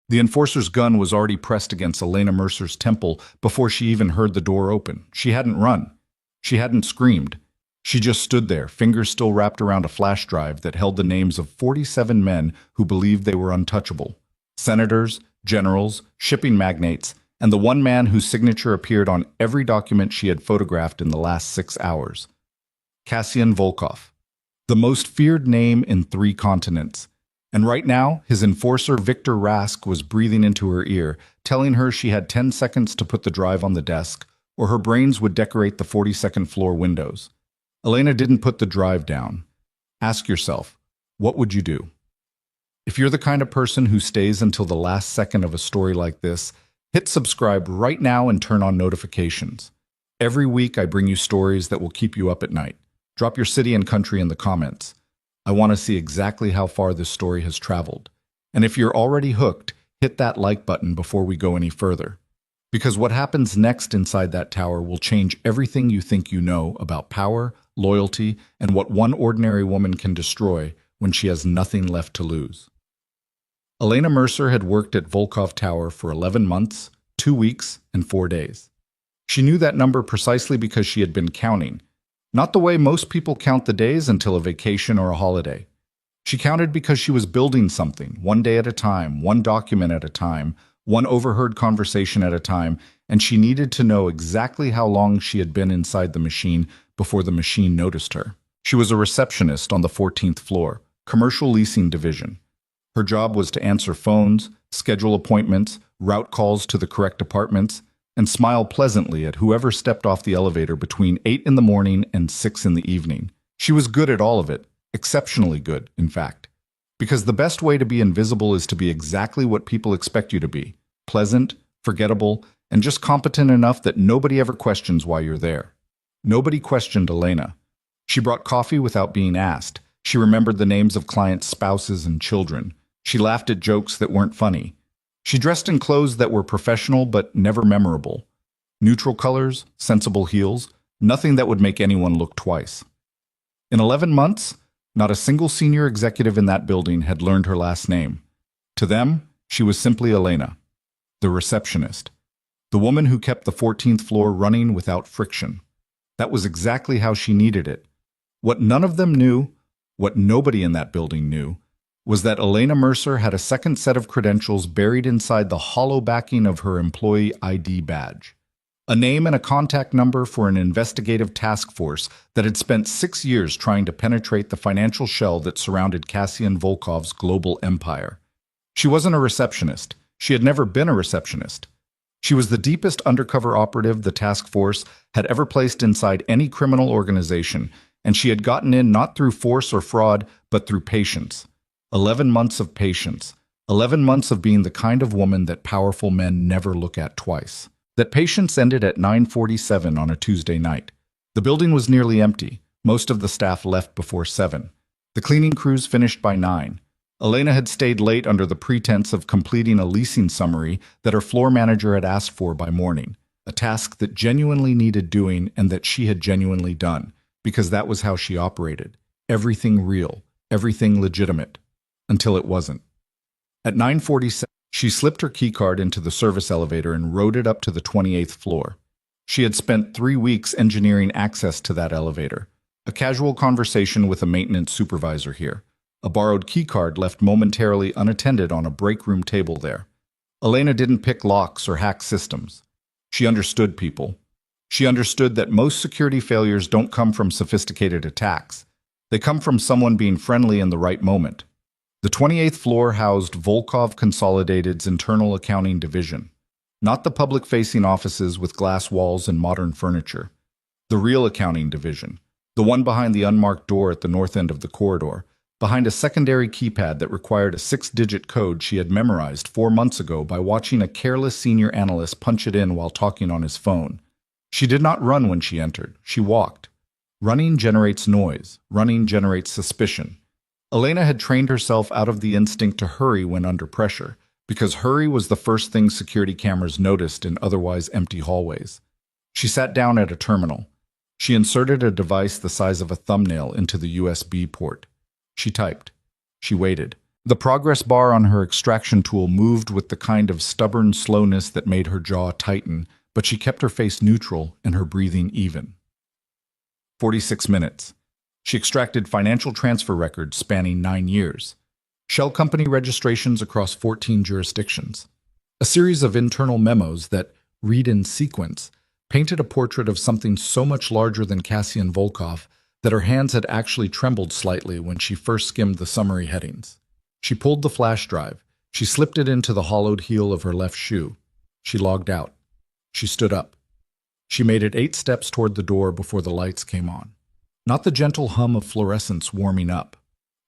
The enforcer's gun was already pressed against Elena Mercer's temple before she even heard the door open. She hadn't run. She hadn't screamed. She just stood there, fingers still wrapped around a flash drive that held the names of 47 men who believed they were untouchable. Senators, generals, shipping magnates, and the one man whose signature appeared on every document she had photographed in the last 6 hours. Cassian Volkov, the most feared name in 3 continents. And right now, his enforcer Victor Rask was breathing into her ear, telling her she had 10 seconds to put the drive on the desk, or her brains would decorate the 42nd floor windows. Elena didn't put the drive down. Ask yourself, what would you do? If you're the kind of person who stays until the last second of a story like this, hit subscribe right now and turn on notifications. Every week I bring you stories that will keep you up at night. Drop your city and country in the comments. I want to see exactly how far this story has traveled. And if you're already hooked, hit that like button before we go any further. Because what happens next inside that tower will change everything you think you know about power, loyalty, and what one ordinary woman can destroy when she has nothing left to lose. Elena Mercer had worked at Volkov Tower for 11 months, 2 weeks, and 4 days. She knew that number precisely because she had been counting. Not the way most people count the days until a vacation or a holiday. She counted because she was building something, one day at a time, one document at a time, one overheard conversation at a time, and she needed to know exactly how long she had been inside the machine before the machine noticed her. She was a receptionist on the 14th floor, commercial leasing division. Her job was to answer phones, schedule appointments, route calls to the correct departments, and smile pleasantly at whoever stepped off the elevator between 8 in the morning and 6 in the evening. She was good at all of it, exceptionally good, in fact. Because the best way to be invisible is to be exactly what people expect you to be, pleasant, forgettable, and just competent enough that nobody ever questions why you're there. Nobody questioned Elena. She brought coffee without being asked. She remembered the names of clients' spouses and children. She laughed at jokes that weren't funny. She dressed in clothes that were professional but never memorable. Neutral colors, sensible heels, nothing that would make anyone look twice. In 11 months, not a single senior executive in that building had learned her last name. To them, she was simply Elena, the receptionist, the woman who kept the 14th floor running without friction. That was exactly how she needed it. What none of them knew, what nobody in that building knew, was that Elena Mercer had a second set of credentials buried inside the hollow backing of her employee ID badge. A name and a contact number for an investigative task force that had spent 6 years trying to penetrate the financial shell that surrounded Cassian Volkov's global empire. She wasn't a receptionist. She had never been a receptionist. She was the deepest undercover operative the task force had ever placed inside any criminal organization, and she had gotten in not through force or fraud, but through patience. 11 months of patience. 11 months of being the kind of woman that powerful men never look at twice. That patience ended at 9:47 on a Tuesday night. The building was nearly empty. Most of the staff left before 7. The cleaning crews finished by 9. Elena had stayed late under the pretense of completing a leasing summary that her floor manager had asked for by morning, a task that genuinely needed doing and that she had genuinely done, because that was how she operated. Everything real, everything legitimate. Until it wasn't. At 9:47, she slipped her keycard into the service elevator and rode it up to the 28th floor. She had spent 3 weeks engineering access to that elevator. A casual conversation with a maintenance supervisor here. A borrowed keycard left momentarily unattended on a break room table there. Elena didn't pick locks or hack systems. She understood people. She understood that most security failures don't come from sophisticated attacks. They come from someone being friendly in the right moment. The 28th floor housed Volkov Consolidated's internal accounting division, not the public-facing offices with glass walls and modern furniture. The real accounting division, the one behind the unmarked door at the north end of the corridor, behind a secondary keypad that required a 6-digit code she had memorized 4 months ago by watching a careless senior analyst punch it in while talking on his phone. She did not run when she entered. She walked. Running generates noise. Running generates suspicion. Elena had trained herself out of the instinct to hurry when under pressure, because hurry was the first thing security cameras noticed in otherwise empty hallways. She sat down at a terminal. She inserted a device the size of a thumbnail into the USB port. She typed. She waited. The progress bar on her extraction tool moved with the kind of stubborn slowness that made her jaw tighten, but she kept her face neutral and her breathing even. 46 minutes. She extracted financial transfer records spanning 9 years, shell company registrations across 14 jurisdictions. A series of internal memos that, read in sequence, painted a portrait of something so much larger than Cassian Volkov that her hands had actually trembled slightly when she first skimmed the summary headings. She pulled the flash drive. She slipped it into the hollowed heel of her left shoe. She logged out. She stood up. She made it 8 steps toward the door before the lights came on. Not the gentle hum of fluorescence warming up.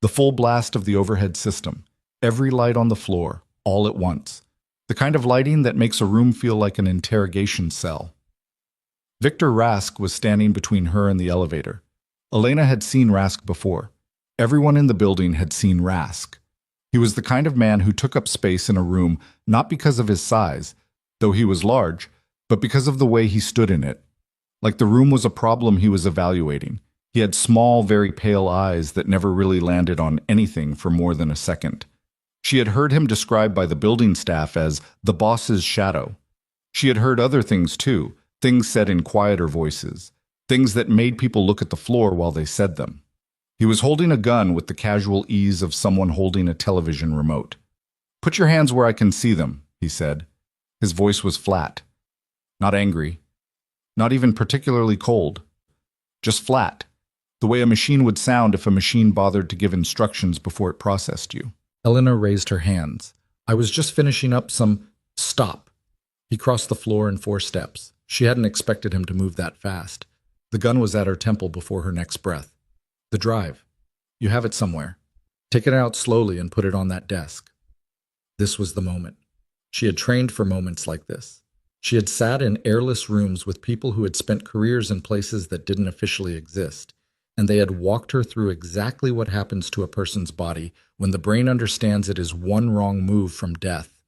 The full blast of the overhead system. Every light on the floor, all at once. The kind of lighting that makes a room feel like an interrogation cell. Victor Rask was standing between her and the elevator. Elena had seen Rask before. Everyone in the building had seen Rask. He was the kind of man who took up space in a room not because of his size, though he was large, but because of the way he stood in it. Like the room was a problem he was evaluating. He had small, very pale eyes that never really landed on anything for more than a second. She had heard him described by the building staff as the boss's shadow. She had heard other things too, things said in quieter voices, things that made people look at the floor while they said them. He was holding a gun with the casual ease of someone holding a television remote. "Put your hands where I can see them," he said. His voice was flat. Not angry. Not even particularly cold. Just flat. The way a machine would sound if a machine bothered to give instructions before it processed you. Elena raised her hands. "I was just finishing up some—" "Stop." He crossed the floor in 4 steps. She hadn't expected him to move that fast. The gun was at her temple before her next breath. "The drive. You have it somewhere. Take it out slowly and put it on that desk." This was the moment. She had trained for moments like this. She had sat in airless rooms with people who had spent careers in places that didn't officially exist, and they had walked her through exactly what happens to a person's body when the brain understands it is one wrong move from death.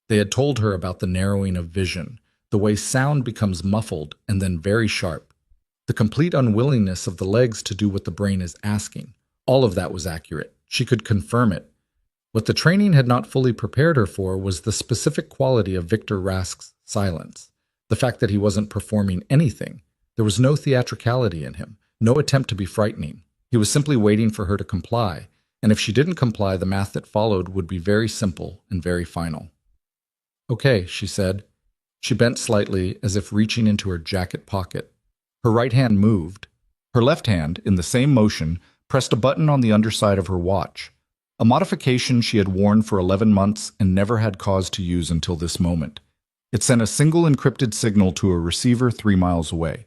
They had told her about the narrowing of vision, the way sound becomes muffled and then very sharp, the complete unwillingness of the legs to do what the brain is asking. All of that was accurate. She could confirm it. What the training had not fully prepared her for was the specific quality of Victor Rask's silence, the fact that he wasn't performing anything. There was no theatricality in him, no attempt to be frightening. He was simply waiting for her to comply, and if she didn't comply, the math that followed would be very simple and very final. "Okay," she said. She bent slightly, as if reaching into her jacket pocket. Her right hand moved. Her left hand, in the same motion, pressed a button on the underside of her watch, a modification she had worn for 11 months and never had cause to use until this moment. It sent a single encrypted signal to a receiver 3 miles away.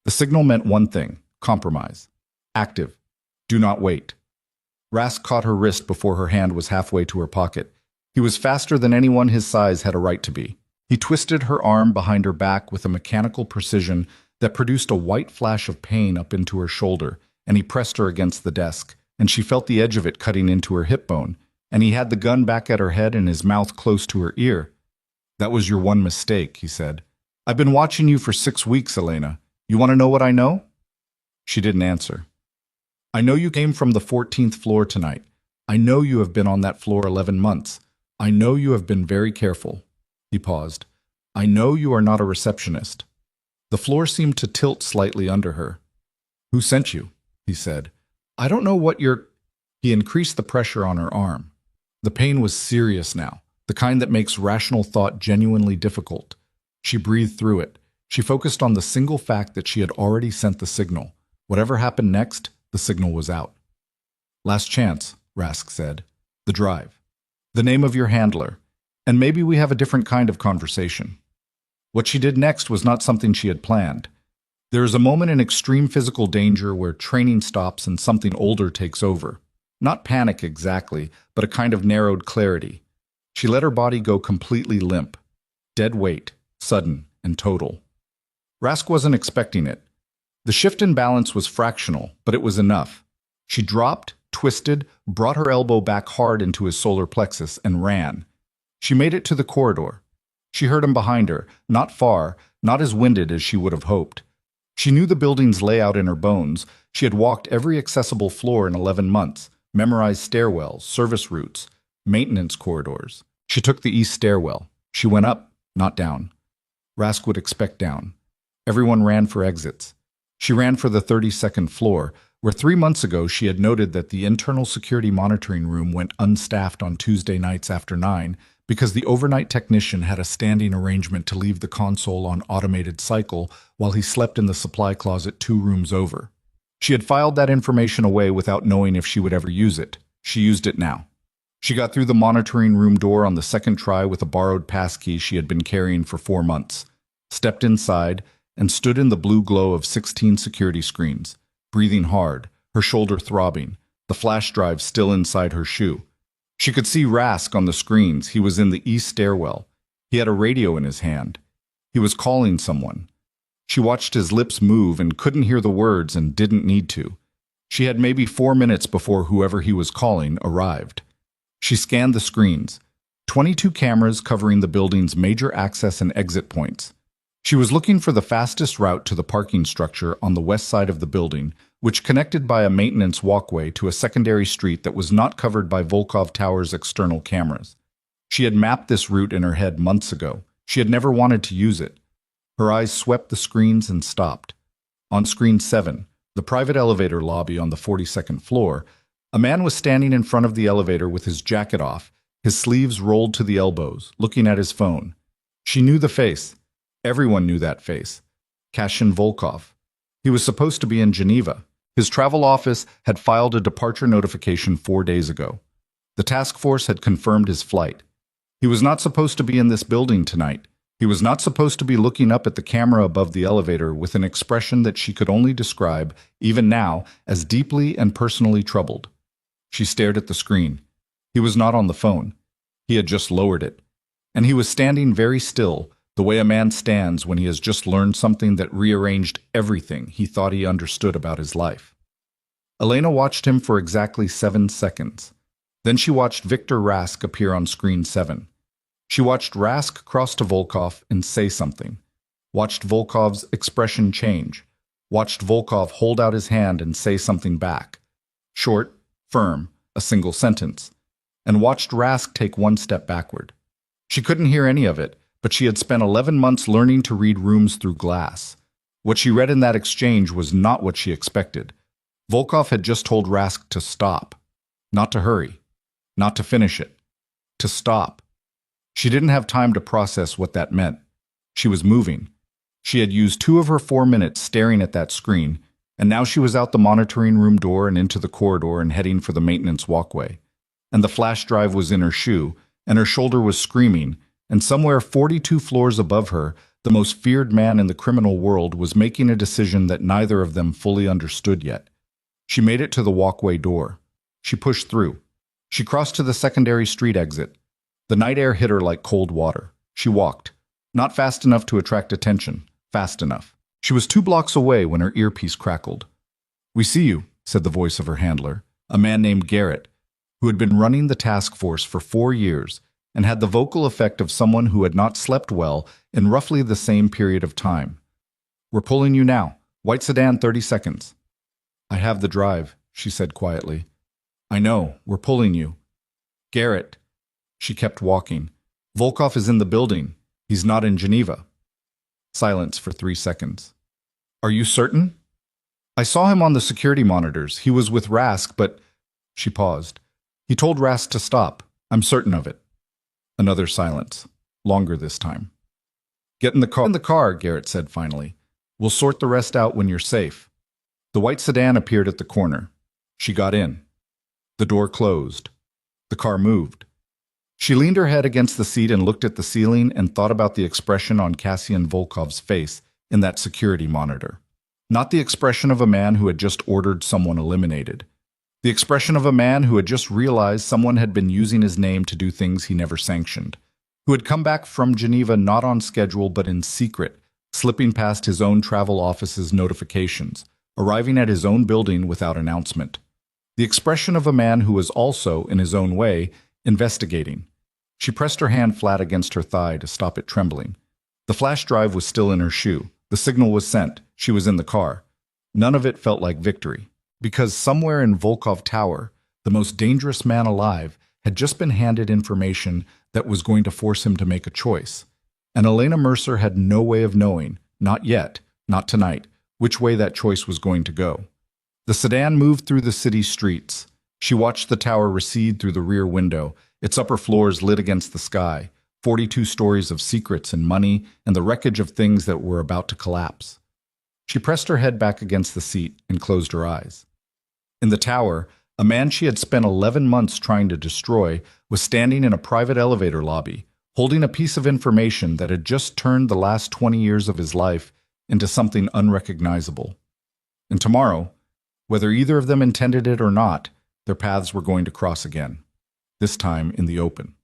The signal meant one thing: compromise. Active. Do not wait. Rask caught her wrist before her hand was halfway to her pocket. He was faster than anyone his size had a right to be. He twisted her arm behind her back with a mechanical precision that produced a white flash of pain up into her shoulder, and he pressed her against the desk, and she felt the edge of it cutting into her hip bone, and he had the gun back at her head and his mouth close to her ear. "That was your one mistake," he said. "I've been watching you for 6 weeks, Elena. You want to know what I know?" She didn't answer. "I know you came from the 14th floor tonight. I know you have been on that floor 11 months. I know you have been very careful." He paused. "I know you are not a receptionist." The floor seemed to tilt slightly under her. "Who sent you?" he said. "I don't know what you're—" He increased the pressure on her arm. The pain was serious now, the kind that makes rational thought genuinely difficult. She breathed through it. She focused on the single fact that she had already sent the signal. Whatever happened next, the signal was out. "Last chance," Rask said. "The drive. The name of your handler. And maybe we have a different kind of conversation." What she did next was not something she had planned. There is a moment in extreme physical danger where training stops and something older takes over. Not panic exactly, but a kind of narrowed clarity. She let her body go completely limp. Dead weight, sudden and total. Rask wasn't expecting it. The shift in balance was fractional, but it was enough. She dropped, twisted, brought her elbow back hard into his solar plexus, and ran. She made it to the corridor. She heard him behind her, not far, not as winded as she would have hoped. She knew the building's layout in her bones. She had walked every accessible floor in 11 months, memorized stairwells, service routes. Maintenance corridors. She took the east stairwell. She went up, not down. Rask would expect down. Everyone ran for exits. She ran for the 32nd floor, where 3 months ago she had noted that the internal security monitoring room went unstaffed on Tuesday nights after 9 because the overnight technician had a standing arrangement to leave the console on automated cycle while he slept in the supply closet 2 rooms over. She had filed that information away without knowing if she would ever use it. She used it now. She got through the monitoring room door on the second try with a borrowed passkey she had been carrying for 4 months, stepped inside, and stood in the blue glow of 16 security screens, breathing hard, her shoulder throbbing, the flash drive still inside her shoe. She could see Rask on the screens. He was in the east stairwell. He had a radio in his hand. He was calling someone. She watched his lips move and couldn't hear the words and didn't need to. She had maybe 4 minutes before whoever he was calling arrived. She scanned the screens. 22 cameras covering the building's major access and exit points. She was looking for the fastest route to the parking structure on the west side of the building, which connected by a maintenance walkway to a secondary street that was not covered by Volkov Tower's external cameras. She had mapped this route in her head months ago. She had never wanted to use it. Her eyes swept the screens and stopped. On screen 7, the private elevator lobby on the 42nd floor, a man was standing in front of the elevator with his jacket off, his sleeves rolled to the elbows, looking at his phone. She knew the face. Everyone knew that face. Kashin Volkov. He was supposed to be in Geneva. His travel office had filed a departure notification 4 days ago. The task force had confirmed his flight. He was not supposed to be in this building tonight. He was not supposed to be looking up at the camera above the elevator with an expression that she could only describe, even now, as deeply and personally troubled. She stared at the screen. He was not on the phone. He had just lowered it. And he was standing very still, the way a man stands when he has just learned something that rearranged everything he thought he understood about his life. Elena watched him for exactly 7 seconds. Then she watched Viktor Rask appear on screen 7. She watched Rask cross to Volkov and say something. Watched Volkov's expression change. Watched Volkov hold out his hand and say something back. Short, firm, a single sentence. And watched Rask take 1 step backward. She couldn't hear any of it, but she had spent 11 months learning to read rooms through glass. What she read in that exchange was not what she expected. Volkov had just told Rask to stop. Not to hurry. Not to finish it. To stop. She didn't have time to process what that meant. She was moving. She had used 2 of her 4 minutes staring at that screen, and now she was out the monitoring room door and into the corridor and heading for the maintenance walkway. And the flash drive was in her shoe, and her shoulder was screaming, and somewhere 42 floors above her, the most feared man in the criminal world was making a decision that neither of them fully understood yet. She made it to the walkway door. She pushed through. She crossed to the secondary street exit. The night air hit her like cold water. She walked. Not fast enough to attract attention. Fast enough. She was 2 blocks away when her earpiece crackled. "We see you," said the voice of her handler, a man named Garrett, who had been running the task force for 4 years and had the vocal effect of someone who had not slept well in roughly the same period of time. "We're pulling you now. White sedan, 30 seconds. "I have the drive," she said quietly. "I know. We're pulling you." "Garrett." She kept walking. "Volkov is in the building. He's not in Geneva." Silence for 3 seconds. "Are you certain?" "I saw him on the security monitors. He was with Rask, but—" She paused. "He told Rask to stop. I'm certain of it." Another silence. Longer this time. "Get in the car." "In the car," Garrett said finally. "We'll sort the rest out when you're safe." The white sedan appeared at the corner. She got in. The door closed. The car moved. She leaned her head against the seat and looked at the ceiling and thought about the expression on Kashin Volkov's face in that security monitor. Not the expression of a man who had just ordered someone eliminated. The expression of a man who had just realized someone had been using his name to do things he never sanctioned. Who had come back from Geneva not on schedule but in secret, slipping past his own travel office's notifications, arriving at his own building without announcement. The expression of a man who was also, in his own way, investigating. She pressed her hand flat against her thigh to stop it trembling. The flash drive was still in her shoe. The signal was sent. She was in the car. None of it felt like victory. Because somewhere in Volkov Tower, the most dangerous man alive had just been handed information that was going to force him to make a choice. And Elena Mercer had no way of knowing, not yet, not tonight, which way that choice was going to go. The sedan moved through the city streets. She watched the tower recede through the rear window, its upper floors lit against the sky, 42 stories of secrets and money and the wreckage of things that were about to collapse. She pressed her head back against the seat and closed her eyes. In the tower, a man she had spent 11 months trying to destroy was standing in a private elevator lobby, holding a piece of information that had just turned the last 20 years of his life into something unrecognizable. And tomorrow, whether either of them intended it or not, their paths were going to cross again, this time in the open.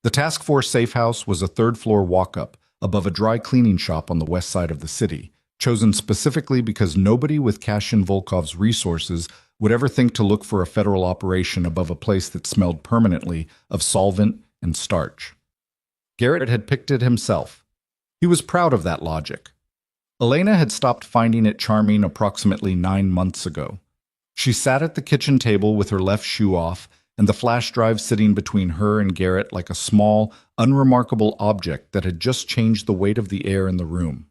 The Task Force safe house was a third-floor walk-up above a dry cleaning shop on the west side of the city, chosen specifically because nobody with Kashin Volkov's resources would ever think to look for a federal operation above a place that smelled permanently of solvent and starch. Garrett had picked it himself. He was proud of that logic. Elena had stopped finding it charming approximately 9 months ago. She sat at the kitchen table with her left shoe off and the flash drive sitting between her and Garrett like a small, unremarkable object that had just changed the weight of the air in the room.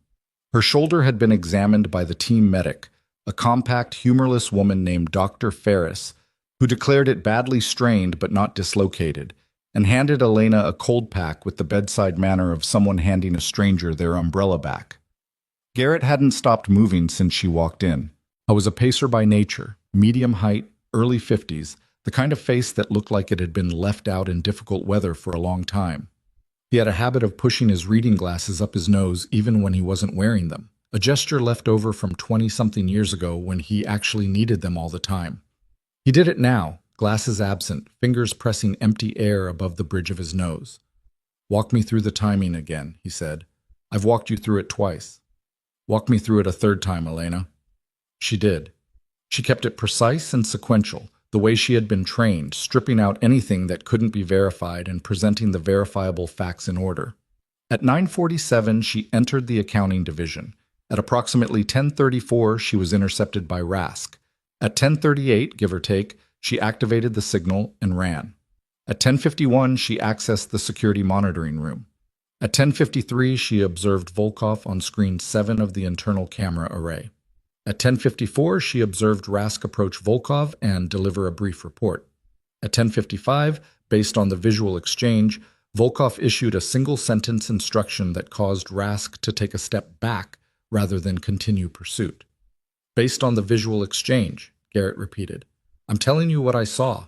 Her shoulder had been examined by the team medic, a compact, humorless woman named Dr. Ferris, who declared it badly strained but not dislocated, and handed Elena a cold pack with the bedside manner of someone handing a stranger their umbrella back. Garrett hadn't stopped moving since she walked in. I was a pacer by nature, medium height, early 50s, the kind of face that looked like it had been left out in difficult weather for a long time. He had a habit of pushing his reading glasses up his nose even when he wasn't wearing them, a gesture left over from 20-something years ago when he actually needed them all the time. He did it now, glasses absent, fingers pressing empty air above the bridge of his nose. "Walk me through the timing again," he said. "I've walked you through it twice. Walk me through it a third time, Elena." She did. She kept it precise and sequential, the way she had been trained, stripping out anything that couldn't be verified and presenting the verifiable facts in order. At 9:47, she entered the accounting division. At approximately 10:34, she was intercepted by Rask. At 10:38, give or take, she activated the signal and ran. At 10:51, she accessed the security monitoring room. At 10:53, she observed Volkov on screen 7 of the internal camera array. At 10:54, she observed Rask approach Volkov and deliver a brief report. At 10:55, based on the visual exchange, Volkov issued a single-sentence instruction that caused Rask to take a step back rather than continue pursuit. "Based on the visual exchange," Garrett repeated. "I'm telling you what I saw.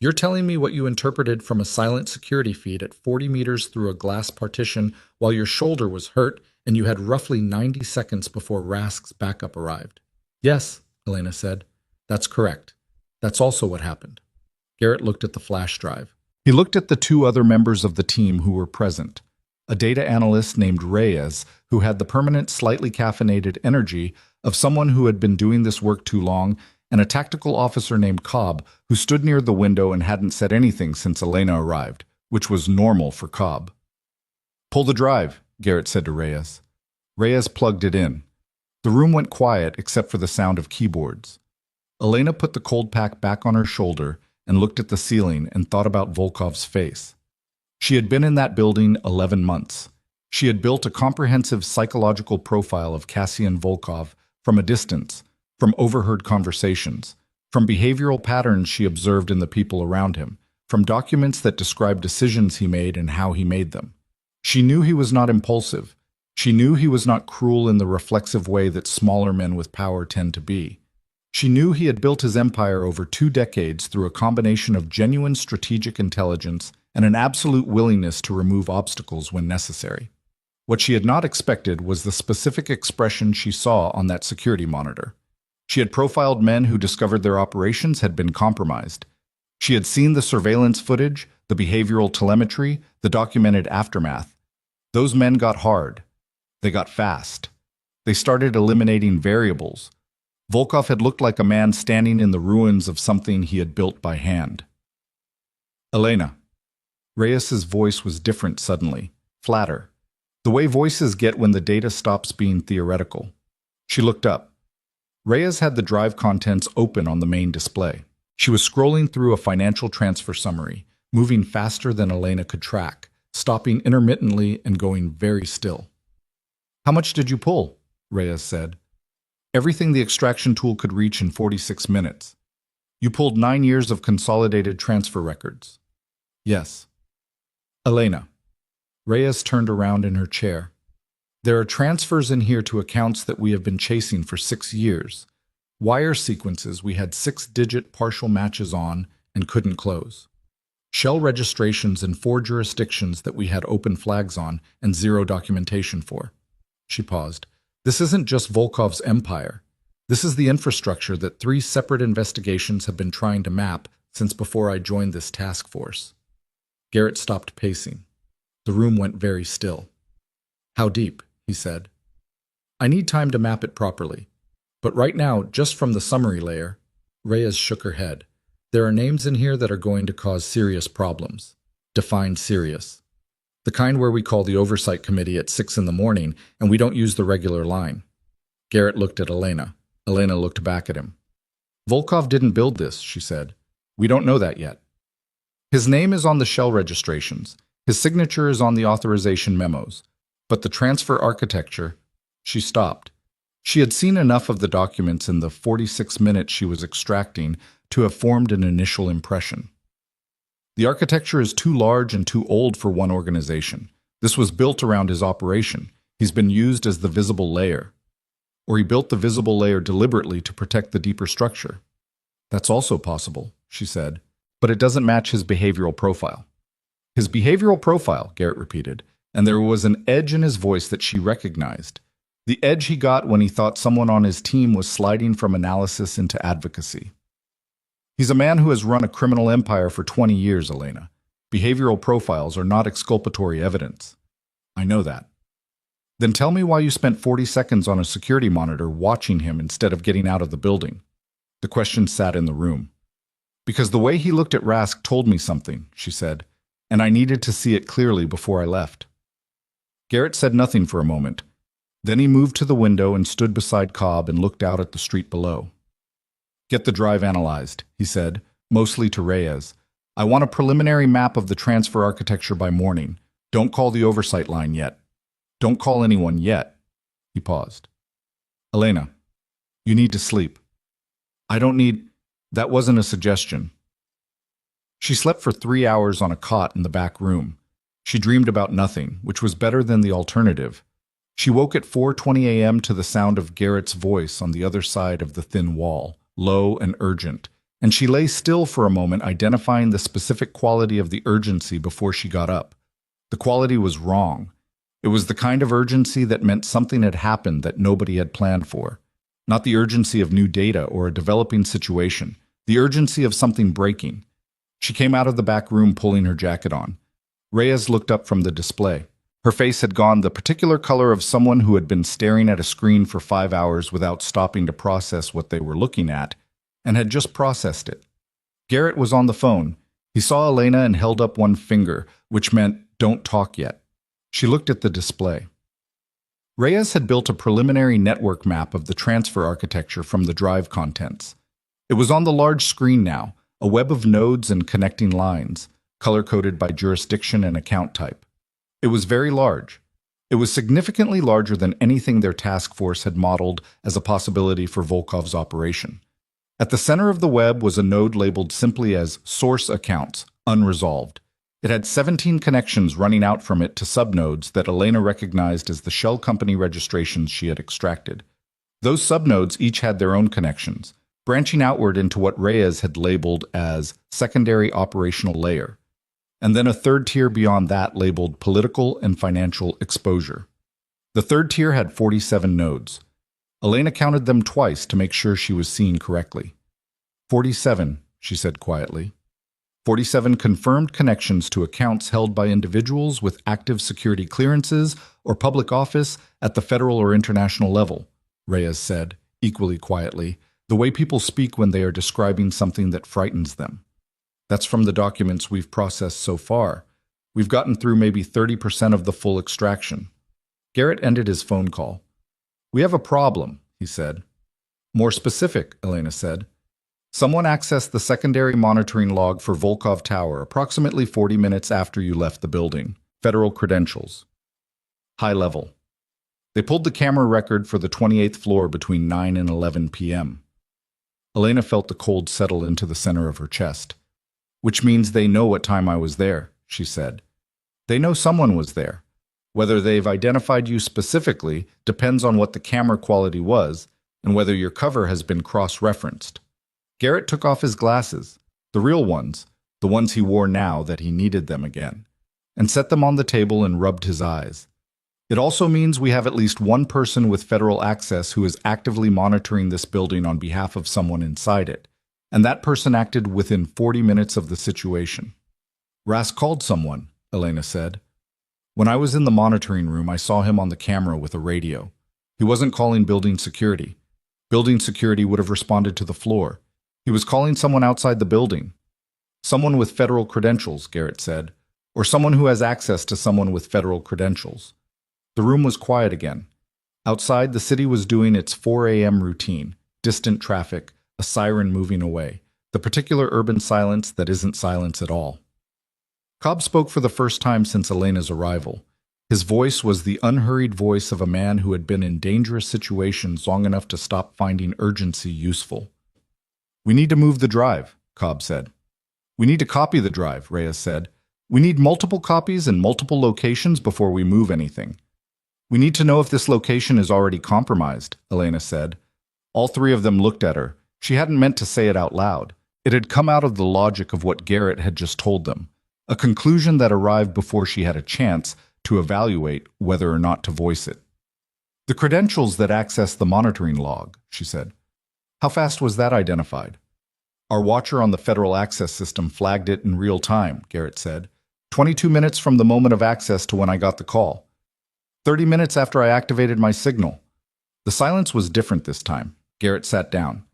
You're telling me what you interpreted from a silent security feed at 40 meters through a glass partition while your shoulder was hurt and you had roughly 90 seconds before Rask's backup arrived." "Yes," Elena said. "That's correct. That's also what happened." Garrett looked at the flash drive. He looked at the 2 other members of the team who were present. A data analyst named Reyes, who had the permanent, slightly caffeinated energy of someone who had been doing this work too long, and a tactical officer named Cobb, who stood near the window and hadn't said anything since Elena arrived, which was normal for Cobb. "Pull the drive," Garrett said to Reyes. Reyes plugged it in. The room went quiet except for the sound of keyboards. Elena put the cold pack back on her shoulder and looked at the ceiling and thought about Volkov's face. She had been in that building 11 months. She had built a comprehensive psychological profile of Kashin Volkov from a distance, from overheard conversations, from behavioral patterns she observed in the people around him, from documents that described decisions he made and how he made them. She knew he was not impulsive. She knew he was not cruel in the reflexive way that smaller men with power tend to be. She knew he had built his empire over 2 decades through a combination of genuine strategic intelligence and an absolute willingness to remove obstacles when necessary. What she had not expected was the specific expression she saw on that security monitor. She had profiled men who discovered their operations had been compromised. She had seen the surveillance footage, the behavioral telemetry, the documented aftermath. Those men got hard. They got fast. They started eliminating variables. Volkov had looked like a man standing in the ruins of something he had built by hand. "Elena." Reyes's voice was different suddenly, flatter. The way voices get when the data stops being theoretical. She looked up. Reyes had the drive contents open on the main display. She was scrolling through a financial transfer summary, moving faster than Elena could track, stopping intermittently and going very still. "How much did you pull?" Reyes said. "Everything the extraction tool could reach in 46 minutes. You pulled 9 years of consolidated transfer records." "Yes." "Elena." Reyes turned around in her chair. "There are transfers in here to accounts that we have been chasing for 6 years. Wire sequences we had 6-digit partial matches on and couldn't close. Shell registrations in 4 jurisdictions that we had open flags on and 0 documentation for." She paused. "This isn't just Volkov's empire. This is the infrastructure that 3 separate investigations have been trying to map since before I joined this task force." Garrett stopped pacing. The room went very still. "How deep?" he said. "I need time to map it properly. But right now, just from the summary layer," Reyes shook her head, "there are names in here that are going to cause serious problems. Define serious. The kind where we call the oversight committee at 6 in the morning and we don't use the regular line." Garrett looked at Elena. Elena looked back at him. "Volkov didn't build this," she said. "We don't know that yet. His name is on the shell registrations. His signature is on the authorization memos. But the transfer architecture—" She stopped. She had seen enough of the documents in the 46 minutes she was extracting to have formed an initial impression. "The architecture is too large and too old for one organization. This was built around his operation. He's been used as the visible layer. Or he built the visible layer deliberately to protect the deeper structure." "That's also possible," she said, "but it doesn't match his behavioral profile." "His behavioral profile," Garrett repeated, and there was an edge in his voice that she recognized. The edge he got when he thought someone on his team was sliding from analysis into advocacy. "He's a man who has run a criminal empire for 20 years, Elena. Behavioral profiles are not exculpatory evidence." "I know that." "Then tell me why you spent 40 seconds on a security monitor watching him instead of getting out of the building." The question sat in the room. "Because the way he looked at Rask told me something," she said, "and I needed to see it clearly before I left." Garrett said nothing for a moment. Then he moved to the window and stood beside Cobb and looked out at the street below. "Get the drive analyzed," he said, mostly to Reyes. "I want a preliminary map of the transfer architecture by morning. Don't call the oversight line yet. Don't call anyone yet." He paused. "Elena, you need to sleep." "I don't need—" "That wasn't a suggestion." She slept for 3 hours on a cot in the back room. She dreamed about nothing, which was better than the alternative. She woke at 4:20 a.m. to the sound of Garrett's voice on the other side of the thin wall, low and urgent, and she lay still for a moment, identifying the specific quality of the urgency before she got up. The quality was wrong. It was the kind of urgency that meant something had happened that nobody had planned for. Not the urgency of new data or a developing situation, the urgency of something breaking. She came out of the back room pulling her jacket on. Reyes looked up from the display. Her face had gone the particular color of someone who had been staring at a screen for 5 hours without stopping to process what they were looking at, and had just processed it. Garrett was on the phone. He saw Elena and held up one finger, which meant, "Don't talk yet." She looked at the display. Reyes had built a preliminary network map of the transfer architecture from the drive contents. It was on the large screen now, a web of nodes and connecting lines, color-coded by jurisdiction and account type. It was very large. It was significantly larger than anything their task force had modeled as a possibility for Volkov's operation. At the center of the web was a node labeled simply as Source Accounts, Unresolved. It had 17 connections running out from it to subnodes that Elena recognized as the shell company registrations she had extracted. Those subnodes each had their own connections, branching outward into what Reyes had labeled as Secondary Operational Layer, and then a third tier beyond that labeled Political and Financial Exposure. The third tier had 47 nodes. Elena counted them twice to make sure she was seeing correctly. 47, she said quietly. 47 confirmed connections to accounts held by individuals with active security clearances or public office at the federal or international level, Reyes said, equally quietly, the way people speak when they are describing something that frightens them. That's from the documents we've processed so far. We've gotten through maybe 30% of the full extraction. Garrett ended his phone call. "We have a problem," he said. "More specific," Elena said. Someone accessed the secondary monitoring log for Volkov Tower approximately 40 minutes after you left the building. Federal credentials. High level. They pulled the camera record for the 28th floor between 9 and 11 p.m. Elena felt the cold settle into the center of her chest. Which means they know what time I was there, she said. They know someone was there. Whether they've identified you specifically depends on what the camera quality was and whether your cover has been cross-referenced. Garrett took off his glasses, the real ones, the ones he wore now that he needed them again, and set them on the table and rubbed his eyes. It also means we have at least one person with federal access who is actively monitoring this building on behalf of someone inside it, and that person acted within 40 minutes of the situation. Ras called someone, Elena said. When I was in the monitoring room, I saw him on the camera with a radio. He wasn't calling building security. Building security would have responded to the floor. He was calling someone outside the building. Someone with federal credentials, Garrett said, or someone who has access to someone with federal credentials. The room was quiet again. Outside, the city was doing its 4 a.m. routine, distant traffic, a siren moving away, the particular urban silence that isn't silence at all. Cobb spoke for the first time since Elena's arrival. His voice was the unhurried voice of a man who had been in dangerous situations long enough to stop finding urgency useful. We need to move the drive, Cobb said. We need to copy the drive, Reyes said. We need multiple copies in multiple locations before we move anything. We need to know if this location is already compromised, Elena said. All three of them looked at her. She hadn't meant to say it out loud. It had come out of the logic of what Garrett had just told them, a conclusion that arrived before she had a chance to evaluate whether or not to voice it. The credentials that access the monitoring log, she said. How fast was that identified? Our watcher on the federal access system flagged it in real time, Garrett said. 22 minutes from the moment of access to when I got the call. 30 minutes after I activated my signal. The silence was different this time. Garrett sat down.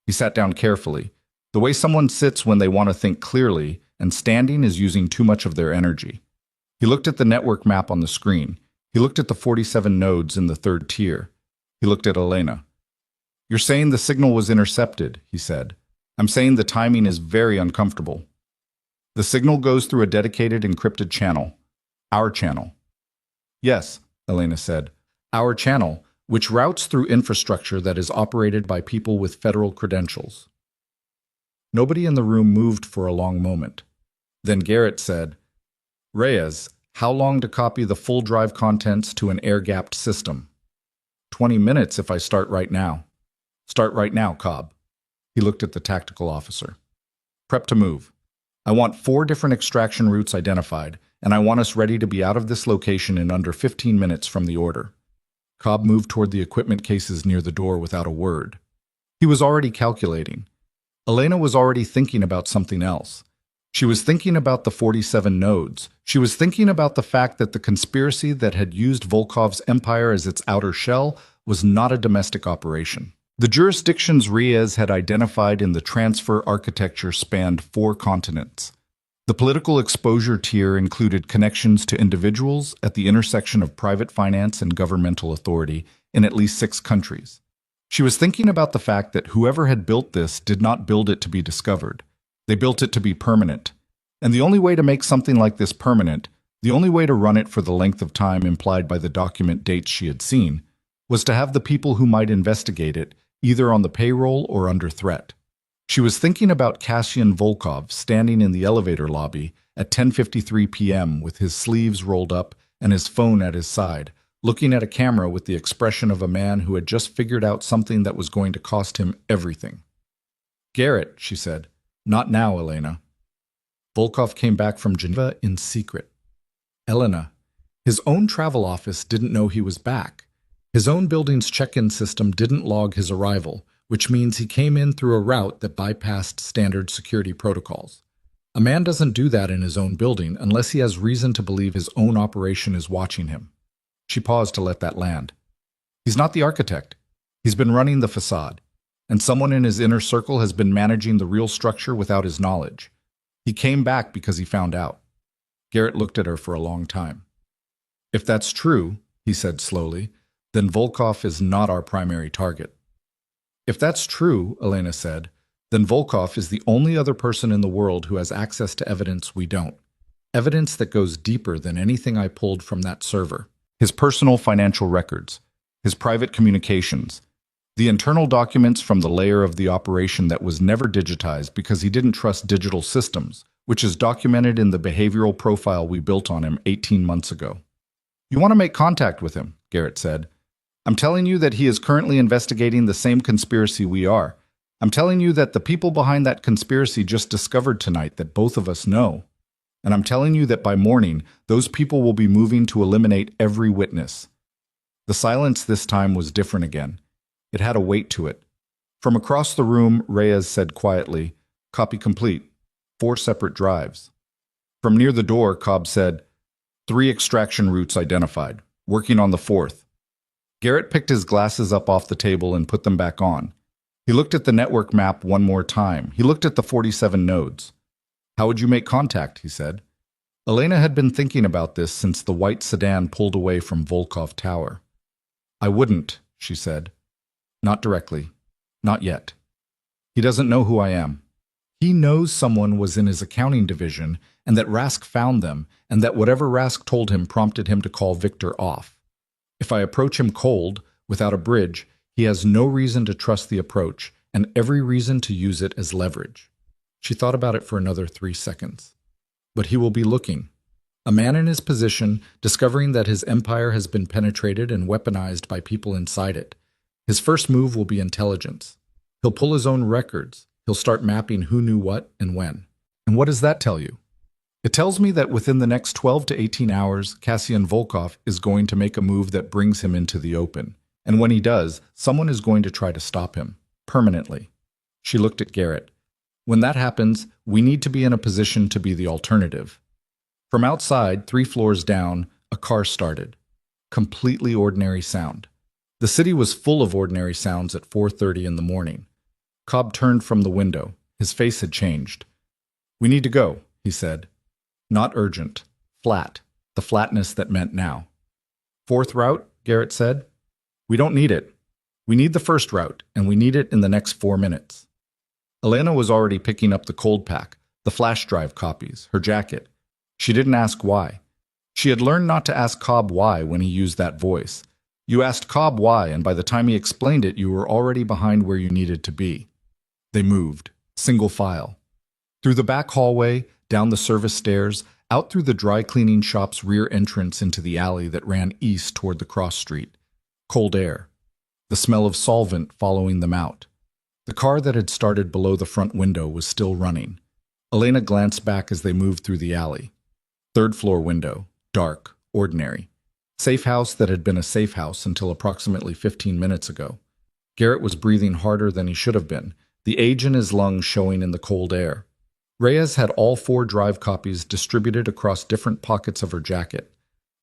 He sat down carefully, the way someone sits when they want to think clearly and standing is using too much of their energy. He looked at the network map on the screen. He looked at the 47 nodes in the third tier. He looked at Elena. You're saying the signal was intercepted, he said. I'm saying the timing is very uncomfortable. The signal goes through a dedicated encrypted channel. Our channel. Yes, Elena said. Our channel, which routes through infrastructure that is operated by people with federal credentials. Nobody in the room moved for a long moment. Then Garrett said, Reyes, how long to copy the full drive contents to an air-gapped system? 20 minutes if I start right now. Start right now, Cobb. He looked at the tactical officer. Prep to move. I want 4 different extraction routes identified, and I want us ready to be out of this location in under 15 minutes from the order. Cobb moved toward the equipment cases near the door without a word. He was already calculating. Elena was already thinking about something else. She was thinking about the 47 nodes. She was thinking about the fact that the conspiracy that had used Volkov's empire as its outer shell was not a domestic operation. The jurisdictions Reyes had identified in the transfer architecture spanned 4 continents. The political exposure tier included connections to individuals at the intersection of private finance and governmental authority in at least 6 countries. She was thinking about the fact that whoever had built this did not build it to be discovered. They built it to be permanent. And the only way to make something like this permanent, the only way to run it for the length of time implied by the document dates she had seen, was to have the people who might investigate it either on the payroll or under threat. She was thinking about Cassian Volkov standing in the elevator lobby at 10:53 p.m. with his sleeves rolled up and his phone at his side, looking at a camera with the expression of a man who had just figured out something that was going to cost him everything. Garrett, she said. Not now, Elena. Volkov came back from Geneva in secret. Elena. His own travel office didn't know he was back. His own building's check-in system didn't log his arrival, which means he came in through a route that bypassed standard security protocols. A man doesn't do that in his own building unless he has reason to believe his own operation is watching him. She paused to let that land. He's not the architect. He's been running the facade, and someone in his inner circle has been managing the real structure without his knowledge. He came back because he found out. Garrett looked at her for a long time. If that's true, he said slowly, then Volkov is not our primary target. If that's true, Elena said, Then Volkov is the only other person in the world who has access to evidence we don't. Evidence that goes deeper than anything I pulled from that server. His personal financial records, his private communications, the internal documents from the layer of the operation that was never digitized because he didn't trust digital systems, which is documented in the behavioral profile we built on him 18 months ago. You want to make contact with him, Garrett said. I'm telling you that he is currently investigating the same conspiracy we are. I'm telling you that the people behind that conspiracy just discovered tonight that both of us know. And I'm telling you that by morning, those people will be moving to eliminate every witness. The silence this time was different again. It had a weight to it. From across the room, Reyes said quietly, "Copy complete. 4 separate drives." From near the door, Cobb said, 3 extraction routes identified. Working on the 4th. Garrett picked his glasses up off the table and put them back on. He looked at the network map one more time. He looked at the 47 nodes. "How would you make contact?" he said. Elena had been thinking about this since the white sedan pulled away from Volkov Tower. "I wouldn't," she said. "Not directly. Not yet. He doesn't know who I am. He knows someone was in his accounting division and that Rask found them and that whatever Rask told him prompted him to call Victor off. If I approach him cold, without a bridge, he has no reason to trust the approach and every reason to use it as leverage." She thought about it for another 3 seconds. "But he will be looking. A man in his position, discovering that his empire has been penetrated and weaponized by people inside it. His first move will be intelligence. He'll pull his own records. He'll start mapping who knew what and when." "And what does that tell you?" "It tells me that within the next 12 to 18 hours, Cassian Volkov is going to make a move that brings him into the open. And when he does, someone is going to try to stop him. Permanently." She looked at Garrett. "When that happens, we need to be in a position to be the alternative." From outside, 3 floors down, a car started. Completely ordinary sound. The city was full of ordinary sounds at 4:30 in the morning. Cobb turned from the window. His face had changed. "We need to go," he said. Not urgent. Flat. The flatness that meant now. "4th route," Garrett said. "We don't need it. We need the 1st route, and we need it in the next 4 minutes." Elena was already picking up the cold pack, the flash drive copies, her jacket. She didn't ask why. She had learned not to ask Cobb why when he used that voice. You asked Cobb why, and by the time he explained it, you were already behind where you needed to be. They moved, single file. Through the back hallway, down the service stairs, out through the dry cleaning shop's rear entrance into the alley that ran east toward the cross street. Cold air. The smell of solvent following them out. The car that had started below the front window was still running. Elena glanced back as they moved through the alley. 3rd floor window. Dark. Ordinary. Safe house that had been a safe house until approximately 15 minutes ago. Garrett was breathing harder than he should have been, the age in his lungs showing in the cold air. Reyes had all 4 drive copies distributed across different pockets of her jacket.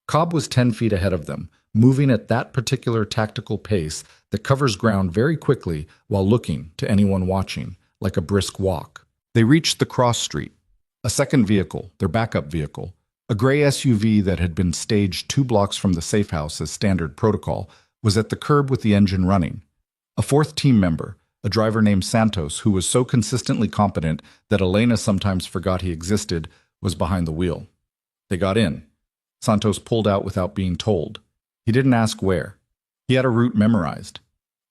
Cobb was 10 feet ahead of them, moving at that particular tactical pace that covers ground very quickly while looking, to anyone watching, like a brisk walk. They reached the cross street. A second vehicle, their backup vehicle, a gray SUV that had been staged 2 blocks from the safe house as standard protocol, was at the curb with the engine running. A 4th team member, a driver named Santos, who was so consistently competent that Elena sometimes forgot he existed, was behind the wheel. They got in. Santos pulled out without being told. He didn't ask where. He had a route memorized.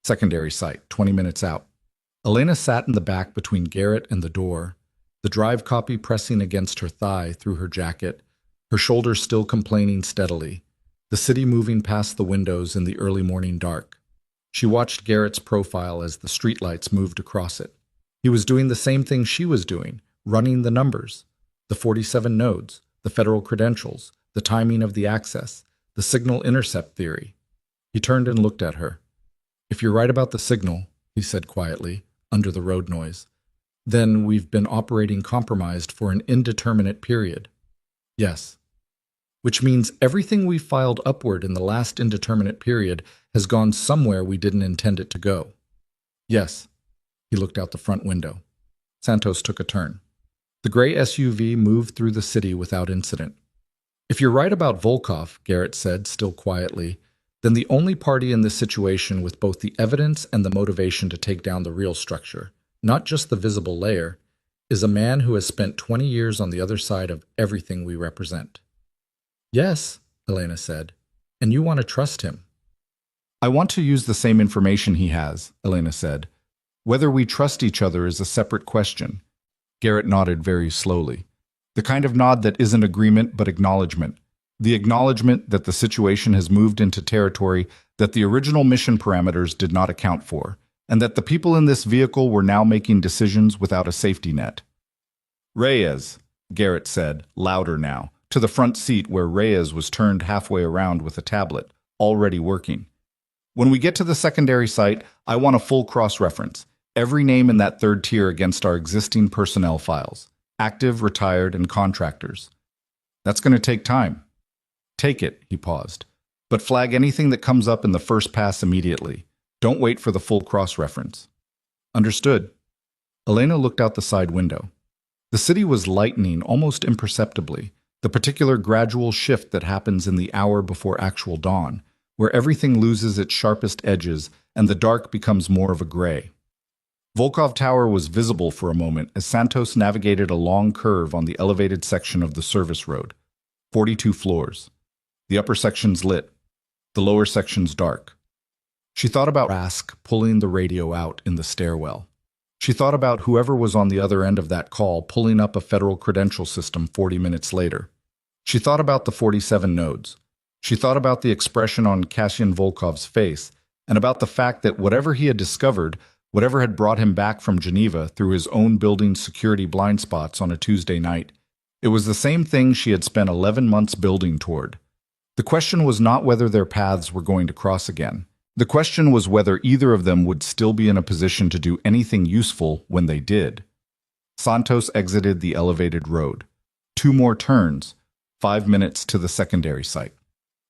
Secondary site, 20 minutes out. Elena sat in the back between Garrett and the door, the drive copy pressing against her thigh through her jacket, her shoulders still complaining steadily, the city moving past the windows in the early morning dark. She watched Garrett's profile as the streetlights moved across it. He was doing the same thing she was doing, running the numbers, the 47 nodes, the federal credentials, the timing of the access, the signal intercept theory. He turned and looked at her. "If you're right about the signal," he said quietly, under the road noise, "then we've been operating compromised for an indeterminate period." "Yes." "Which means everything we filed upward in the last indeterminate period has gone somewhere we didn't intend it to go." "Yes." He looked out the front window. Santos took a turn. The gray SUV moved through the city without incident. "If you're right about Volkov," Garrett said, still quietly, "then the only party in this situation with both the evidence and the motivation to take down the real structure, not just the visible layer, is a man who has spent 20 years on the other side of everything we represent. Yes, Elena said, and you want to trust him. I want to use the same information he has, Elena said. Whether we trust each other is a separate question. Garrett nodded very slowly. The kind of nod that isn't agreement but acknowledgement. The acknowledgement that the situation has moved into territory that the original mission parameters did not account for, and that the people in this vehicle were now making decisions without a safety net. Reyes, Garrett said, louder now, to the front seat where Reyes was turned halfway around with a tablet, already working. When we get to the secondary site, I want a full cross-reference. Every name in that third tier against our existing personnel files. Active, retired, and contractors. That's going to take time. Take it, he paused. But flag anything that comes up in the first pass immediately. Don't wait for the full cross-reference. Understood. Elena looked out the side window. The city was lightening almost imperceptibly, the particular gradual shift that happens in the hour before actual dawn, where everything loses its sharpest edges and the dark becomes more of a gray. Volkov Tower was visible for a moment as Santos navigated a long curve on the elevated section of the service road. 42 floors. The upper section's lit, the lower section's dark. She thought about Rask pulling the radio out in the stairwell. She thought about whoever was on the other end of that call pulling up a federal credential system 40 minutes later. She thought about the 47 nodes. She thought about the expression on Kasyan Volkov's face, and about the fact that whatever he had discovered, whatever had brought him back from Geneva through his own building's security blind spots on a Tuesday night, it was the same thing she had spent 11 months building toward. The question was not whether their paths were going to cross again. The question was whether either of them would still be in a position to do anything useful when they did. Santos exited the elevated road. 2 more turns, 5 minutes to the secondary site.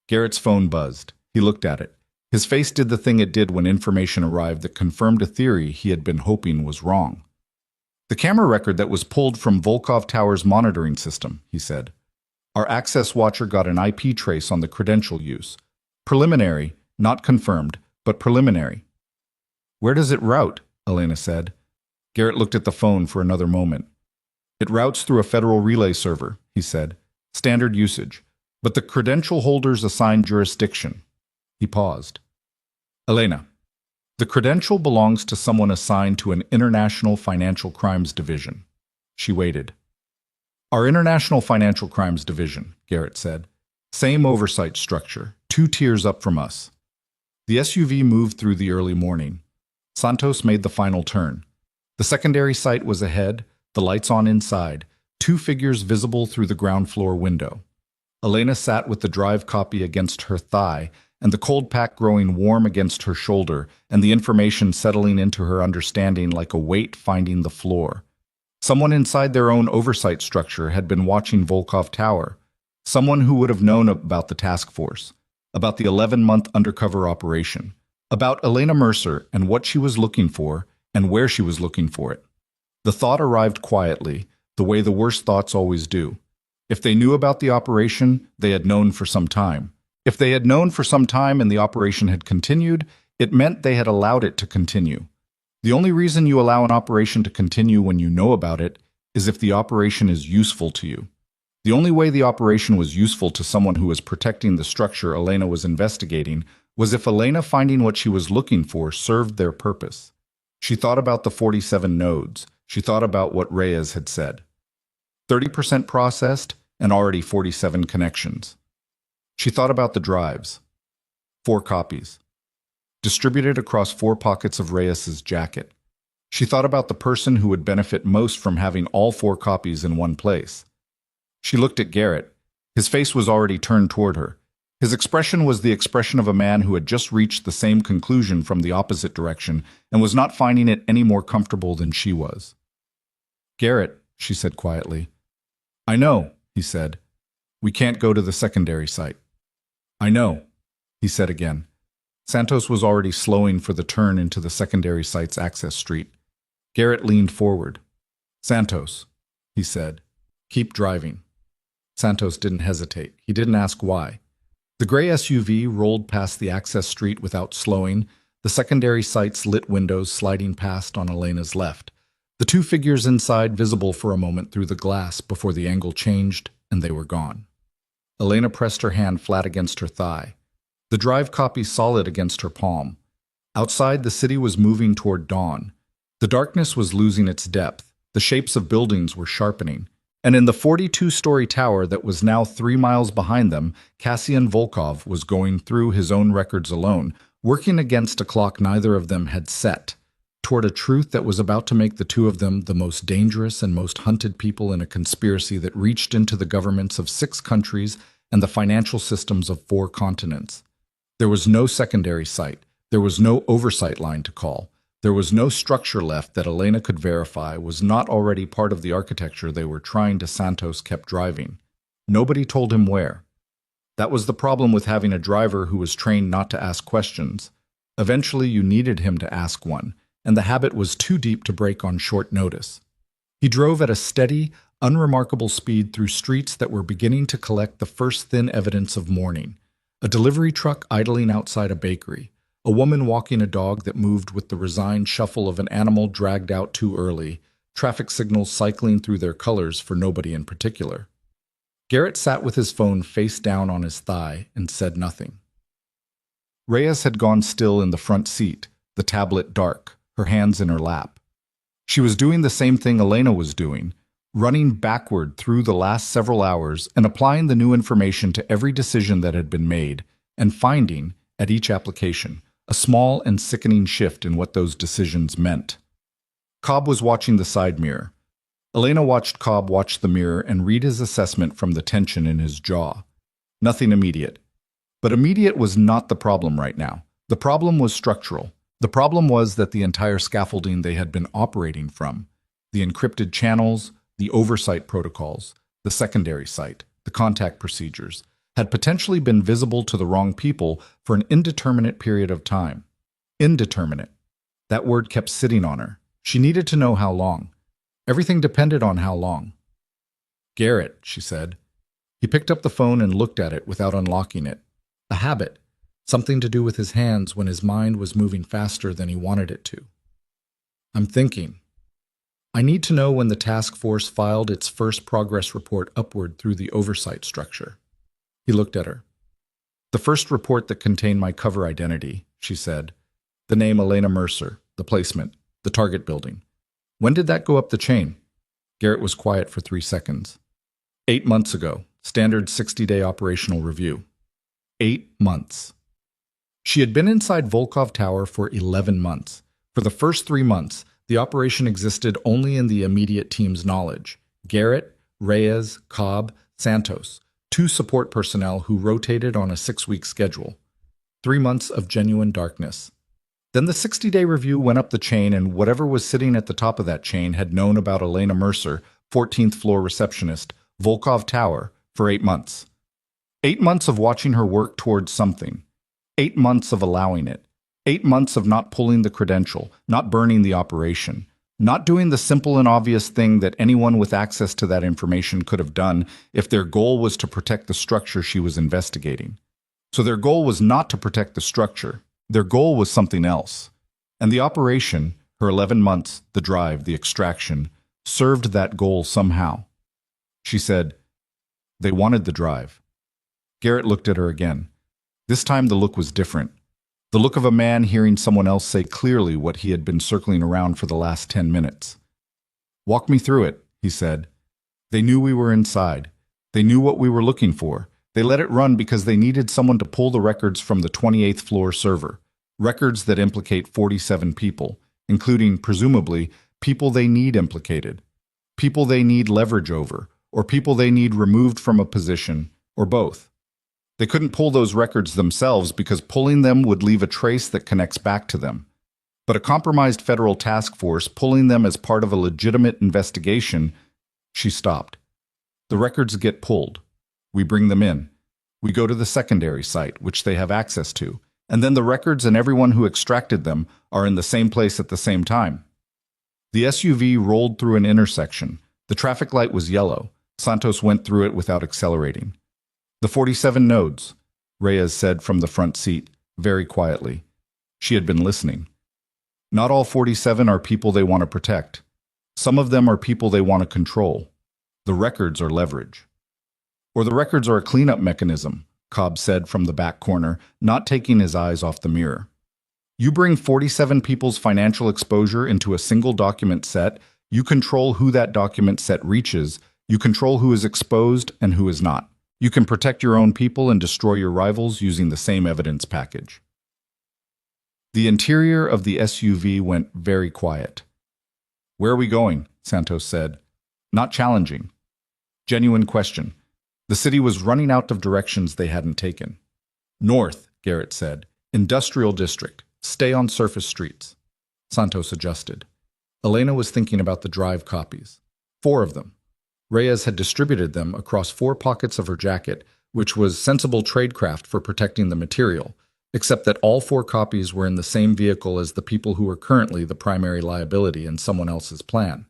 Garrett's phone buzzed. He looked at it. His face did the thing it did when information arrived that confirmed a theory he had been hoping was wrong. The camera record that was pulled from Volkov Tower's monitoring system, he said. Our access watcher got an IP trace on the credential use. Preliminary, not confirmed, but preliminary. Where does it route? Elena said. Garrett looked at the phone for another moment. It routes through a federal relay server, he said. Standard usage. But the credential holder's assigned jurisdiction. He paused. Elena, the credential belongs to someone assigned to an International Financial Crimes Division. She waited. Our International Financial Crimes Division, Garrett said. Same oversight structure, 2 tiers up from us. The SUV moved through the early morning. Santos made the final turn. The secondary site was ahead, the lights on inside, 2 figures visible through the ground floor window. Elena sat with the drive copy against her thigh, and the cold pack growing warm against her shoulder, and the information settling into her understanding like a weight finding the floor. Someone inside their own oversight structure had been watching Volkov Tower. Someone who would have known about the task force, about the 11-month undercover operation, about Elena Mercer and what she was looking for and where she was looking for it. The thought arrived quietly, the way the worst thoughts always do. If they knew about the operation, they had known for some time. If they had known for some time and the operation had continued, it meant they had allowed it to continue. The only reason you allow an operation to continue when you know about it is if the operation is useful to you. The only way the operation was useful to someone who was protecting the structure Elena was investigating was if Elena finding what she was looking for served their purpose. She thought about the 47 nodes. She thought about what Reyes had said. 30% processed and already 47 connections. She thought about the drives. 4 copies. Distributed across 4 pockets of Reyes's jacket. She thought about the person who would benefit most from having all 4 copies in one place. She looked at Garrett. His face was already turned toward her. His expression was the expression of a man who had just reached the same conclusion from the opposite direction and was not finding it any more comfortable than she was. Garrett, she said quietly. I know, he said. We can't go to the secondary site. I know, he said again. Santos was already slowing for the turn into the secondary site's access street. Garrett leaned forward. Santos, he said, keep driving. Santos didn't hesitate. He didn't ask why. The gray SUV rolled past the access street without slowing, the secondary site's lit windows sliding past on Elena's left, The two figures inside visible for a moment through the glass before the angle changed and they were gone. Elena pressed her hand flat against her thigh. The drive copy solid against her palm. Outside, the city was moving toward dawn. The darkness was losing its depth. The shapes of buildings were sharpening. And in the 42-story tower that was now 3 miles behind them, Cassian Volkov was going through his own records alone, working against a clock neither of them had set, toward a truth that was about to make the two of them the most dangerous and most hunted people in a conspiracy that reached into the governments of 6 countries and the financial systems of 4 continents. There was no secondary site. There was no oversight line to call. There was no structure left that Elena could verify was not already part of the architecture they were trying to Santos kept driving. Nobody told him where. That was the problem with having a driver who was trained not to ask questions. Eventually you needed him to ask one, and the habit was too deep to break on short notice. He drove at a steady, unremarkable speed through streets that were beginning to collect the first thin evidence of morning. A delivery truck idling outside a bakery. A woman walking a dog that moved with the resigned shuffle of an animal dragged out too early, traffic signals cycling through their colors for nobody in particular. Garrett sat with his phone face down on his thigh and said nothing. Reyes had gone still in the front seat, the tablet dark, her hands in her lap. She was doing the same thing Elena was doing, running backward through the last several hours and applying the new information to every decision that had been made, and finding, at each application, a small and sickening shift in what those decisions meant. Cobb was watching the side mirror. Elena watched Cobb watch the mirror and read his assessment from the tension in his jaw. Nothing immediate. But immediate was not the problem right now. The problem was structural. The problem was that the entire scaffolding they had been operating from, the encrypted channels, the oversight protocols, the secondary site, the contact procedures, had potentially been visible to the wrong people for an indeterminate period of time. Indeterminate. That word kept sitting on her. She needed to know how long. Everything depended on how long. "Garrett," she said. He picked up the phone and looked at it without unlocking it. A habit. Something to do with his hands when his mind was moving faster than he wanted it to. "I'm thinking. I need to know when the task force filed its first progress report upward through the oversight structure." He looked at her. "The first report that contained my cover identity," she said. "The name Elena Mercer, the placement, the target building. When did that go up the chain?" Garrett was quiet for 3 seconds. 8 months ago. Standard 60-day operational review. 8 months. She had been inside Volkov Tower for 11 months. For the first 3 months, the operation existed only in the immediate team's knowledge. Garrett, Reyes, Cobb, Santos. 2 support personnel who rotated on a 6-week schedule. 3 months of genuine darkness. Then the 60-day review went up the chain, and whatever was sitting at the top of that chain had known about Elena Mercer, 14th floor receptionist, Volkov Tower, for 8 months. 8 months of watching her work towards something. 8 months of allowing it. 8 months of not pulling the credential, not burning the operation. Not doing the simple and obvious thing that anyone with access to that information could have done if their goal was to protect the structure she was investigating. So their goal was not to protect the structure. Their goal was something else. And the operation, her 11 months, the drive, the extraction, served that goal somehow. She said, "They wanted the drive." Garrett looked at her again. This time the look was different. The look of a man hearing someone else say clearly what he had been circling around for the last 10 minutes. "Walk me through it," he said. "They knew we were inside. They knew what we were looking for. They let it run because they needed someone to pull the records from the 28th floor server. Records that implicate 47 people, including, presumably, people they need implicated. People they need leverage over, or people they need removed from a position, or both. They couldn't pull those records themselves because pulling them would leave a trace that connects back to them. But a compromised federal task force pulling them as part of a legitimate investigation." She stopped. "The records get pulled. We bring them in. We go to the secondary site, which they have access to, and then the records and everyone who extracted them are in the same place at the same time." The SUV rolled through an intersection. The traffic light was yellow. Santos went through it without accelerating. "The 47 nodes," Reyes said from the front seat, very quietly. She had been listening. "Not all 47 are people they want to protect. Some of them are people they want to control. The records are leverage. Or the records are a cleanup mechanism, Cobb said from the back corner, not taking his eyes off the mirror. You bring 47 people's financial exposure into a single document set, you control who that document set reaches, you control who is exposed and who is not. You can protect your own people and destroy your rivals using the same evidence package. The interior of the SUV went very quiet. Where are we going? Santos said. Not challenging. Genuine question. The city was running out of directions they hadn't taken. North, Garrett said. Industrial district. Stay on surface streets. Santos adjusted. Elena was thinking about the drive copies. 4 of them. Reyes had distributed them across 4 pockets of her jacket, which was sensible tradecraft for protecting the material, except that all 4 copies were in the same vehicle as the people who were currently the primary liability in someone else's plan.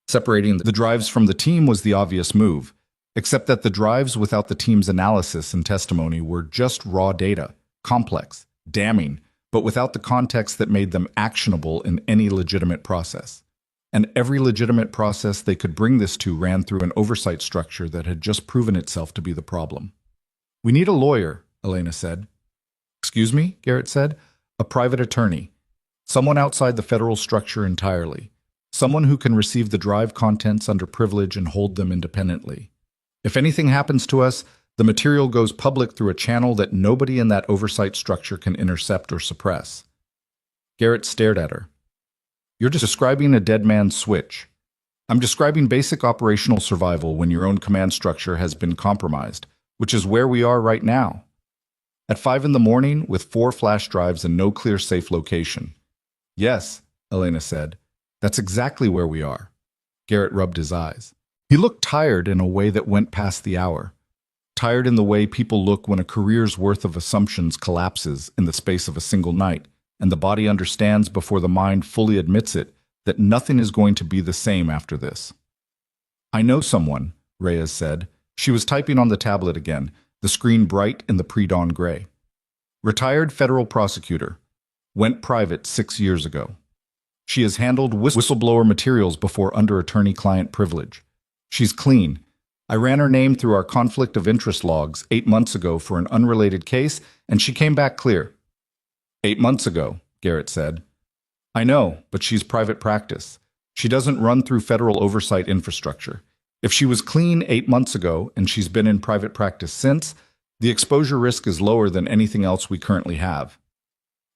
Separating the drives from the team was the obvious move, except that the drives without the team's analysis and testimony were just raw data, complex, damning, but without the context that made them actionable in any legitimate process. And every legitimate process they could bring this to ran through an oversight structure that had just proven itself to be the problem. We need a lawyer, Elena said. Excuse me, Garrett said. A private attorney. Someone outside the federal structure entirely. Someone who can receive the drive contents under privilege and hold them independently. If anything happens to us, the material goes public through a channel that nobody in that oversight structure can intercept or suppress. Garrett stared at her. You're just describing a dead man's switch. I'm describing basic operational survival when your own command structure has been compromised, which is where we are right now. At 5 in the morning, with 4 flash drives and no clear safe location. Yes, Elena said. That's exactly where we are. Garrett rubbed his eyes. He looked tired in a way that went past the hour. Tired in the way people look when a career's worth of assumptions collapses in the space of a single night, and the body understands before the mind fully admits it that nothing is going to be the same after this. I know someone, Reyes said. She was typing on the tablet again, the screen bright in the pre-dawn gray. Retired federal prosecutor. Went private 6 years ago. She has handled whistleblower materials before under attorney-client privilege. She's clean. I ran her name through our conflict of interest logs 8 months ago for an unrelated case, and she came back clear. 8 months ago, Garrett said. I know, but she's private practice. She doesn't run through federal oversight infrastructure. If she was clean 8 months ago and she's been in private practice since, the exposure risk is lower than anything else we currently have.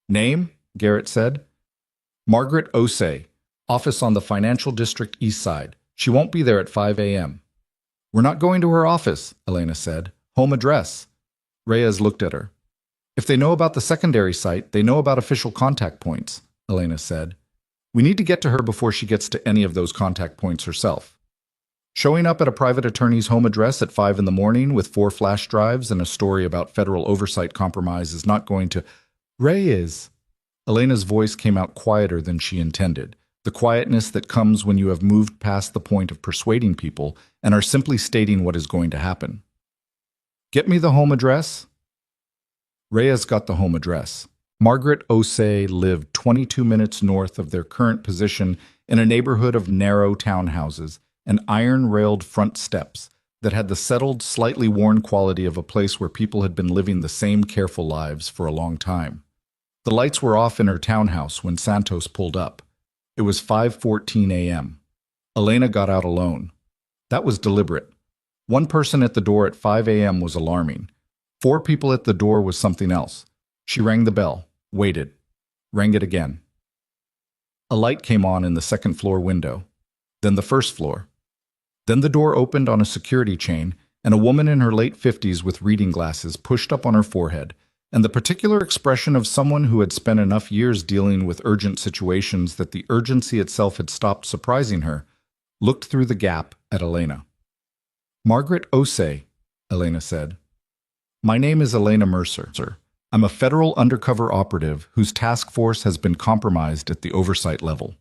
Name? Garrett said. Margaret Osei, office on the Financial District East Side. She won't be there at 5 a.m. We're not going to her office, Elena said. Home address. Reyes looked at her. If they know about the secondary site, they know about official contact points, Elena said. We need to get to her before she gets to any of those contact points herself. Showing up at a private attorney's home address at 5 in the morning with 4 flash drives and a story about federal oversight compromise is not going to... Reyes! Elena's voice came out quieter than she intended, the quietness that comes when you have moved past the point of persuading people and are simply stating what is going to happen. Get me the home address? Reyes got the home address. Margaret Osei lived 22 minutes north of their current position in a neighborhood of narrow townhouses and iron-railed front steps that had the settled, slightly worn quality of a place where people had been living the same careful lives for a long time. The lights were off in her townhouse when Santos pulled up. It was 5:14 a.m. Elena got out alone. That was deliberate. One person at the door at 5 a.m. was alarming. 4 people at the door was something else. She rang the bell, waited, rang it again. A light came on in the second-floor window, then the first floor. Then the door opened on a security chain, and a woman in her late 50s with reading glasses pushed up on her forehead, and the particular expression of someone who had spent enough years dealing with urgent situations that the urgency itself had stopped surprising her, looked through the gap at Elena. Margaret Osei, Elena said. My name is Elena Mercer, sir. I'm a federal undercover operative whose task force has been compromised at the oversight level.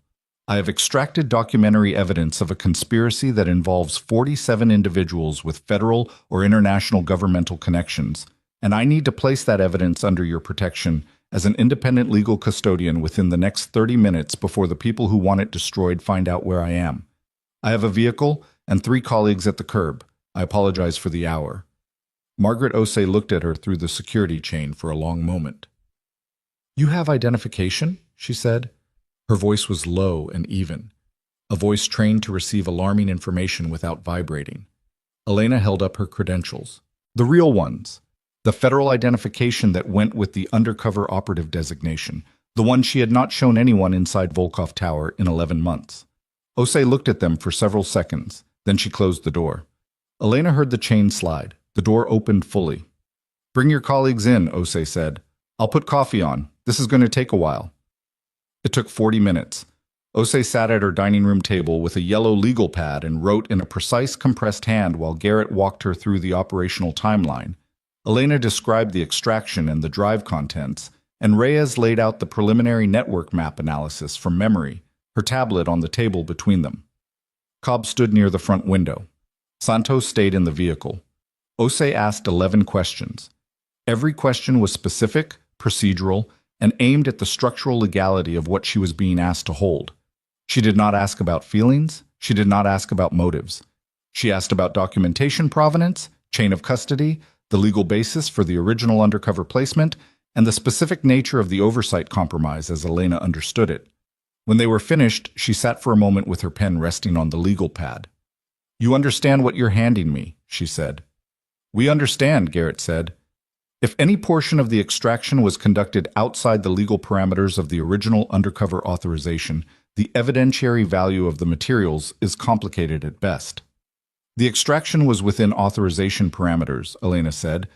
I have extracted documentary evidence of a conspiracy that involves 47 individuals with federal or international governmental connections, and I need to place that evidence under your protection as an independent legal custodian within the next 30 minutes before the people who want it destroyed find out where I am. I have a vehicle and 3 colleagues at the curb. I apologize for the hour." Margaret Osei looked at her through the security chain for a long moment. "You have identification?" she said. Her voice was low and even, a voice trained to receive alarming information without vibrating. Elena held up her credentials. "The real ones. The federal identification that went with the undercover operative designation, the one she had not shown anyone inside Volkov Tower in 11 months. Osei looked at them for several seconds, then she closed the door. Elena heard the chain slide. The door opened fully. "Bring your colleagues in," Osei said. "I'll put coffee on. This is going to take a while." It took 40 minutes. Osei sat at her dining room table with a yellow legal pad and wrote in a precise, compressed hand while Garrett walked her through the operational timeline. Elena described the extraction and the drive contents, and Reyes laid out the preliminary network map analysis from memory, her tablet on the table between them. Cobb stood near the front window. Santos stayed in the vehicle. Osei asked 11 questions. Every question was specific, procedural, and aimed at the structural legality of what she was being asked to hold. She did not ask about feelings. She did not ask about motives. She asked about documentation provenance, chain of custody, the legal basis for the original undercover placement, and the specific nature of the oversight compromise as Elena understood it. When they were finished, she sat for a moment with her pen resting on the legal pad. "You understand what you're handing me," she said. "We understand," Garrett said. "If any portion of the extraction was conducted outside the legal parameters of the original undercover authorization, the evidentiary value of the materials is complicated at best." "The extraction was within authorization parameters," Elena said.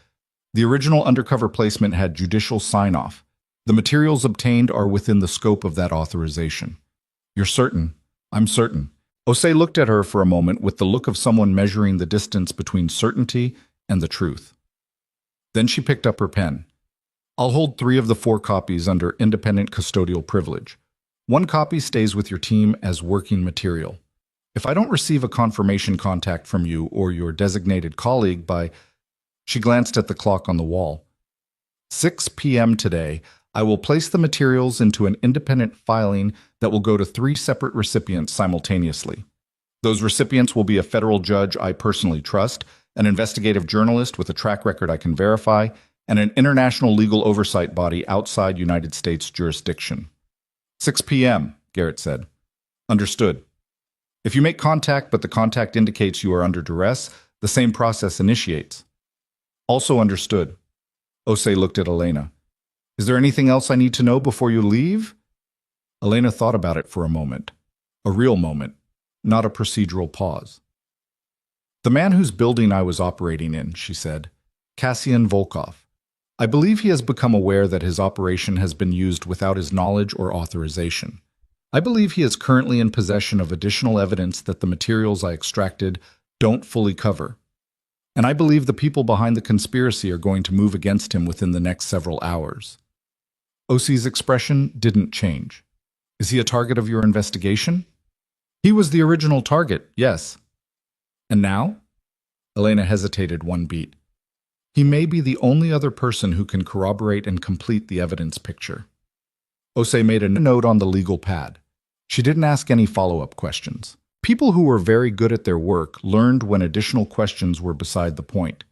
"The original undercover placement had judicial sign-off. The materials obtained are within the scope of that authorization." "You're certain?" "I'm certain." Osei looked at her for a moment with the look of someone measuring the distance between certainty and the truth. Then she picked up her pen. "I'll hold 3 of the 4 copies under independent custodial privilege. 1 copy stays with your team as working material. If I don't receive a confirmation contact from you or your designated colleague by—" She glanced at the clock on the wall. "6 p.m. today, I will place the materials into an independent filing that will go to 3 separate recipients simultaneously. Those recipients will be a federal judge I personally trust, an investigative journalist with a track record I can verify, and an international legal oversight body outside United States jurisdiction." 6 p.m., Garrett said. "Understood. If you make contact but the contact indicates you are under duress, the same process initiates." "Also understood." Osei looked at Elena. "Is there anything else I need to know before you leave?" Elena thought about it for a moment. A real moment, not a procedural pause. "The man whose building I was operating in," she said, "Cassian Volkov. I believe he has become aware that his operation has been used without his knowledge or authorization. I believe he is currently in possession of additional evidence that the materials I extracted don't fully cover. And I believe the people behind the conspiracy are going to move against him within the next several hours." Osei's expression didn't change. "Is he a target of your investigation?" "He was the original target, yes." "And now?" Elena hesitated one beat. "He may be the only other person who can corroborate and complete the evidence picture." Osei made a note on the legal pad. She didn't ask any follow-up questions. People who were very good at their work learned when additional questions were beside the point.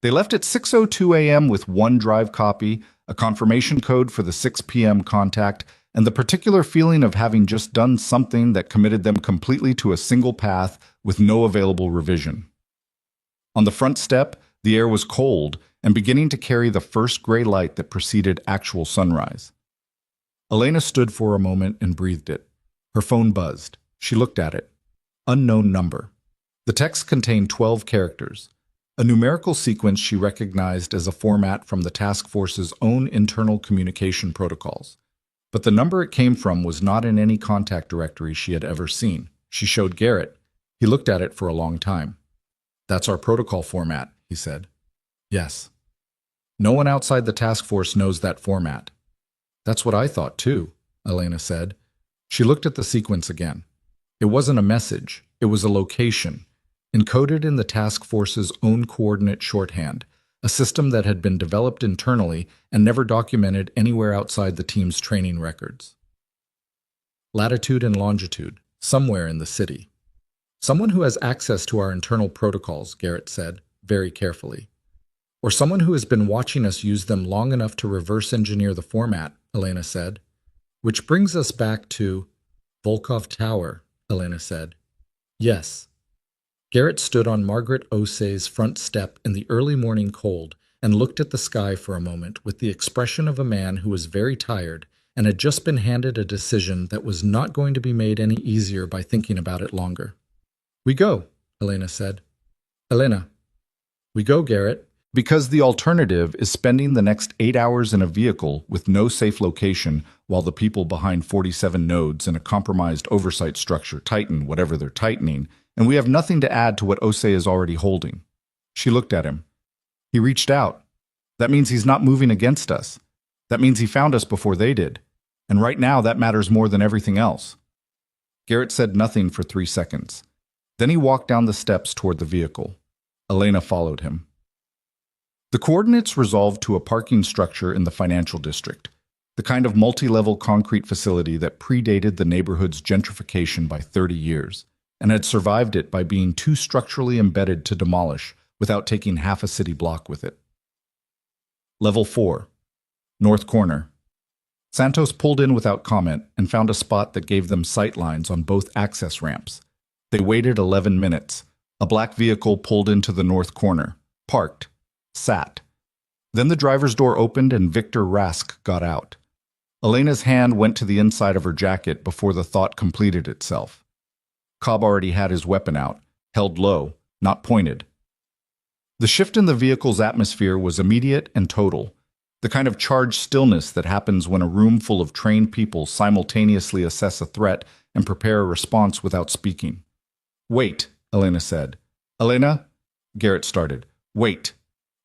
They left at 6:02 a.m. with 1 drive copy, a confirmation code for the 6 p.m. contact, and the particular feeling of having just done something that committed them completely to a single path with no available revision. On the front step, the air was cold and beginning to carry the first gray light that preceded actual sunrise. Elena stood for a moment and breathed it. Her phone buzzed. She looked at it. Unknown number. The text contained 12 characters, a numerical sequence she recognized as a format from the task force's own internal communication protocols. But the number it came from was not in any contact directory she had ever seen. She showed Garrett. He looked at it for a long time. "That's our protocol format," he said. "Yes." "No one outside the task force knows that format." "That's what I thought too," Elena said. She looked at the sequence again. It wasn't a message, it was a location, encoded in the task force's own coordinate shorthand, a system that had been developed internally and never documented anywhere outside the team's training records. Latitude and longitude, somewhere in the city. Someone who has access to our internal protocols, Garrett said, very carefully. Or someone who has been watching us use them long enough to reverse engineer the format, Elena said. Which brings us back to Volkov Tower, Elena said. Yes. Garrett stood on Margaret Osei's front step in the early morning cold and looked at the sky for a moment with the expression of a man who was very tired and had just been handed a decision that was not going to be made any easier by thinking about it longer. We go, Elena said. Elena. We go, Garrett. Because the alternative is spending the next 8 hours in a vehicle with no safe location while the people behind 47 nodes in a compromised oversight structure tighten whatever they're tightening, and we have nothing to add to what Osei is already holding. She looked at him. He reached out. That means he's not moving against us. That means he found us before they did. And right now that matters more than everything else. Garrett said nothing for 3 seconds. Then he walked down the steps toward the vehicle. Elena followed him. The coordinates resolved to a parking structure in the financial district, the kind of multi-level concrete facility that predated the neighborhood's gentrification by 30 years, and had survived it by being too structurally embedded to demolish without taking half a city block with it. Level 4. North Corner. Santos pulled in without comment and found a spot that gave them sight lines on both access ramps. They waited 11 minutes. A black vehicle pulled into the north corner, parked, sat. Then the driver's door opened and Victor Rask got out. Elena's hand went to the inside of her jacket before the thought completed itself. Cobb already had his weapon out, held low, not pointed. The shift in the vehicle's atmosphere was immediate and total, the kind of charged stillness that happens when a room full of trained people simultaneously assess a threat and prepare a response without speaking. Wait, Elena said. Elena? Garrett started. Wait.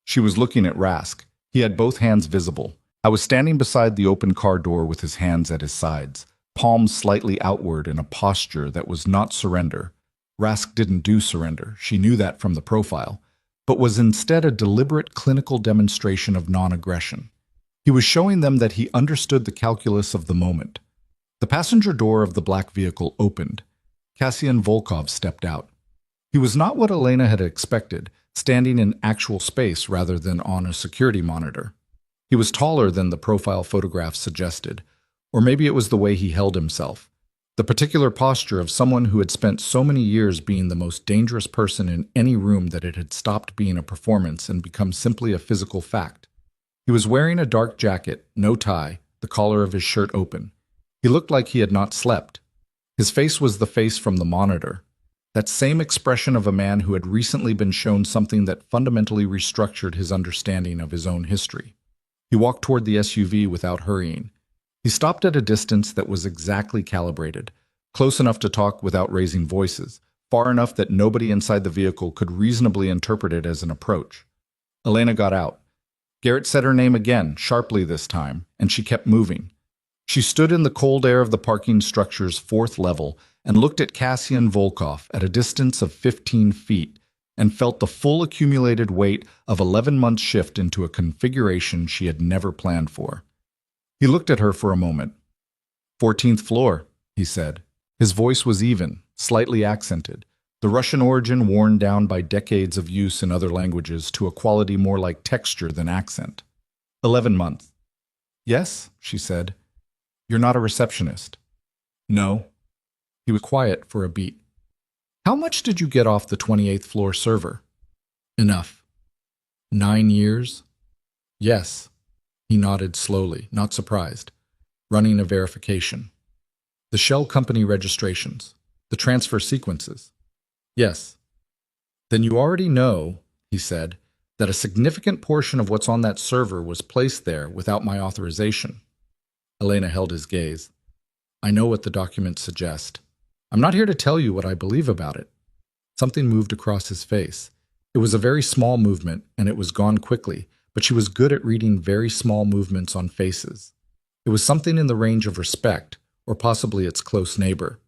She was looking at Rask. He had both hands visible. I was standing beside the open car door with his hands at his sides, palms slightly outward in a posture that was not surrender. Rask didn't do surrender, she knew that from the profile, but was instead a deliberate clinical demonstration of non-aggression. He was showing them that he understood the calculus of the moment. The passenger door of the black vehicle opened. Cassian Volkov stepped out. He was not what Elena had expected, standing in actual space rather than on a security monitor. He was taller than the profile photograph suggested, or maybe it was the way he held himself, the particular posture of someone who had spent so many years being the most dangerous person in any room that it had stopped being a performance and become simply a physical fact. He was wearing a dark jacket, no tie, the collar of his shirt open. He looked like he had not slept. His face was the face from the monitor, that same expression of a man who had recently been shown something that fundamentally restructured his understanding of his own history. He walked toward the SUV without hurrying. He stopped at a distance that was exactly calibrated, close enough to talk without raising voices, far enough that nobody inside the vehicle could reasonably interpret it as an approach. Elena got out. Garrett said her name again, sharply this time, and she kept moving. She stood in the cold air of the parking structure's 4th level and looked at Cassian Volkov at a distance of 15 feet and felt the full accumulated weight of 11 months shift into a configuration she had never planned for. He looked at her for a moment. 14th floor, he said. His voice was even, slightly accented, the Russian origin worn down by decades of use in other languages to a quality more like texture than accent. 11 months. Yes, she said. You're not a receptionist. No. He was quiet for a beat. How much did you get off the 28th floor server? Enough. 9 years? Yes. He nodded slowly, not surprised. Running a verification. The shell company registrations. The transfer sequences. Yes. Then you already know, he said, that a significant portion of what's on that server was placed there without my authorization. Elena held his gaze. I know what the documents suggest. I'm not here to tell you what I believe about it. Something moved across his face. It was a very small movement, and it was gone quickly, but she was good at reading very small movements on faces. It was something in the range of respect, or possibly its close neighbor.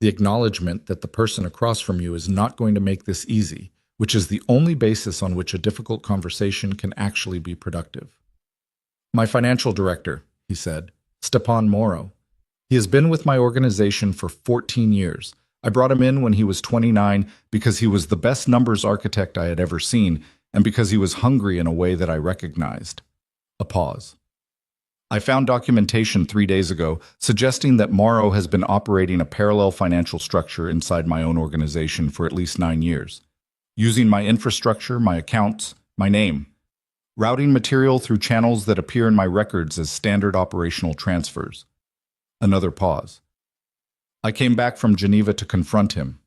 The acknowledgement that the person across from you is not going to make this easy, which is the only basis on which a difficult conversation can actually be productive. My financial director, he said, Stepan Moro. He has been with my organization for 14 years. I brought him in when he was 29 because he was the best numbers architect I had ever seen and because he was hungry in a way that I recognized. A pause. I found documentation 3 days ago suggesting that Morrow has been operating a parallel financial structure inside my own organization for at least 9 years, using my infrastructure, my accounts, my name, routing material through channels that appear in my records as standard operational transfers. Another pause. I came back from Geneva to confront him.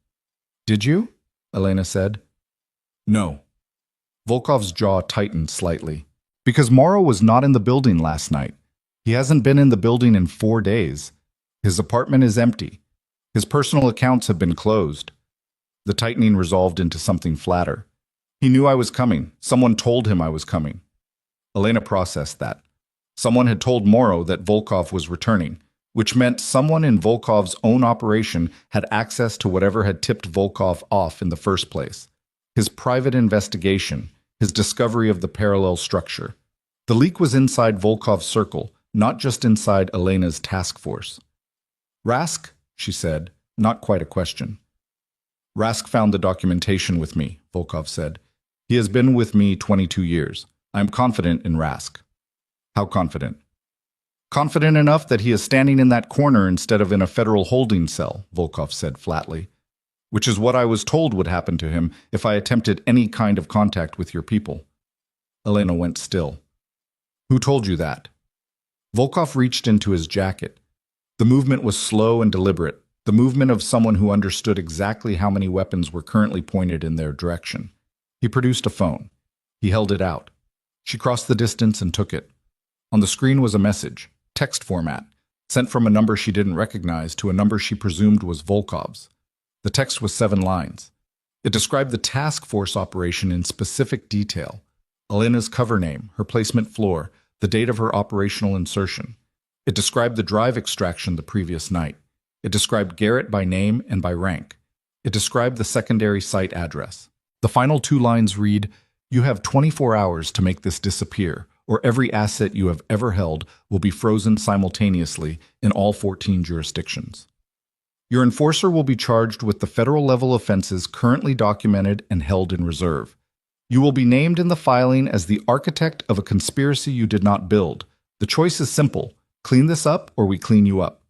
Did you? Elena said. No. Volkov's jaw tightened slightly. Because Morrow was not in the building last night. He hasn't been in the building in 4 days. His apartment is empty. His personal accounts have been closed. The tightening resolved into something flatter. He knew I was coming. Someone told him I was coming. Elena processed that. Someone had told Morrow that Volkov was returning, which meant someone in Volkov's own operation had access to whatever had tipped Volkov off in the first place. His private investigation, his discovery of the parallel structure. The leak was inside Volkov's circle, not just inside Elena's task force. Rask, she said, not quite a question. Rask found the documentation with me, Volkov said. He has been with me 22 years. I am confident in Rask. How confident? Confident enough that he is standing in that corner instead of in a federal holding cell, Volkov said flatly. Which is what I was told would happen to him if I attempted any kind of contact with your people. Elena went still. Who told you that? Volkov reached into his jacket. The movement was slow and deliberate, the movement of someone who understood exactly how many weapons were currently pointed in their direction. He produced a phone. He held it out. She crossed the distance and took it. On the screen was a message, text format, sent from a number she didn't recognize to a number she presumed was Volkov's. The text was 7 lines. It described the task force operation in specific detail. Elena's cover name, her placement floor, the date of her operational insertion. It described the drive extraction the previous night. It described Garrett by name and by rank. It described the secondary site address. The final 2 lines read, "You have 24 hours to make this disappear, or every asset you have ever held will be frozen simultaneously in all 14 jurisdictions. Your enforcer will be charged with the federal-level offenses currently documented and held in reserve. You will be named in the filing as the architect of a conspiracy you did not build. The choice is simple. Clean this up or we clean you up."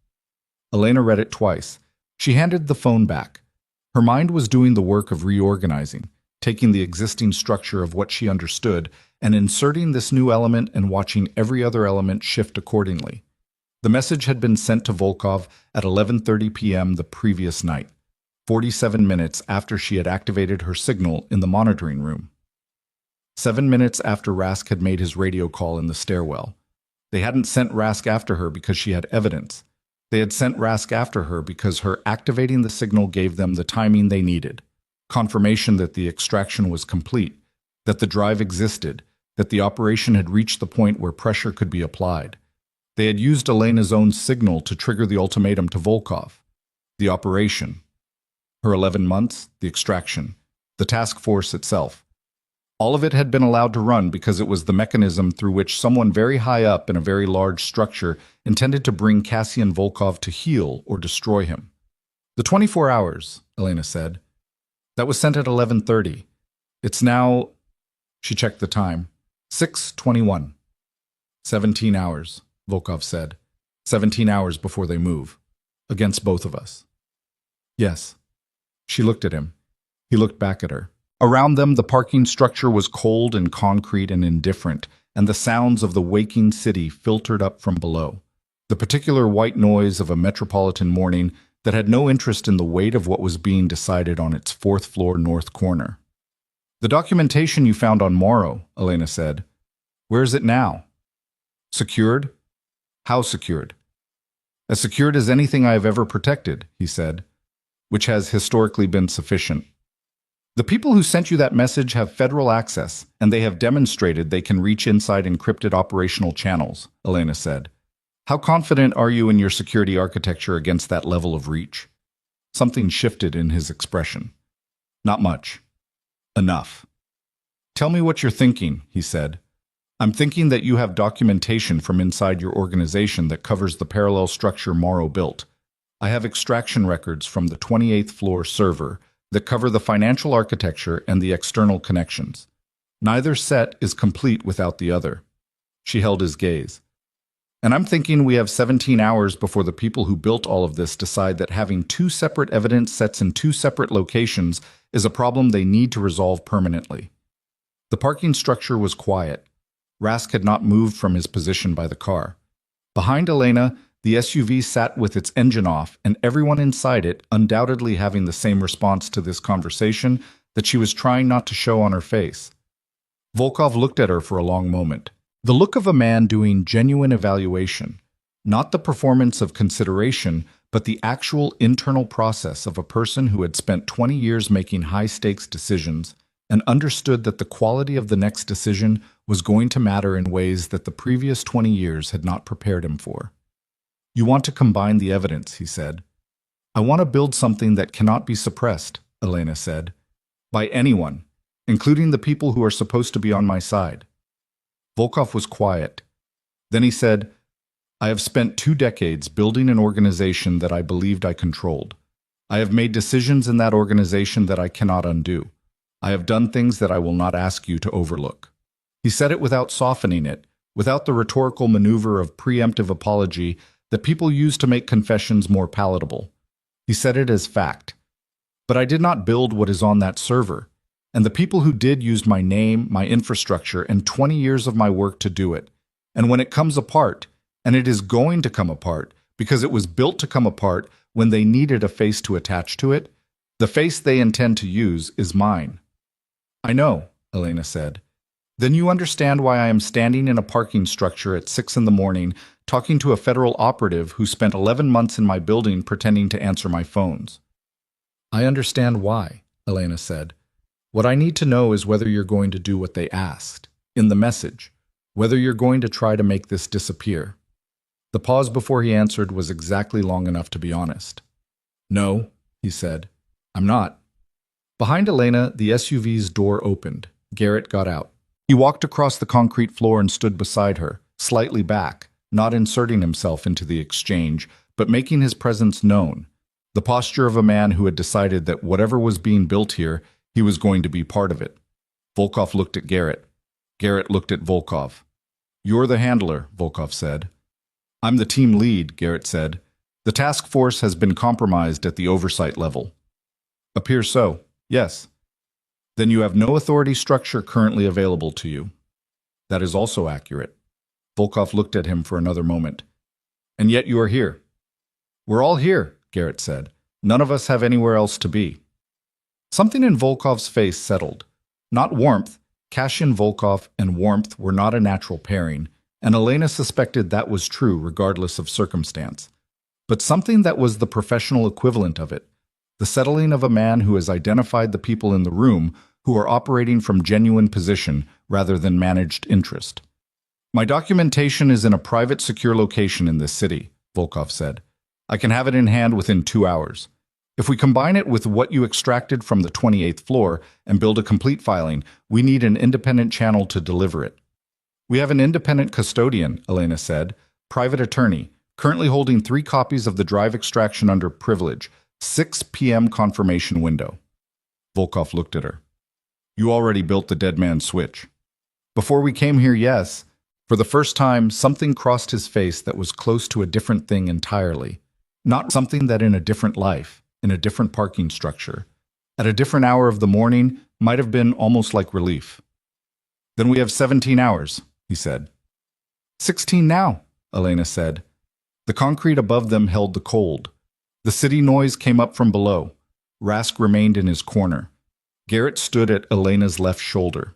Elena read it twice. She handed the phone back. Her mind was doing the work of reorganizing, taking the existing structure of what she understood and inserting this new element and watching every other element shift accordingly. The message had been sent to Volkov at 11:30 p.m. the previous night, 47 minutes after she had activated her signal in the monitoring room. 7 minutes after Rask had made his radio call in the stairwell. They hadn't sent Rask after her because she had evidence. They had sent Rask after her because her activating the signal gave them the timing they needed. Confirmation that the extraction was complete, that the drive existed, that the operation had reached the point where pressure could be applied. They had used Elena's own signal to trigger the ultimatum to Volkov. The operation. Her 11 months, the extraction, the task force itself. All of it had been allowed to run because it was the mechanism through which someone very high up in a very large structure intended to bring Cassian Volkov to heel or destroy him. The 24 hours, Elena said. That was sent at 11:30. It's now, she checked the time, 6:21. 17 hours, Volkov said. 17 hours before they move. Against both of us. Yes. She looked at him. He looked back at her. Around them, the parking structure was cold and concrete and indifferent, and the sounds of the waking city filtered up from below. The particular white noise of a metropolitan morning that had no interest in the weight of what was being decided on its 4th floor north corner. The documentation you found on Morrow, Elena said. Where is it now? Secured? How secured? As secured as anything I have ever protected, he said, which has historically been sufficient. The people who sent you that message have federal access, and they have demonstrated they can reach inside encrypted operational channels, Elena said. How confident are you in your security architecture against that level of reach? Something shifted in his expression. Not much. Enough. Tell me what you're thinking, he said. I'm thinking that you have documentation from inside your organization that covers the parallel structure Morrow built. I have extraction records from the 28th floor server that cover the financial architecture and the external connections. Neither set is complete without the other. She held his gaze. And I'm thinking we have 17 hours before the people who built all of this decide that having two separate evidence sets in two separate locations is a problem they need to resolve permanently. The parking structure was quiet. Rask had not moved from his position by the car. Behind Elena, the SUV sat with its engine off, and everyone inside it undoubtedly having the same response to this conversation that she was trying not to show on her face. Volkov looked at her for a long moment. The look of a man doing genuine evaluation, not the performance of consideration, but the actual internal process of a person who had spent 20 years making high-stakes decisions and understood that the quality of the next decision was going to matter in ways that the previous 20 years had not prepared him for. You want to combine the evidence, he said. I want to build something that cannot be suppressed, Elena said, by anyone, including the people who are supposed to be on my side. Volkov was quiet. Then he said, I have spent 2 decades building an organization that I believed I controlled. I have made decisions in that organization that I cannot undo. I have done things that I will not ask you to overlook. He said it without softening it, without the rhetorical maneuver of preemptive apology that people use to make confessions more palatable. He said it as fact. But I did not build what is on that server, and the people who did used my name, my infrastructure, and 20 years of my work to do it. And when it comes apart, and it is going to come apart, because it was built to come apart when they needed a face to attach to it, the face they intend to use is mine. I know, Elena said. Then you understand why I am standing in a parking structure at 6 in the morning talking to a federal operative who spent 11 months in my building pretending to answer my phones. I understand why, Elena said. What I need to know is whether you're going to do what they asked, in the message, whether you're going to try to make this disappear. The pause before he answered was exactly long enough to be honest. No, he said. I'm not. Behind Elena, the SUV's door opened. Garrett got out. He walked across the concrete floor and stood beside her, slightly back, not inserting himself into the exchange, but making his presence known. The posture of a man who had decided that whatever was being built here, he was going to be part of it. Volkov looked at Garrett. Garrett looked at Volkov. You're the handler, Volkov said. I'm the team lead, Garrett said. The task force has been compromised at the oversight level. Appears so, yes. Then you have no authority structure currently available to you. That is also accurate. Volkov looked at him for another moment. And yet you are here. We're all here, Garrett said. None of us have anywhere else to be. Something in Volkov's face settled. Not warmth. Kashin Volkov and warmth were not a natural pairing, and Elena suspected that was true regardless of circumstance. But something that was the professional equivalent of it. The settling of a man who has identified the people in the room who are operating from genuine position rather than managed interest. My documentation is in a private, secure location in this city, Volkov said. I can have it in hand within 2 hours. If we combine it with what you extracted from the 28th floor and build a complete filing, we need an independent channel to deliver it. We have an independent custodian, Elena said, private attorney, currently holding 3 copies of the drive extraction under privilege, 6 p.m. confirmation window. Volkov looked at her. You already built the dead man's switch. Before we came here, yes. For the first time, something crossed his face that was close to a different thing entirely. Not something that in a different life, in a different parking structure, at a different hour of the morning, might have been almost like relief. Then we have 17 hours, he said. 16 now, Elena said. The concrete above them held the cold. The city noise came up from below. Rask remained in his corner. Garrett stood at Elena's left shoulder.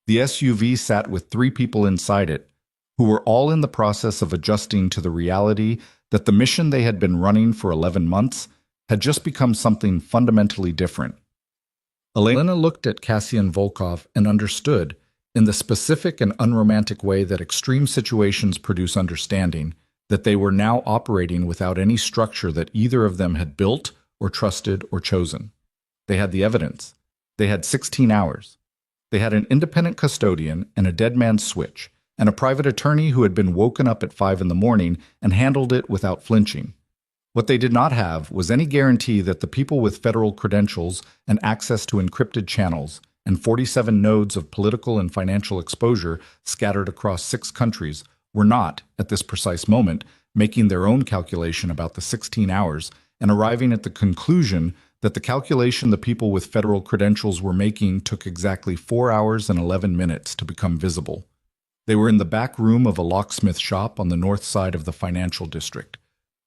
The SUV sat with 3 people inside it, who were all in the process of adjusting to the reality that the mission they had been running for 11 months had just become something fundamentally different. Elena looked at Cassian Volkov and understood, in the specific and unromantic way that extreme situations produce understanding, that they were now operating without any structure that either of them had built or trusted or chosen. They had the evidence. They had 16 hours. They had an independent custodian and a dead man's switch, and a private attorney who had been woken up at 5 in the morning and handled it without flinching. What they did not have was any guarantee that the people with federal credentials and access to encrypted channels and 47 nodes of political and financial exposure scattered across 6 countries were not, at this precise moment, making their own calculation about the 16 hours and arriving at the conclusion that the calculation the people with federal credentials were making took exactly 4 hours and 11 minutes to become visible. They were in the back room of a locksmith shop on the north side of the financial district,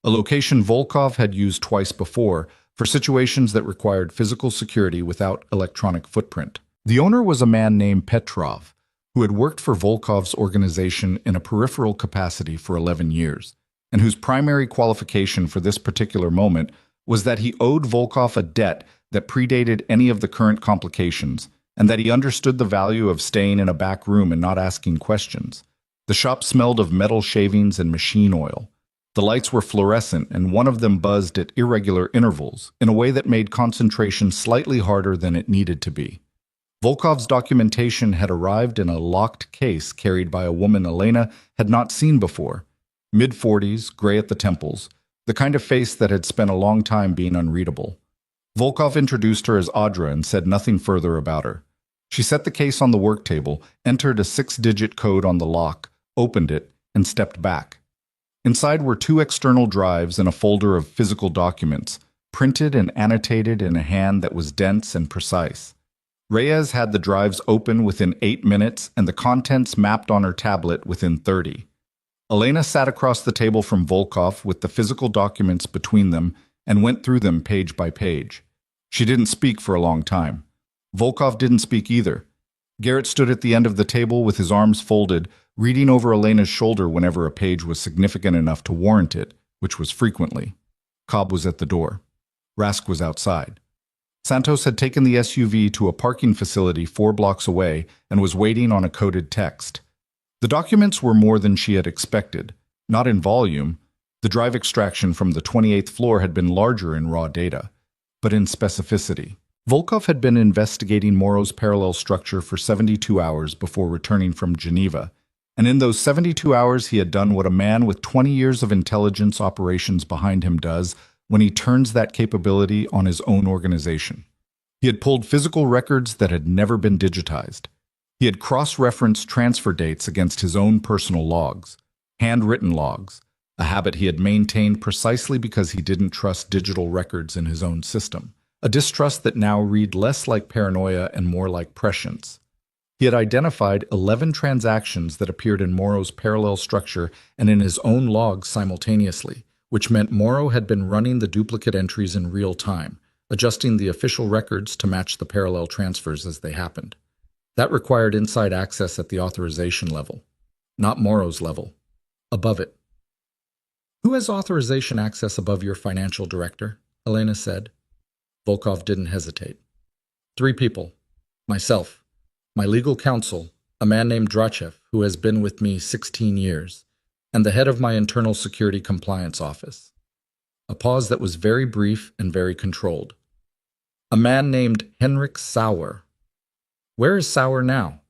a location Volkov had used twice before for situations that required physical security without electronic footprint. The owner was a man named Petrov, who had worked for Volkov's organization in a peripheral capacity for 11 years, and whose primary qualification for this particular moment was that he owed Volkov a debt that predated any of the current complications, and that he understood the value of staying in a back room and not asking questions. The shop smelled of metal shavings and machine oil. The lights were fluorescent, and one of them buzzed at irregular intervals in a way that made concentration slightly harder than it needed to be. Volkov's documentation had arrived in a locked case carried by a woman Elena had not seen before. Mid-40s, gray at the temples, the kind of face that had spent a long time being unreadable. Volkov introduced her as Audra and said nothing further about her. She set the case on the work table, entered a 6-digit code on the lock, opened it, and stepped back. Inside were 2 external drives and a folder of physical documents, printed and annotated in a hand that was dense and precise. Reyes had the drives open within 8 minutes and the contents mapped on her tablet within 30. Elena sat across the table from Volkov with the physical documents between them and went through them page by page. She didn't speak for a long time. Volkov didn't speak either. Garrett stood at the end of the table with his arms folded, reading over Elena's shoulder whenever a page was significant enough to warrant it, which was frequently. Cobb was at the door. Rask was outside. Santos had taken the SUV to a parking facility 4 blocks away and was waiting on a coded text. The documents were more than she had expected, not in volume. The drive extraction from the 28th floor had been larger in raw data, but in specificity. Volkov had been investigating Morrow's parallel structure for 72 hours before returning from Geneva, and in those 72 hours he had done what a man with 20 years of intelligence operations behind him does when he turns that capability on his own organization. He had pulled physical records that had never been digitized. He had cross-referenced transfer dates against his own personal logs, handwritten logs, a habit he had maintained precisely because he didn't trust digital records in his own system, a distrust that now read less like paranoia and more like prescience. He had identified 11 transactions that appeared in Morrow's parallel structure and in his own logs simultaneously, which meant Morrow had been running the duplicate entries in real time, adjusting the official records to match the parallel transfers as they happened. That required inside access at the authorization level, not Morrow's level, above it. "Who has authorization access above your financial director?" Elena said. Volkov didn't hesitate. 3 people. Myself, my legal counsel, a man named Drachev, who has been with me 16 years, and the head of my internal security compliance office. A pause that was very brief and very controlled. A man named Henrik Sauer. Where is Sauer now?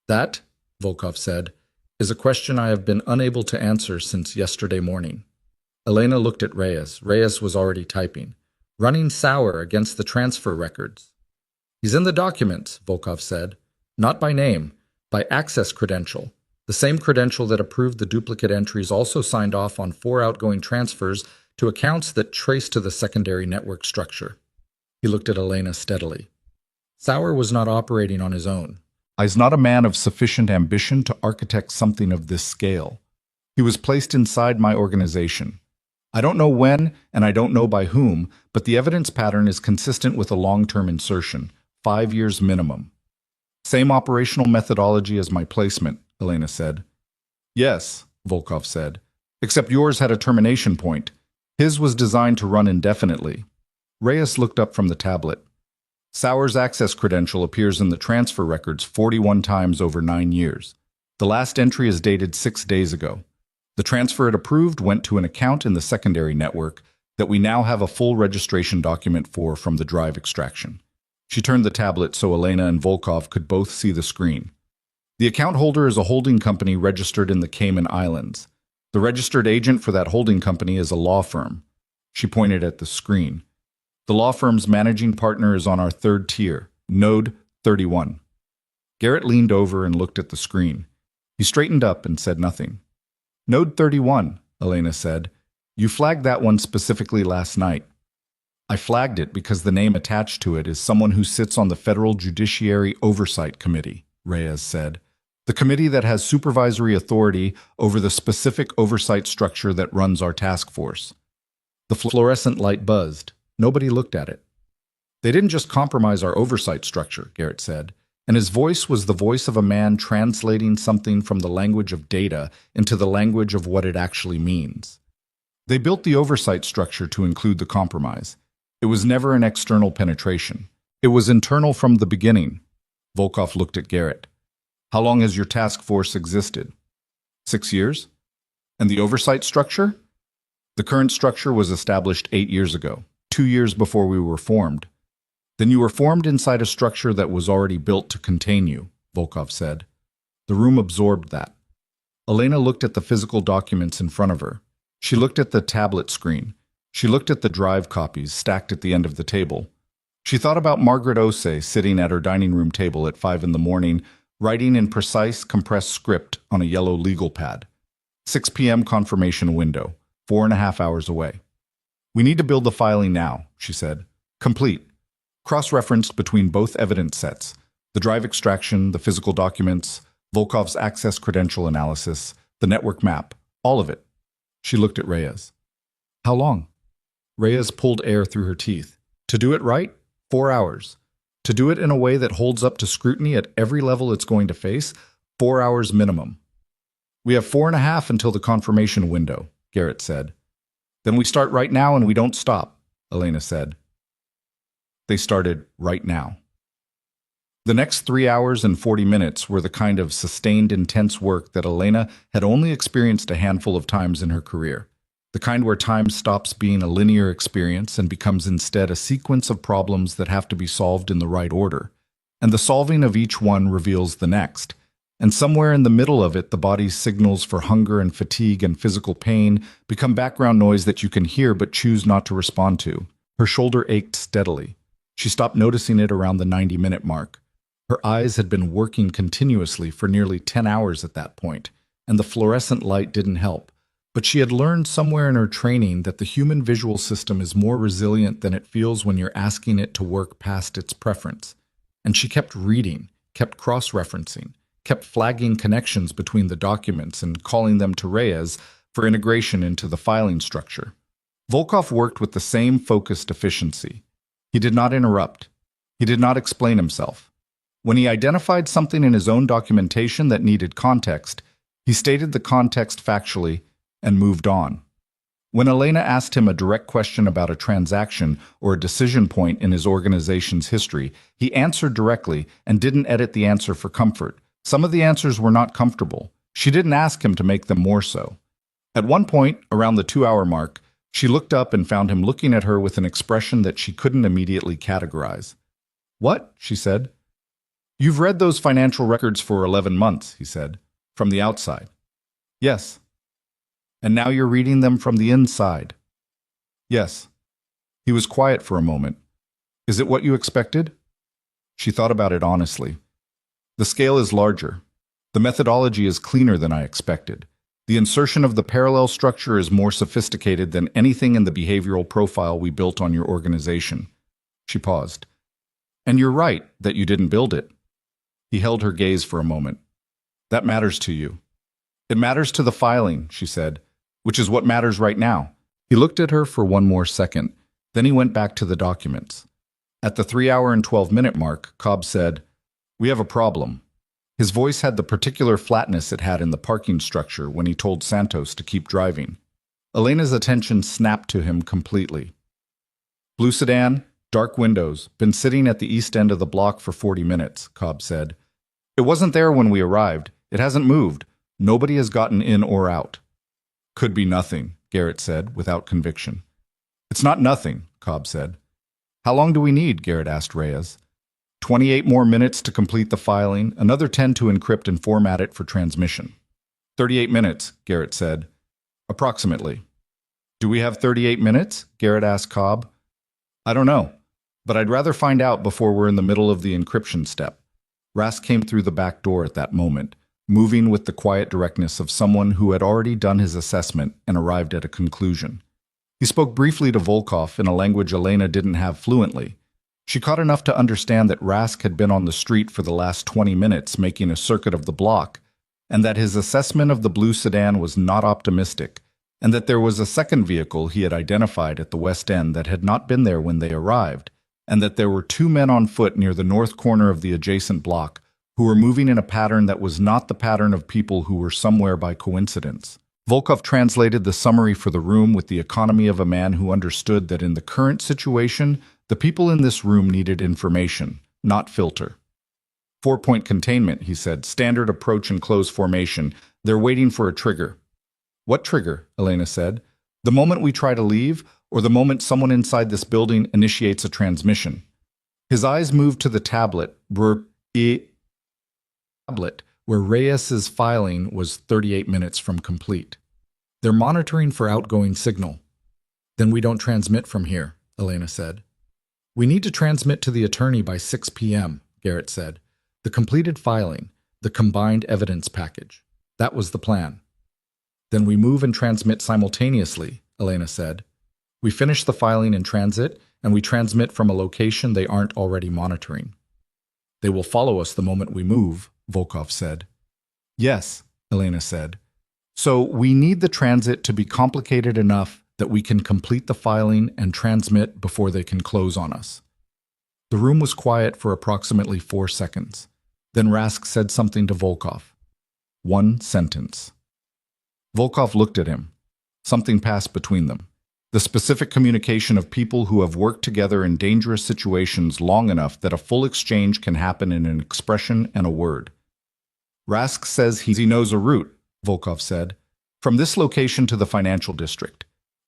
That, Volkov said, is a question I have been unable to answer since yesterday morning. Elena looked at Reyes. Reyes was already typing. Running Sauer against the transfer records. He's in the documents, Volkov said. Not by name, by access credential. The same credential that approved the duplicate entries also signed off on 4 outgoing transfers to accounts that trace to the secondary network structure. He looked at Elena steadily. Sauer was not operating on his own. He's not a man of sufficient ambition to architect something of this scale. He was placed inside my organization. I don't know when, and I don't know by whom, but the evidence pattern is consistent with a long-term insertion, 5 years minimum. Same operational methodology as my placement, Elena said. Yes, Volkov said, except yours had a termination point. His was designed to run indefinitely. Reyes looked up from the tablet. Sauer's access credential appears in the transfer records 41 times over 9 years. The last entry is dated 6 days ago. The transfer it approved went to an account in the secondary network that we now have a full registration document for from the drive extraction. She turned the tablet so Elena and Volkov could both see the screen. The account holder is a holding company registered in the Cayman Islands. The registered agent for that holding company is a law firm. She pointed at the screen. The law firm's managing partner is on our third tier, node 31. Garrett leaned over and looked at the screen. He straightened up and said nothing. Node 31, Elena said. You flagged that one specifically last night. I flagged it because the name attached to it is someone who sits on the Federal Judiciary Oversight Committee, Reyes said. The committee that has supervisory authority over the specific oversight structure that runs our task force. The fluorescent light buzzed. Nobody looked at it. They didn't just compromise our oversight structure, Garrett said, and his voice was the voice of a man translating something from the language of data into the language of what it actually means. They built the oversight structure to include the compromise. It was never an external penetration. It was internal from the beginning. Volkov looked at Garrett. How long has your task force existed? 6 years? And the oversight structure? The current structure was established 8 years ago, 2 years before we were formed. Then you were formed inside a structure that was already built to contain you, Volkov said. The room absorbed that. Elena looked at the physical documents in front of her. She looked at the tablet screen. She looked at the drive copies stacked at the end of the table. She thought about Margaret Osei sitting at her dining room table at 5 in the morning, writing in precise, compressed script on a yellow legal pad. 6 p.m. confirmation window, 4.5 hours away. We need to build the filing now, she said. Complete. Cross-referenced between both evidence sets, the drive extraction, the physical documents, Volkov's access credential analysis, the network map, all of it. She looked at Reyes. How long? Reyes pulled air through her teeth. To do it right? 4 hours. To do it in a way that holds up to scrutiny at every level it's going to face? 4 hours minimum. We have 4.5 until the confirmation window, Garrett said. Then we start right now and we don't stop, Elena said. They started right now. The next 3 hours and 40 minutes were the kind of sustained, intense work that Elena had only experienced a handful of times in her career. The kind where time stops being a linear experience and becomes instead a sequence of problems that have to be solved in the right order. And the solving of each one reveals the next. And somewhere in the middle of it, the body's signals for hunger and fatigue and physical pain become background noise that you can hear but choose not to respond to. Her shoulder ached steadily. She stopped noticing it around the 90-minute mark. Her eyes had been working continuously for nearly 10 hours at that point, and the fluorescent light didn't help. But she had learned somewhere in her training that the human visual system is more resilient than it feels when you're asking it to work past its preference. And she kept reading, kept cross-referencing, kept flagging connections between the documents and calling them to Reyes for integration into the filing structure. Volkov worked with the same focused efficiency. He did not interrupt. He did not explain himself. When he identified something in his own documentation that needed context, he stated the context factually and moved on. When Elena asked him a direct question about a transaction or a decision point in his organization's history, he answered directly and didn't edit the answer for comfort. Some of the answers were not comfortable. She didn't ask him to make them more so. At one point, around the 2-hour mark, she looked up and found him looking at her with an expression that she couldn't immediately categorize. What? She said. You've read those financial records for 11 months, he said, from the outside. Yes. And now you're reading them from the inside. Yes. He was quiet for a moment. Is it what you expected? She thought about it honestly. The scale is larger. The methodology is cleaner than I expected. The insertion of the parallel structure is more sophisticated than anything in the behavioral profile we built on your organization. She paused. And you're right that you didn't build it. He held her gaze for a moment. That matters to you. It matters to the filing, she said, which is what matters right now. He looked at her for one more second. Then he went back to the documents. At the 3-hour and 12-minute mark, Cobb said, We have a problem. His voice had the particular flatness it had in the parking structure when he told Santos to keep driving. Elena's attention snapped to him completely. Blue sedan, dark windows, been sitting at the east end of the block for 40 minutes, Cobb said. It wasn't there when we arrived. It hasn't moved. Nobody has gotten in or out. Could be nothing, Garrett said, without conviction. It's not nothing, Cobb said. How long do we need? Garrett asked Reyes. 28 more minutes to complete the filing, another 10 to encrypt and format it for transmission. 38 minutes, Garrett said. Approximately. Do we have 38 minutes? Garrett asked Cobb. I don't know, but I'd rather find out before we're in the middle of the encryption step. Rask came through the back door at that moment, moving with the quiet directness of someone who had already done his assessment and arrived at a conclusion. He spoke briefly to Volkov in a language Elena didn't have fluently. She caught enough to understand that Rask had been on the street for the last 20 minutes making a circuit of the block, and that his assessment of the blue sedan was not optimistic, and that there was a second vehicle he had identified at the West End that had not been there when they arrived, and that there were two men on foot near the north corner of the adjacent block who were moving in a pattern that was not the pattern of people who were somewhere by coincidence. Volkov translated the summary for the room with the economy of a man who understood that in the current situation, the people in this room needed information, not filter. 4-point containment, he said, standard approach and close formation. They're waiting for a trigger. What trigger? Elena said. The moment we try to leave, or the moment someone inside this building initiates a transmission? His eyes moved to the tablet, where Reyes's filing was 38 minutes from complete. They're monitoring for outgoing signal. Then we don't transmit from here, Elena said. We need to transmit to the attorney by 6 p.m., Garrett said. The completed filing, the combined evidence package. That was the plan. Then we move and transmit simultaneously, Elena said. We finish the filing in transit, and we transmit from a location they aren't already monitoring. They will follow us the moment we move, Volkov said. Yes, Elena said. So we need the transit to be complicated enough that we can complete the filing and transmit before they can close on us. The room was quiet for approximately 4 seconds. Then Rask said something to Volkov. 1 sentence. Volkov looked at him. Something passed between them. The specific communication of people who have worked together in dangerous situations long enough that a full exchange can happen in an expression and a word. Rask says he knows a route, Volkov said, from this location to the financial district.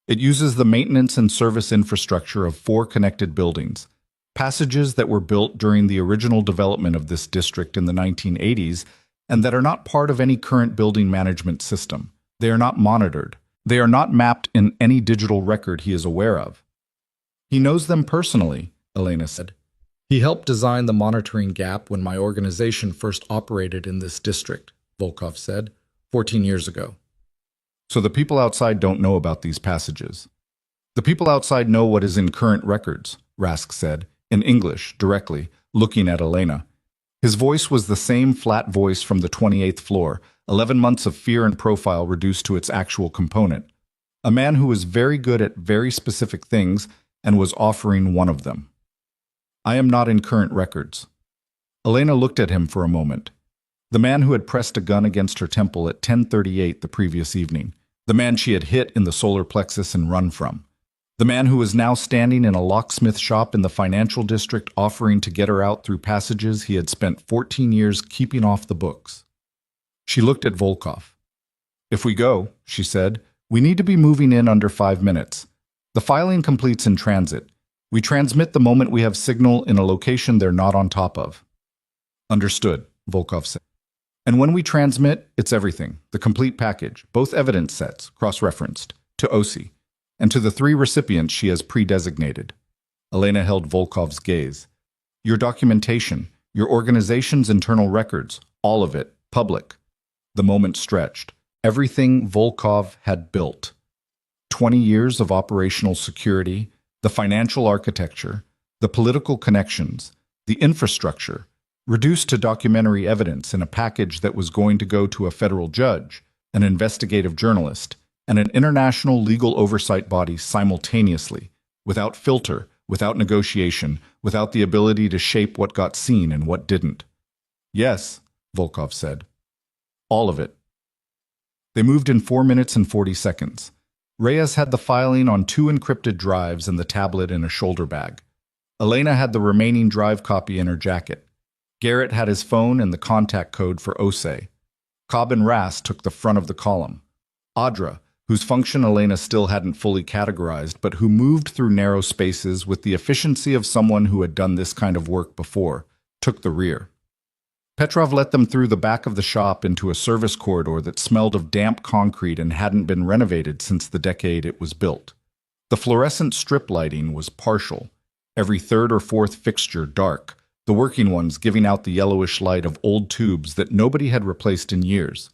It uses the maintenance and service infrastructure of 4 connected buildings, passages that were built during the original development of this district in the 1980s and that are not part of any current building management system. They are not monitored. They are not mapped in any digital record he is aware of. He knows them personally, Elena said. He helped design the monitoring gap when my organization first operated in this district, Volkov said, 14 years ago. So the people outside don't know about these passages. The people outside know what is in current records, Rask said, in English, directly, looking at Elena. His voice was the same flat voice from the 28th floor, 11 months of fear and profile reduced to its actual component. A man who was very good at very specific things and was offering one of them. I am not in current records. Elena looked at him for a moment. The man who had pressed a gun against her temple at 10:38 the previous evening. The man she had hit in the solar plexus and run from. The man who was now standing in a locksmith shop in the financial district offering to get her out through passages he had spent 14 years keeping off the books. She looked at Volkov. If we go, she said, we need to be moving in under 5 minutes. The filing completes in transit. We transmit the moment we have signal in a location they're not on top of. Understood, Volkov said. And when we transmit, it's everything, the complete package, both evidence sets, cross-referenced, to OC, and to the 3 recipients she has pre-designated. Elena held Volkov's gaze. Your documentation, your organization's internal records, all of it, public. The moment stretched. Everything Volkov had built. 20 years of operational security, the financial architecture, the political connections, the infrastructure, reduced to documentary evidence in a package that was going to go to a federal judge, an investigative journalist, and an international legal oversight body simultaneously, without filter, without negotiation, without the ability to shape what got seen and what didn't. Yes, Volkov said. All of it. They moved in 4 minutes and 40 seconds. Reyes had the filing on 2 encrypted drives and the tablet in a shoulder bag. Elena had the remaining drive copy in her jacket. Garrett had his phone and the contact code for OSE. Cobb and Rask took the front of the column. Audra, whose function Elena still hadn't fully categorized, but who moved through narrow spaces with the efficiency of someone who had done this kind of work before, took the rear. Petrov let them through the back of the shop into a service corridor that smelled of damp concrete and hadn't been renovated since the decade it was built. The fluorescent strip lighting was partial, every third or fourth fixture dark, the working ones giving out the yellowish light of old tubes that nobody had replaced in years.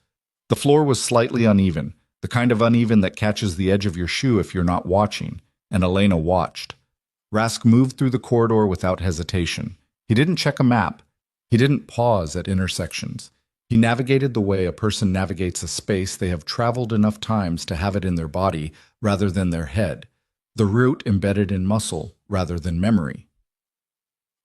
The floor was slightly uneven, the kind of uneven that catches the edge of your shoe if you're not watching, and Elena watched. Rask moved through the corridor without hesitation. He didn't check a map. He didn't pause at intersections. He navigated the way a person navigates a space they have traveled enough times to have it in their body rather than their head, the route embedded in muscle rather than memory.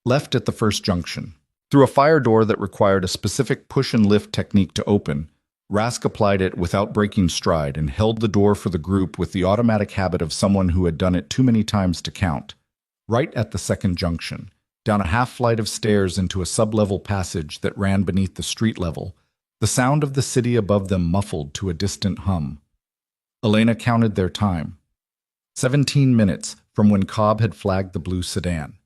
Left at the first junction. Through a fire door that required a specific push and lift technique to open, Rask applied it without breaking stride and held the door for the group with the automatic habit of someone who had done it too many times to count. Right at the second junction, down a half flight of stairs into a sub-level passage that ran beneath the street level, the sound of the city above them muffled to a distant hum. Elena counted their time. 17 minutes from when Cobb had flagged the blue sedan.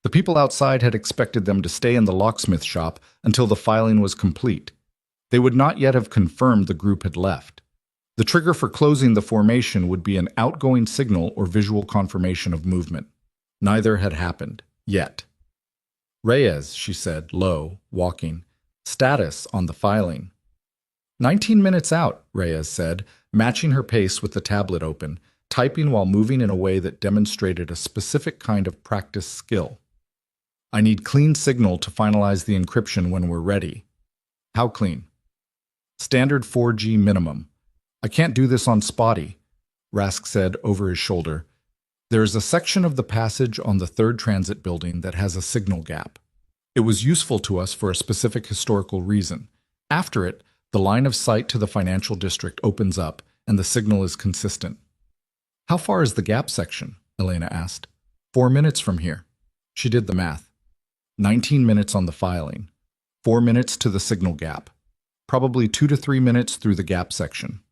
The people outside had expected them to stay in the locksmith shop until the filing was complete. They would not yet have confirmed the group had left. The trigger for closing the formation would be an outgoing signal or visual confirmation of movement. Neither had happened, yet. Reyes, she said, low, walking. Status on the filing. 19 minutes out, Reyes said, matching her pace with the tablet open, typing while moving in a way that demonstrated a specific kind of practice skill. I need clean signal to finalize the encryption when we're ready. How clean? Standard 4G minimum. I can't do this on spotty, Rask said over his shoulder. There is a section of the passage on the third transit building that has a signal gap. It was useful to us for a specific historical reason. After it, the line of sight to the financial district opens up and the signal is consistent. How far is the gap section? Elena asked. 4 minutes from here. She did the math. 19 minutes on the filing. 4 minutes to the signal gap. Probably 2 to 3 minutes through the gap section.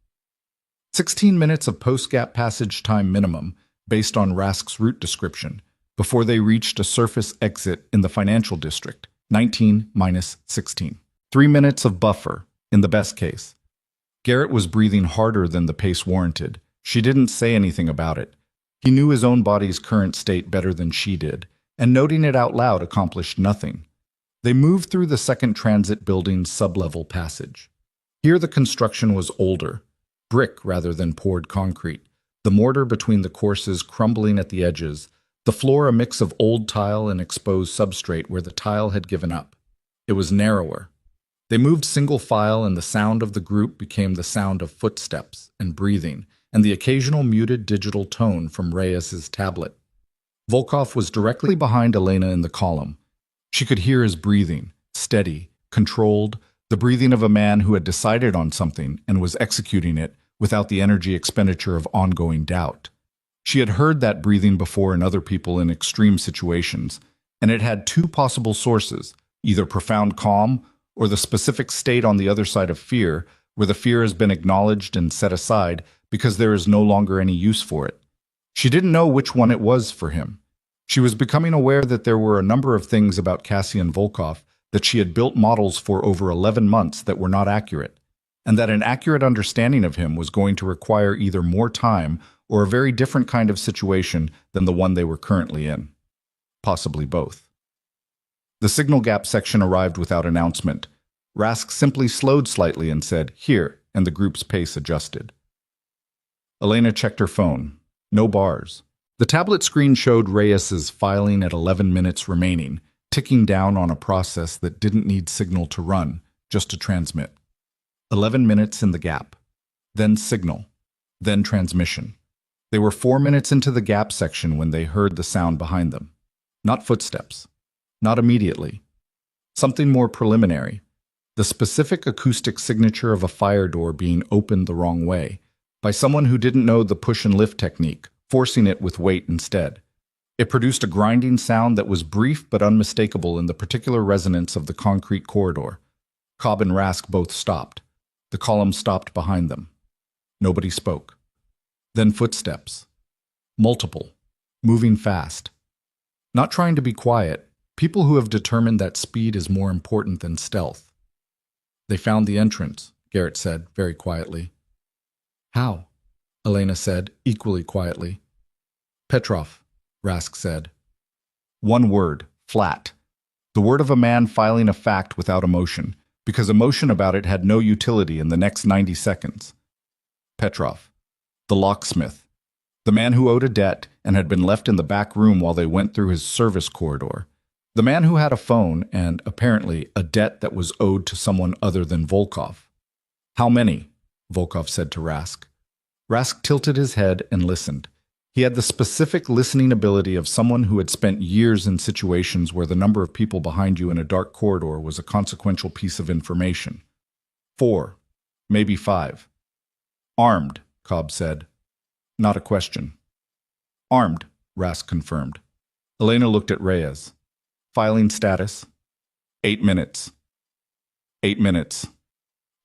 16 minutes of post-gap passage time minimum, based on Rask's route description, before they reached a surface exit in the financial district, 19 minus 16. 3 minutes of buffer, in the best case. Garrett was breathing harder than the pace warranted. She didn't say anything about it. He knew his own body's current state better than she did, and noting it out loud accomplished nothing. They moved through the second transit building's sub-level passage. Here the construction was older, brick rather than poured concrete, the mortar between the courses crumbling at the edges, the floor a mix of old tile and exposed substrate where the tile had given up. It was narrower. They moved single file and the sound of the group became the sound of footsteps and breathing and the occasional muted digital tone from Reyes's tablet. Volkov was directly behind Elena in the column. She could hear his breathing, steady, controlled, the breathing of a man who had decided on something and was executing it without the energy expenditure of ongoing doubt. She had heard that breathing before in other people in extreme situations, and it had two possible sources, either profound calm or the specific state on the other side of fear, where the fear has been acknowledged and set aside because there is no longer any use for it. She didn't know which one it was for him. She was becoming aware that there were a number of things about Cassian Volkov that she had built models for over 11 months that were not accurate, and that an accurate understanding of him was going to require either more time or a very different kind of situation than the one they were currently in. Possibly both. The signal gap section arrived without announcement. Rask simply slowed slightly and said, "Here," and the group's pace adjusted. Elena checked her phone. No bars. The tablet screen showed Reyes's filing at 11 minutes remaining, ticking down on a process that didn't need signal to run, just to transmit. 11 minutes in the gap. Then signal. Then transmission. They were 4 minutes into the gap section when they heard the sound behind them. Not footsteps. Not immediately. Something more preliminary. The specific acoustic signature of a fire door being opened the wrong way, by someone who didn't know the push and lift technique, forcing it with weight instead. It produced a grinding sound that was brief but unmistakable in the particular resonance of the concrete corridor. Cobb and Rask both stopped. The column stopped behind them. Nobody spoke. Then footsteps. Multiple. Moving fast. Not trying to be quiet, People who have determined that speed is more important than stealth. They found the entrance, Garrett said, very quietly. How? Elena said, equally quietly. Petrov, Rask said. One word, flat. The word of a man filing a fact without emotion, because emotion about it had no utility in the next 90 seconds. Petrov, the locksmith, the man who owed a debt and had been left in the back room while they went through his service corridor. The man who had a phone and, apparently, a debt that was owed to someone other than Volkov. How many? Volkov said to Rask. Rask tilted his head and listened. He had the specific listening ability of someone who had spent years in situations where the number of people behind you in a dark corridor was a consequential piece of information. 4, maybe 5. Armed, Cobb said. Not a question. Armed, Rask confirmed. Elena looked at Reyes. Filing status. 8 minutes. 8 minutes.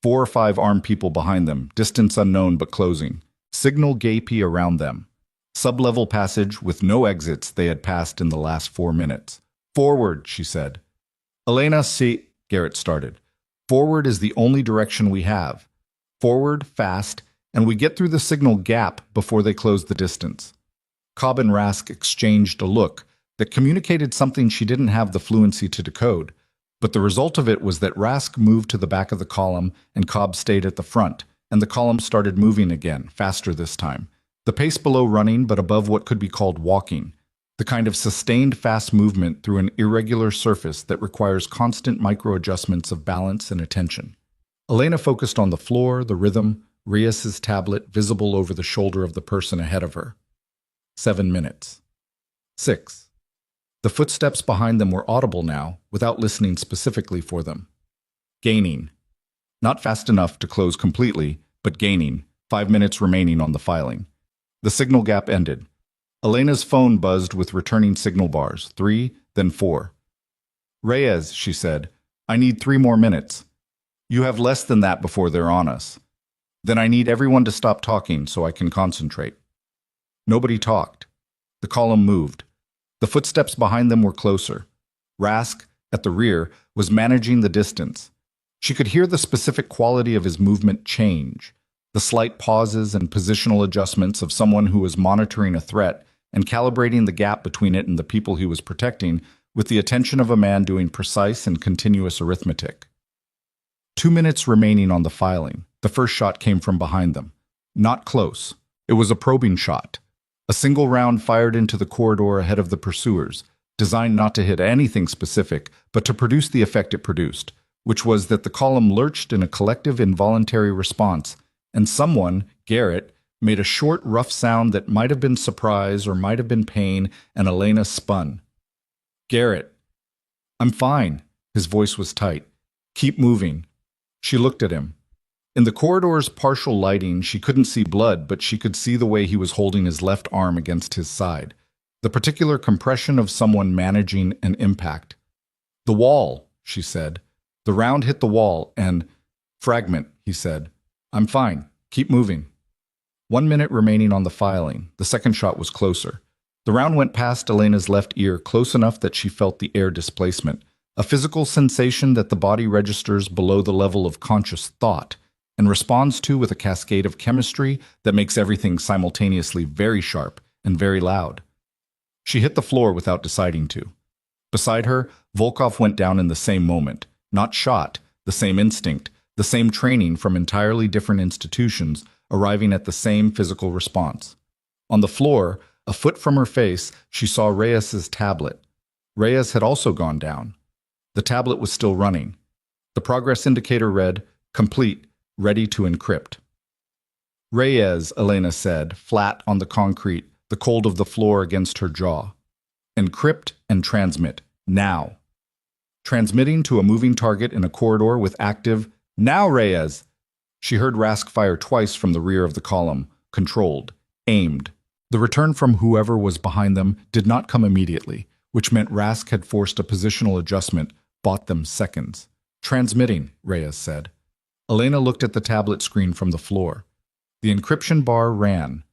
4 or 5 armed people behind them, distance unknown but closing. Signal gapey around them. Sub-level passage with no exits they had passed in the last 4 minutes. Forward, she said. Elena, see, Garrett started. Forward is the only direction we have. Forward, fast, and we get through the signal gap before they close the distance. Cobb and Rask exchanged a look that communicated something she didn't have the fluency to decode, but the result of it was that Rask moved to the back of the column and Cobb stayed at the front, and the column started moving again, faster this time. The pace below running but above what could be called walking, the kind of sustained fast movement through an irregular surface that requires constant micro-adjustments of balance and attention. Elena focused on the floor, the rhythm, Reyes's tablet visible over the shoulder of the person ahead of her. 7 minutes. 6. The footsteps behind them were audible now, without listening specifically for them. Gaining. Not fast enough to close completely, but gaining, 5 minutes remaining on the filing. The signal gap ended. Elena's phone buzzed with returning signal bars, 3, then 4. Reyes, she said, I need 3 more minutes. You have less than that before they're on us. Then I need everyone to stop talking so I can concentrate. Nobody talked. The column moved. The footsteps behind them were closer. Rask, at the rear, was managing the distance. She could hear the specific quality of his movement change, the slight pauses and positional adjustments of someone who was monitoring a threat and calibrating the gap between it and the people he was protecting with the attention of a man doing precise and continuous arithmetic. 2 minutes remaining on the filing. The first shot came from behind them. Not close. It was a probing shot. A single round fired into the corridor ahead of the pursuers, designed not to hit anything specific, but to produce the effect it produced, which was that the column lurched in a collective involuntary response, and someone, Garrett, made a short, rough sound that might have been surprise or might have been pain, and Elena spun. Garrett. I'm fine. His voice was tight. Keep moving. She looked at him. In the corridor's partial lighting, she couldn't see blood, but she could see the way he was holding his left arm against his side, the particular compression of someone managing an impact. The wall, she said. The round hit the wall, and... Fragment, he said. I'm fine. Keep moving. 1 minute remaining on the filing. The second shot was closer. The round went past Elena's left ear, close enough that she felt the air displacement, a physical sensation that the body registers below the level of conscious thought, and responds to with a cascade of chemistry that makes everything simultaneously very sharp and very loud. She hit the floor without deciding to. Beside her, Volkov went down in the same moment, not shot, the same instinct, the same training from entirely different institutions, arriving at the same physical response. On the floor, a foot from her face, she saw Reyes's tablet. Reyes had also gone down. The tablet was still running. The progress indicator read, complete, ready to encrypt. Reyes, Elena said, flat on the concrete, the cold of the floor against her jaw. Encrypt and transmit, now. Transmitting to a moving target in a corridor with active, now Reyes! She heard Rask fire twice from the rear of the column, controlled, aimed. The return from whoever was behind them did not come immediately, which meant Rask had forced a positional adjustment, bought them seconds. Transmitting, Reyes said. Elena looked at the tablet screen from the floor. The encryption bar ran.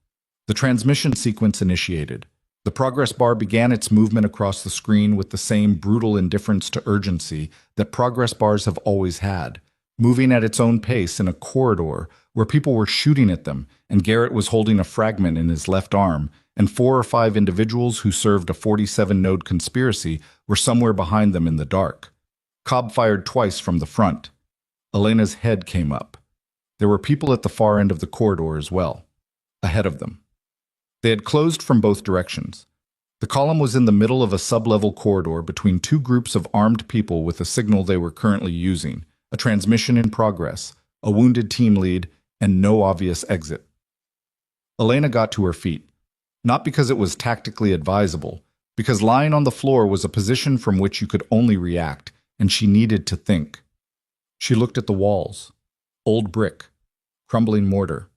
The transmission sequence initiated. The progress bar began its movement across the screen with the same brutal indifference to urgency that progress bars have always had, moving at its own pace in a corridor where people were shooting at them, and Garrett was holding a fragment in his left arm, and 4 or 5 individuals who served a 47-node conspiracy were somewhere behind them in the dark. Cobb fired twice from the front. Elena's head came up. There were people at the far end of the corridor as well, ahead of them. They had closed from both directions. The column was in the middle of a sub-level corridor between 2 groups of armed people with a signal they were currently using, a transmission in progress, a wounded team lead, and no obvious exit. Elena got to her feet, not because it was tactically advisable, because lying on the floor was a position from which you could only react, and she needed to think. She looked at the walls. Old brick, crumbling mortar.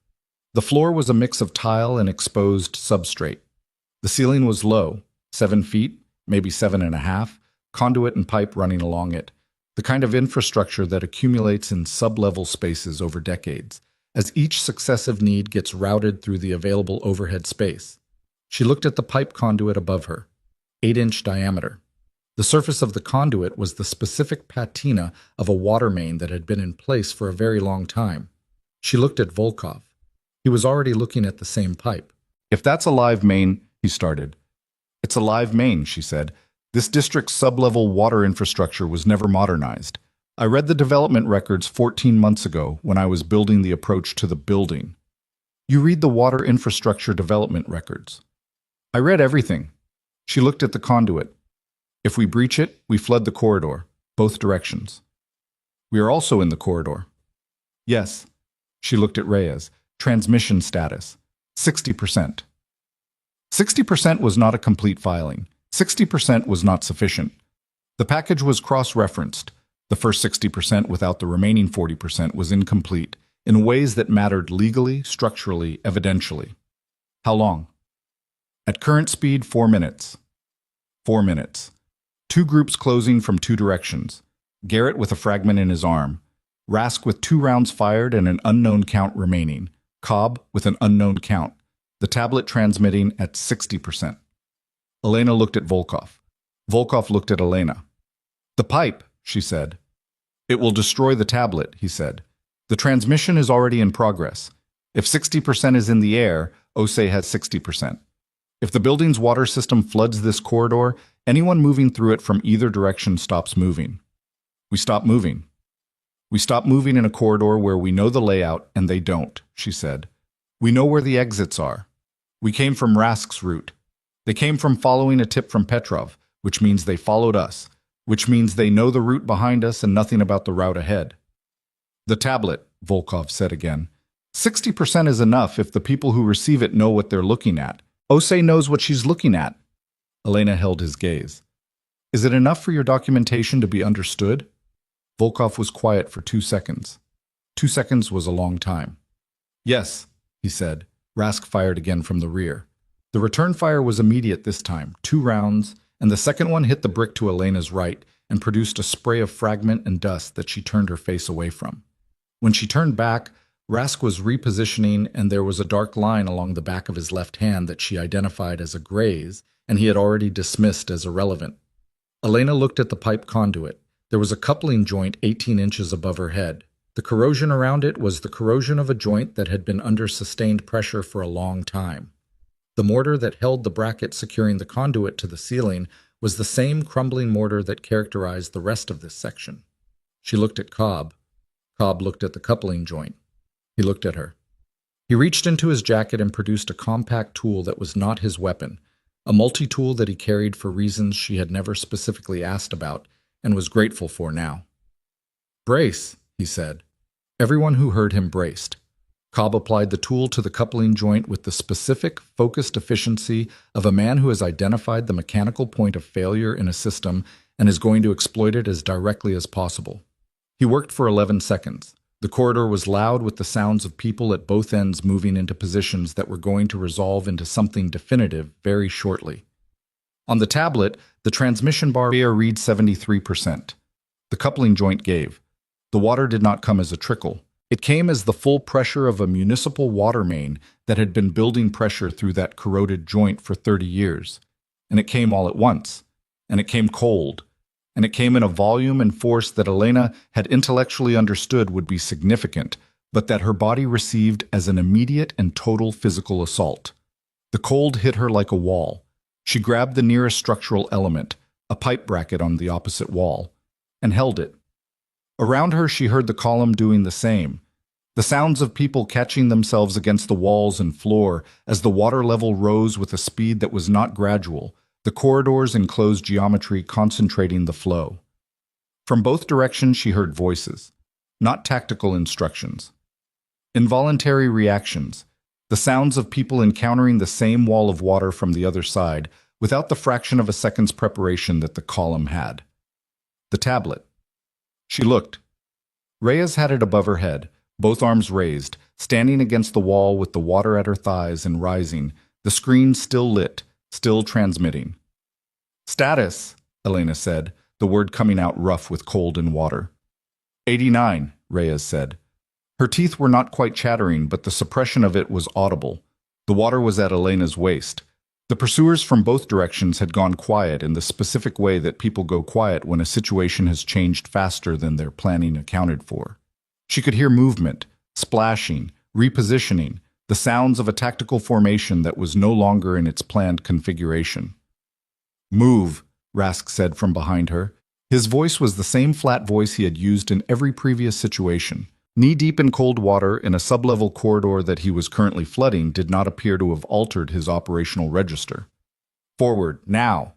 The floor was a mix of tile and exposed substrate. The ceiling was low, 7 feet, maybe 7.5, conduit and pipe running along it, the kind of infrastructure that accumulates in sub-level spaces over decades, as each successive need gets routed through the available overhead space. She looked at the pipe conduit above her, 8-inch diameter. The surface of the conduit was the specific patina of a water main that had been in place for a very long time. She looked at Volkov. He was already looking at the same pipe. "If that's a live main," he started. "It's a live main," she said. "This district's sub-level water infrastructure was never modernized. I read the development records 14 months ago when I was building the approach to the building." "You read the water infrastructure development records?" "I read everything." She looked at the conduit. "If we breach it, we flood the corridor, both directions." "We are also in the corridor." "Yes." She looked at Reyes. "Transmission status, 60%. 60% was not a complete filing. 60% was not sufficient. The package was cross-referenced. The first 60% without the remaining 40% was incomplete, in ways that mattered legally, structurally, evidentially. "How long?" "At current speed, 4 minutes." 4 minutes. 2 groups closing from 2 directions. Garrett with a fragment in his arm. Rask with 2 rounds fired and an unknown count remaining. Cobb with an unknown count. The tablet transmitting at 60%. Elena looked at Volkov. Volkov looked at Elena. "The pipe," she said. "It will destroy the tablet," he said. "The transmission is already in progress. If 60% is in the air, OSE has 60%. If the building's water system floods this corridor, anyone moving through it from either direction stops moving. We stop moving. We stop moving in a corridor where we know the layout and they don't," she said. "We know where the exits are. We came from Rask's route. They came from following a tip from Petrov, which means they followed us, which means they know the route behind us and nothing about the route ahead." "The tablet," Volkov said again. 60% is enough if the people who receive it know what they're looking at. OSE knows what she's looking at." Elena held his gaze. "Is it enough for your documentation to be understood?" Volkov was quiet for 2 seconds. 2 seconds was a long time. "Yes," he said. Rask fired again from the rear. The return fire was immediate this time, 2 rounds, and the second one hit the brick to Elena's right and produced a spray of fragment and dust that she turned her face away from. When she turned back, Rask was repositioning and there was a dark line along the back of his left hand that she identified as a graze and he had already dismissed as irrelevant. Elena looked at the pipe conduit. There was a coupling joint 18 inches above her head. The corrosion around it was the corrosion of a joint that had been under sustained pressure for a long time. The mortar that held the bracket securing the conduit to the ceiling was the same crumbling mortar that characterized the rest of this section. She looked at Cobb. Cobb looked at the coupling joint. He looked at her. He reached into his jacket and produced a compact tool that was not his weapon, a multi-tool that he carried for reasons she had never specifically asked about and was grateful for now. "Brace," he said. Everyone who heard him braced. Cobb applied the tool to the coupling joint with the specific, focused efficiency of a man who has identified the mechanical point of failure in a system and is going to exploit it as directly as possible. He worked for 11 seconds. The corridor was loud with the sounds of people at both ends moving into positions that were going to resolve into something definitive very shortly. On the tablet, the transmission bar reads 73%. The coupling joint gave. The water did not come as a trickle. It came as the full pressure of a municipal water main that had been building pressure through that corroded joint for 30 years. And it came all at once. And it came cold. And it came in a volume and force that Elena had intellectually understood would be significant, but that her body received as an immediate and total physical assault. The cold hit her like a wall. She grabbed the nearest structural element, a pipe bracket on the opposite wall, and held it. Around her she heard the column doing the same, the sounds of people catching themselves against the walls and floor as the water level rose with a speed that was not gradual, the corridors enclosed geometry concentrating the flow. From both directions she heard voices, not tactical instructions. Involuntary reactions, the sounds of people encountering the same wall of water from the other side without the fraction of a second's preparation that the column had. The tablet. She looked. Reyes had it above her head, both arms raised, standing against the wall with the water at her thighs and rising, the screen still lit, still transmitting. "Status," Elena said, the word coming out rough with cold and water. 89, Reyes said. Her teeth were not quite chattering, but the suppression of it was audible. The water was at Elena's waist. The pursuers from both directions had gone quiet in the specific way that people go quiet when a situation has changed faster than their planning accounted for. She could hear movement, splashing, repositioning, the sounds of a tactical formation that was no longer in its planned configuration. "Move," Rask said from behind her. His voice was the same flat voice he had used in every previous situation. Knee-deep in cold water in a sublevel corridor that he was currently flooding did not appear to have altered his operational register. "Forward, now!"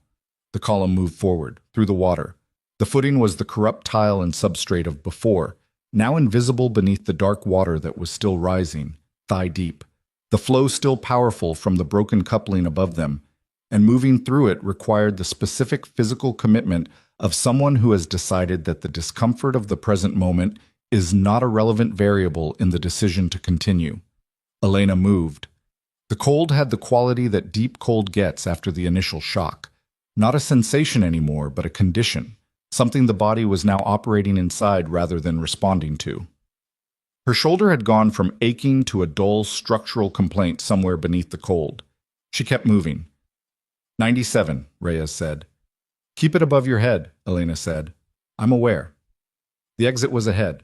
The column moved forward, through the water. The footing was the corrupt tile and substrate of before, now invisible beneath the dark water that was still rising, thigh-deep. The flow still powerful from the broken coupling above them, and moving through it required the specific physical commitment of someone who has decided that the discomfort of the present moment is not a relevant variable in the decision to continue. Elena moved. The cold had the quality that deep cold gets after the initial shock. Not a sensation anymore, but a condition, something the body was now operating inside rather than responding to. Her shoulder had gone from aching to a dull structural complaint somewhere beneath the cold. She kept moving. 97, Reyes said. "Keep it above your head," Elena said. "I'm aware." The exit was ahead.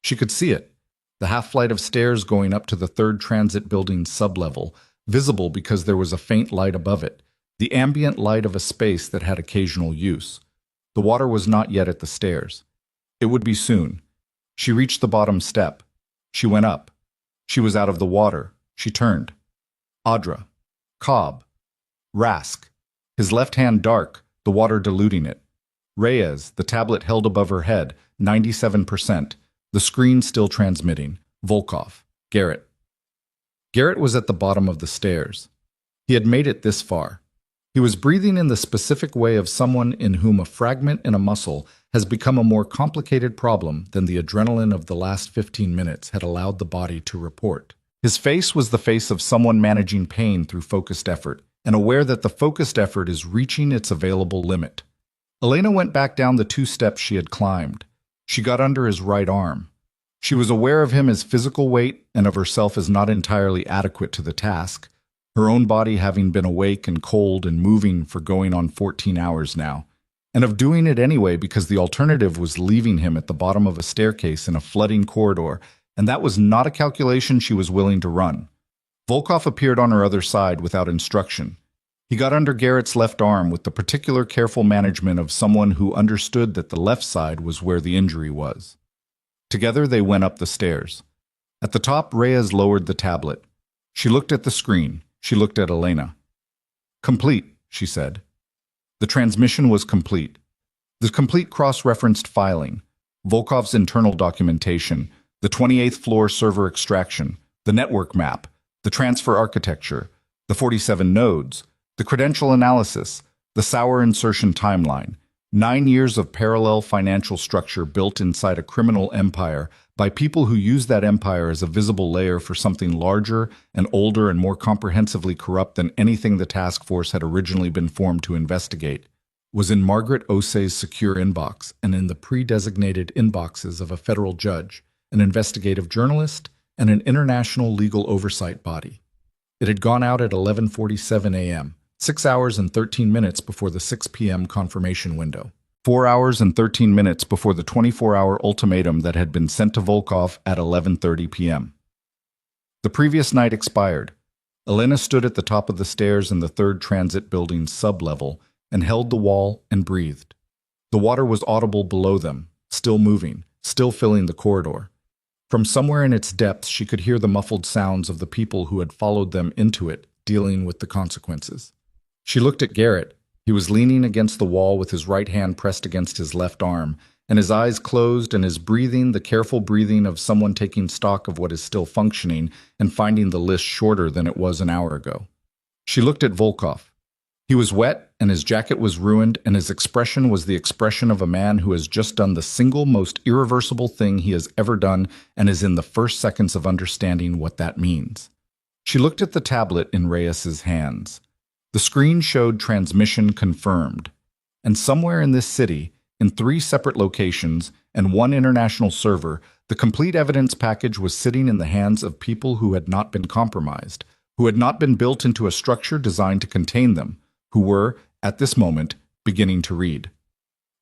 She could see it, the half-flight of stairs going up to the third transit building's sublevel, visible because there was a faint light above it, the ambient light of a space that had occasional use. The water was not yet at the stairs. It would be soon. She reached the bottom step. She went up. She was out of the water. She turned. Audra. Cobb. Rask. His left hand dark, the water diluting it. Reyes, the tablet held above her head, 97%. The screen still transmitting. Volkov. Garrett. Garrett was at the bottom of the stairs. He had made it this far. He was breathing in the specific way of someone in whom a fragment in a muscle has become a more complicated problem than the adrenaline of the last 15 minutes had allowed the body to report. His face was the face of someone managing pain through focused effort, and aware that the focused effort is reaching its available limit. Elena went back down the 2 steps she had climbed. She got under his right arm. She was aware of him as physical weight and of herself as not entirely adequate to the task, her own body having been awake and cold and moving for going on 14 hours now, and of doing it anyway because the alternative was leaving him at the bottom of a staircase in a flooding corridor, and that was not a calculation she was willing to run. Volkov appeared on her other side without instruction. He got under Garrett's left arm with the particular careful management of someone who understood that the left side was where the injury was. Together they went up the stairs. At the top, Reyes lowered the tablet. She looked at the screen. She looked at Elena. "Complete," she said. The transmission was complete. The complete cross-referenced filing, Volkov's internal documentation, the 28th floor server extraction, the network map, the transfer architecture, the 47 nodes, the credential analysis, the sour insertion timeline, 9 years of parallel financial structure built inside a criminal empire by people who use that empire as a visible layer for something larger and older and more comprehensively corrupt than anything the task force had originally been formed to investigate, was in Margaret Osei's secure inbox and in the pre-designated inboxes of a federal judge, an investigative journalist, and an international legal oversight body. It had gone out at 11:47 a.m., 6 hours and 13 minutes before the 6 p.m. confirmation window. 4 hours and 13 minutes before the 24-hour ultimatum that had been sent to Volkov at 11:30 p.m. The previous night expired. Elena stood at the top of the stairs in the third transit building's sub-level and held the wall and breathed. The water was audible below them, still moving, still filling the corridor. From somewhere in its depths, she could hear the muffled sounds of the people who had followed them into it, dealing with the consequences. She looked at Garrett. He was leaning against the wall with his right hand pressed against his left arm, and his eyes closed, and his breathing, the careful breathing of someone taking stock of what is still functioning and finding the list shorter than it was an hour ago. She looked at Volkov. He was wet, and his jacket was ruined, and his expression was the expression of a man who has just done the single most irreversible thing he has ever done and is in the first seconds of understanding what that means. She looked at the tablet in Reyes's hands. The screen showed transmission confirmed, and somewhere in this city, in 3 separate locations and 1 international server, the complete evidence package was sitting in the hands of people who had not been compromised, who had not been built into a structure designed to contain them, who were, at this moment, beginning to read.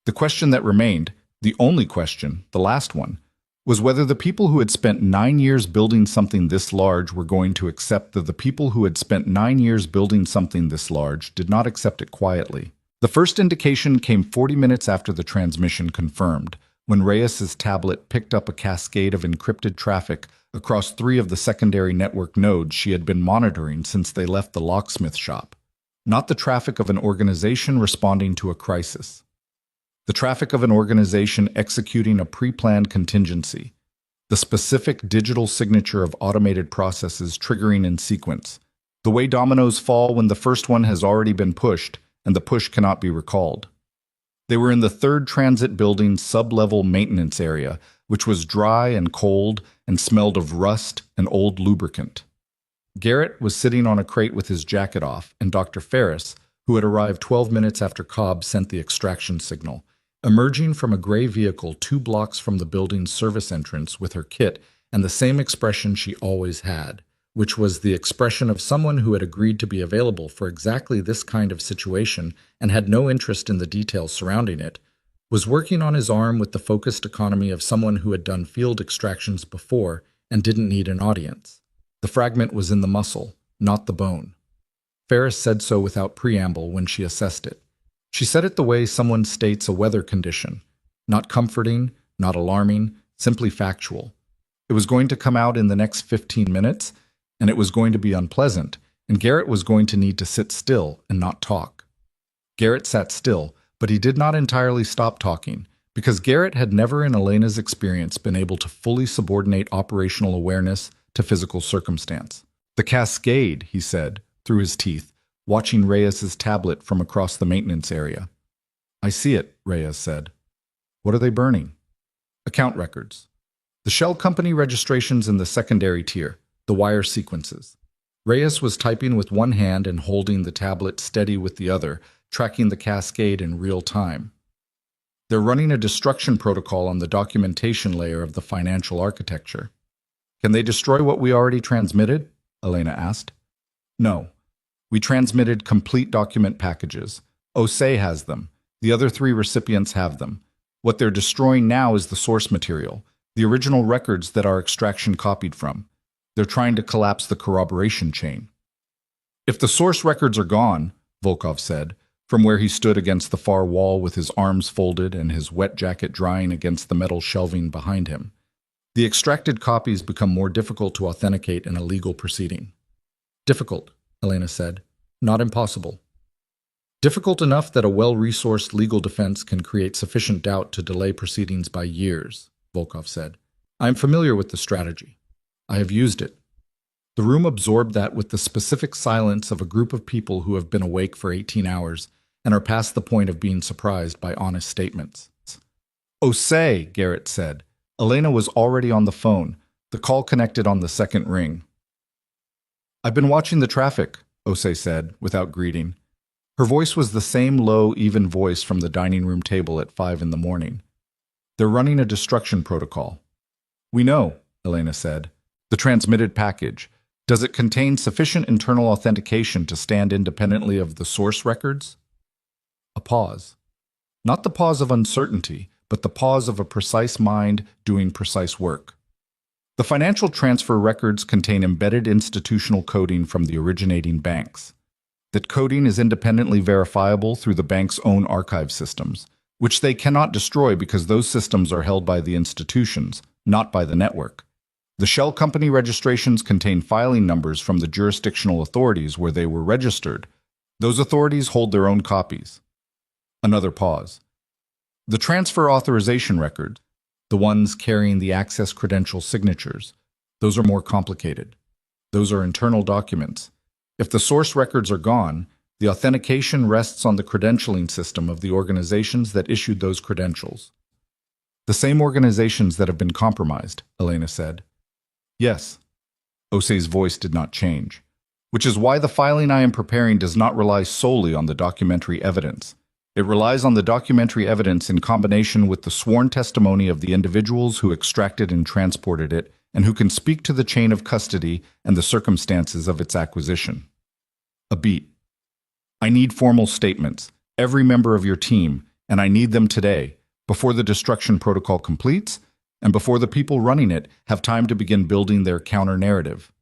The question that remained, the only question, the last one, was whether the people who had spent 9 years building something this large were going to accept that the people who had spent 9 years building something this large did not accept it quietly. The first indication came 40 minutes after the transmission confirmed, when Reyes's tablet picked up a cascade of encrypted traffic across 3 of the secondary network nodes she had been monitoring since they left the locksmith shop. Not the traffic of an organization responding to a crisis. The traffic of an organization executing a pre-planned contingency. The specific digital signature of automated processes triggering in sequence. The way dominoes fall when the first one has already been pushed, and the push cannot be recalled. They were in the third transit building's sub-level maintenance area, which was dry and cold and smelled of rust and old lubricant. Garrett was sitting on a crate with his jacket off, and Dr. Ferris, who had arrived 12 minutes after Cobb sent the extraction signal, emerging from a gray vehicle 2 blocks from the building's service entrance with her kit and the same expression she always had, which was the expression of someone who had agreed to be available for exactly this kind of situation and had no interest in the details surrounding it, was working on his arm with the focused economy of someone who had done field extractions before and didn't need an audience. The fragment was in the muscle, not the bone. Ferris said so without preamble when she assessed it. She said it the way someone states a weather condition, not comforting, not alarming, simply factual. It was going to come out in the next 15 minutes, and it was going to be unpleasant, and Garrett was going to need to sit still and not talk. Garrett sat still, but he did not entirely stop talking, because Garrett had never in Elena's experience been able to fully subordinate operational awareness to physical circumstance. "The cascade," he said, through his teeth, watching Reyes's tablet from across the maintenance area. "I see it," Reyes said. "What are they burning?" "Account records. The shell company registrations in the secondary tier, the wire sequences." Reyes was typing with one hand and holding the tablet steady with the other, tracking the cascade in real time. "They're running a destruction protocol on the documentation layer of the financial architecture." "Can they destroy what we already transmitted?" Elena asked. "No. We transmitted complete document packages. Osei has them. The other 3 recipients have them. What they're destroying now is the source material, the original records that our extraction copied from. They're trying to collapse the corroboration chain." "If the source records are gone," Volkov said, from where he stood against the far wall with his arms folded and his wet jacket drying against the metal shelving behind him, "the extracted copies become more difficult to authenticate in a legal proceeding." "Difficult," Elena said. "Not impossible." "Difficult enough that a well-resourced legal defense can create sufficient doubt to delay proceedings by years," Volkov said. "I am familiar with the strategy. I have used it." The room absorbed that with the specific silence of a group of people who have been awake for 18 hours and are past the point of being surprised by honest statements. "Osei," Garrett said. Elena was already on the phone. The call connected on the second ring. "I've been watching the traffic," Osei said, without greeting. Her voice was the same low, even voice from the dining room table at 5 in the morning. "They're running a destruction protocol." We know, Elena said. The transmitted package. Does it contain sufficient internal authentication to stand independently of the source records? A pause. Not the pause of uncertainty, but the pause of a precise mind doing precise work. The financial transfer records contain embedded institutional coding from the originating banks. That coding is independently verifiable through the bank's own archive systems, which they cannot destroy because those systems are held by the institutions, not by the network. The shell company registrations contain filing numbers from the jurisdictional authorities where they were registered. Those authorities hold their own copies. Another pause. The transfer authorization records, the ones carrying the access credential signatures, those are more complicated. Those are internal documents. If the source records are gone, the authentication rests on the credentialing system of the organizations that issued those credentials. The same organizations that have been compromised, Elena said. Yes. Osei's voice did not change, which is why the filing I am preparing does not rely solely on the documentary evidence. It relies on the documentary evidence in combination with the sworn testimony of the individuals who extracted and transported it and who can speak to the chain of custody and the circumstances of its acquisition. A beat. I need formal statements, every member of your team, and I need them today, before the destruction protocol completes and before the people running it have time to begin building their counter-narrative.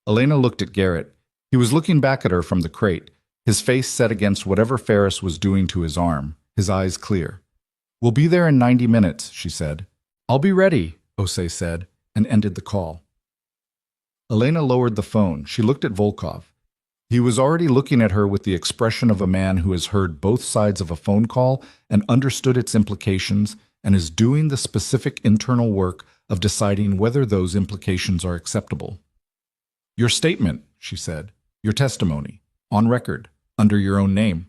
Elena looked at Garrett. He was looking back at her from the crate, his face set against whatever Ferris was doing to his arm, his eyes clear. We'll be there in 90 minutes, she said. I'll be ready, Osei said, and ended the call. Elena lowered the phone. She looked at Volkov. He was already looking at her with the expression of a man who has heard both sides of a phone call and understood its implications and is doing the specific internal work of deciding whether those implications are acceptable. Your statement, she said, your testimony, on record, under your own name.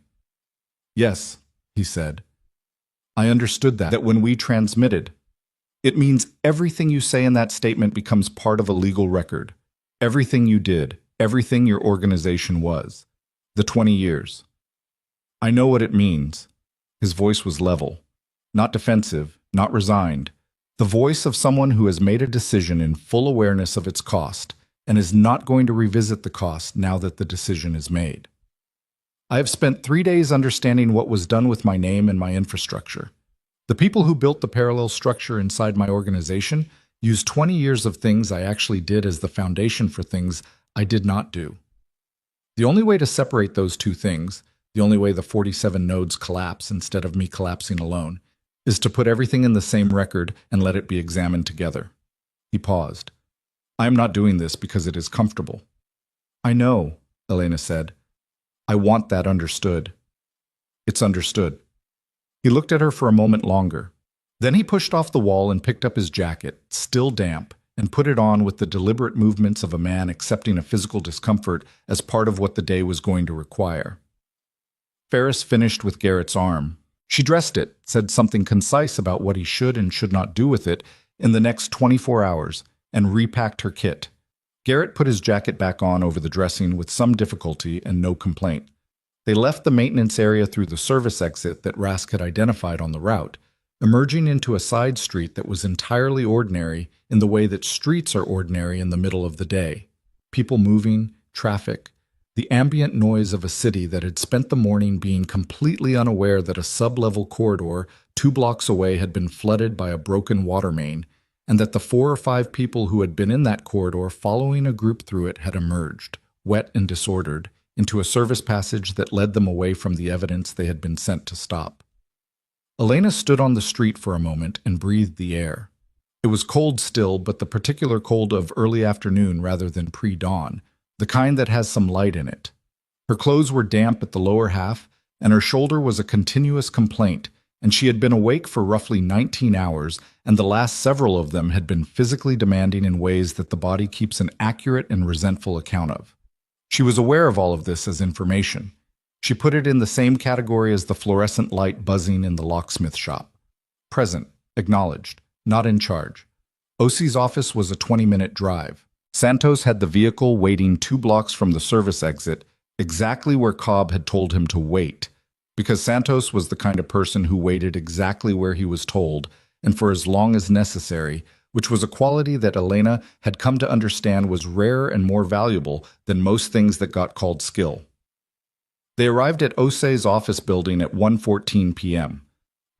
Yes, he said. I understood that when we transmitted. It means everything you say in that statement becomes part of a legal record. Everything you did, everything your organization was. The 20 years. I know what it means. His voice was level. Not defensive, not resigned. The voice of someone who has made a decision in full awareness of its cost and is not going to revisit the cost now that the decision is made. I have spent 3 days understanding what was done with my name and my infrastructure. The people who built the parallel structure inside my organization used 20 years of things I actually did as the foundation for things I did not do. The only way to separate those two things, the only way the 47 nodes collapse instead of me collapsing alone, is to put everything in the same record and let it be examined together. He paused. I am not doing this because it is comfortable. I know, Elena said. I want that understood. It's understood. He looked at her for a moment longer. Then he pushed off the wall and picked up his jacket, still damp, and put it on with the deliberate movements of a man accepting a physical discomfort as part of what the day was going to require. Ferris finished with Garrett's arm. She dressed it, said something concise about what he should and should not do with it in the next 24 hours, and repacked her kit. Garrett put his jacket back on over the dressing with some difficulty and no complaint. They left the maintenance area through the service exit that Rask had identified on the route, emerging into a side street that was entirely ordinary in the way that streets are ordinary in the middle of the day. People moving, traffic, the ambient noise of a city that had spent the morning being completely unaware that a sub-level corridor 2 blocks away had been flooded by a broken water main, and that the 4 or 5 people who had been in that corridor following a group through it had emerged, wet and disordered, into a service passage that led them away from the evidence they had been sent to stop. Elena stood on the street for a moment and breathed the air. It was cold still, but the particular cold of early afternoon rather than pre-dawn, the kind that has some light in it. Her clothes were damp at the lower half, and her shoulder was a continuous complaint, and she had been awake for roughly 19 hours, and the last several of them had been physically demanding in ways that the body keeps an accurate and resentful account of. She was aware of all of this as information. She put it in the same category as the fluorescent light buzzing in the locksmith shop. Present, acknowledged, not in charge. Osei's office was a 20-minute drive. Santos had the vehicle waiting 2 blocks from the service exit, exactly where Cobb had told him to wait, because Santos was the kind of person who waited exactly where he was told, and for as long as necessary, which was a quality that Elena had come to understand was rarer and more valuable than most things that got called skill. They arrived at Osei's office building at 1:14 p.m.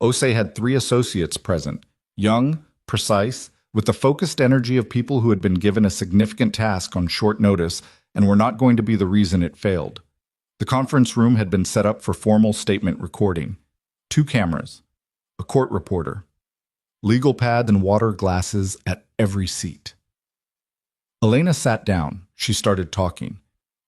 Osei had 3 associates present, young, precise, with the focused energy of people who had been given a significant task on short notice and were not going to be the reason it failed. The conference room had been set up for formal statement recording. 2 cameras, a court reporter, legal pad and water glasses at every seat. Elena sat down. She started talking.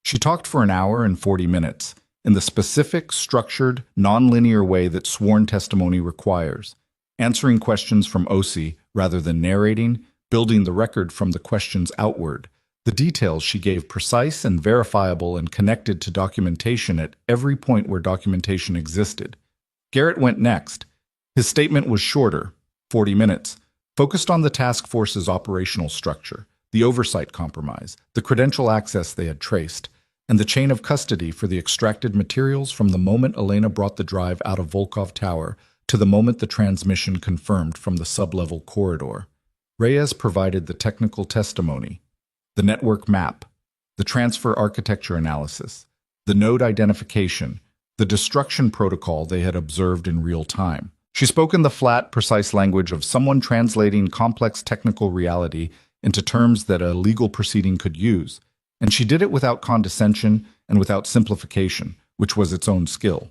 She talked for an hour and 40 minutes, in the specific, structured, non-linear way that sworn testimony requires, answering questions from Osei rather than narrating, building the record from the questions outward. The details she gave precise and verifiable and connected to documentation at every point where documentation existed. Garrett went next. His statement was shorter, 40 minutes, focused on the task force's operational structure, the oversight compromise, the credential access they had traced, and the chain of custody for the extracted materials from the moment Elena brought the drive out of Volkov Tower to the moment the transmission confirmed from the sublevel corridor. Reyes provided the technical testimony, the network map, the transfer architecture analysis, the node identification, the destruction protocol they had observed in real time. She spoke in the flat, precise language of someone translating complex technical reality into terms that a legal proceeding could use, and she did it without condescension and without simplification, which was its own skill.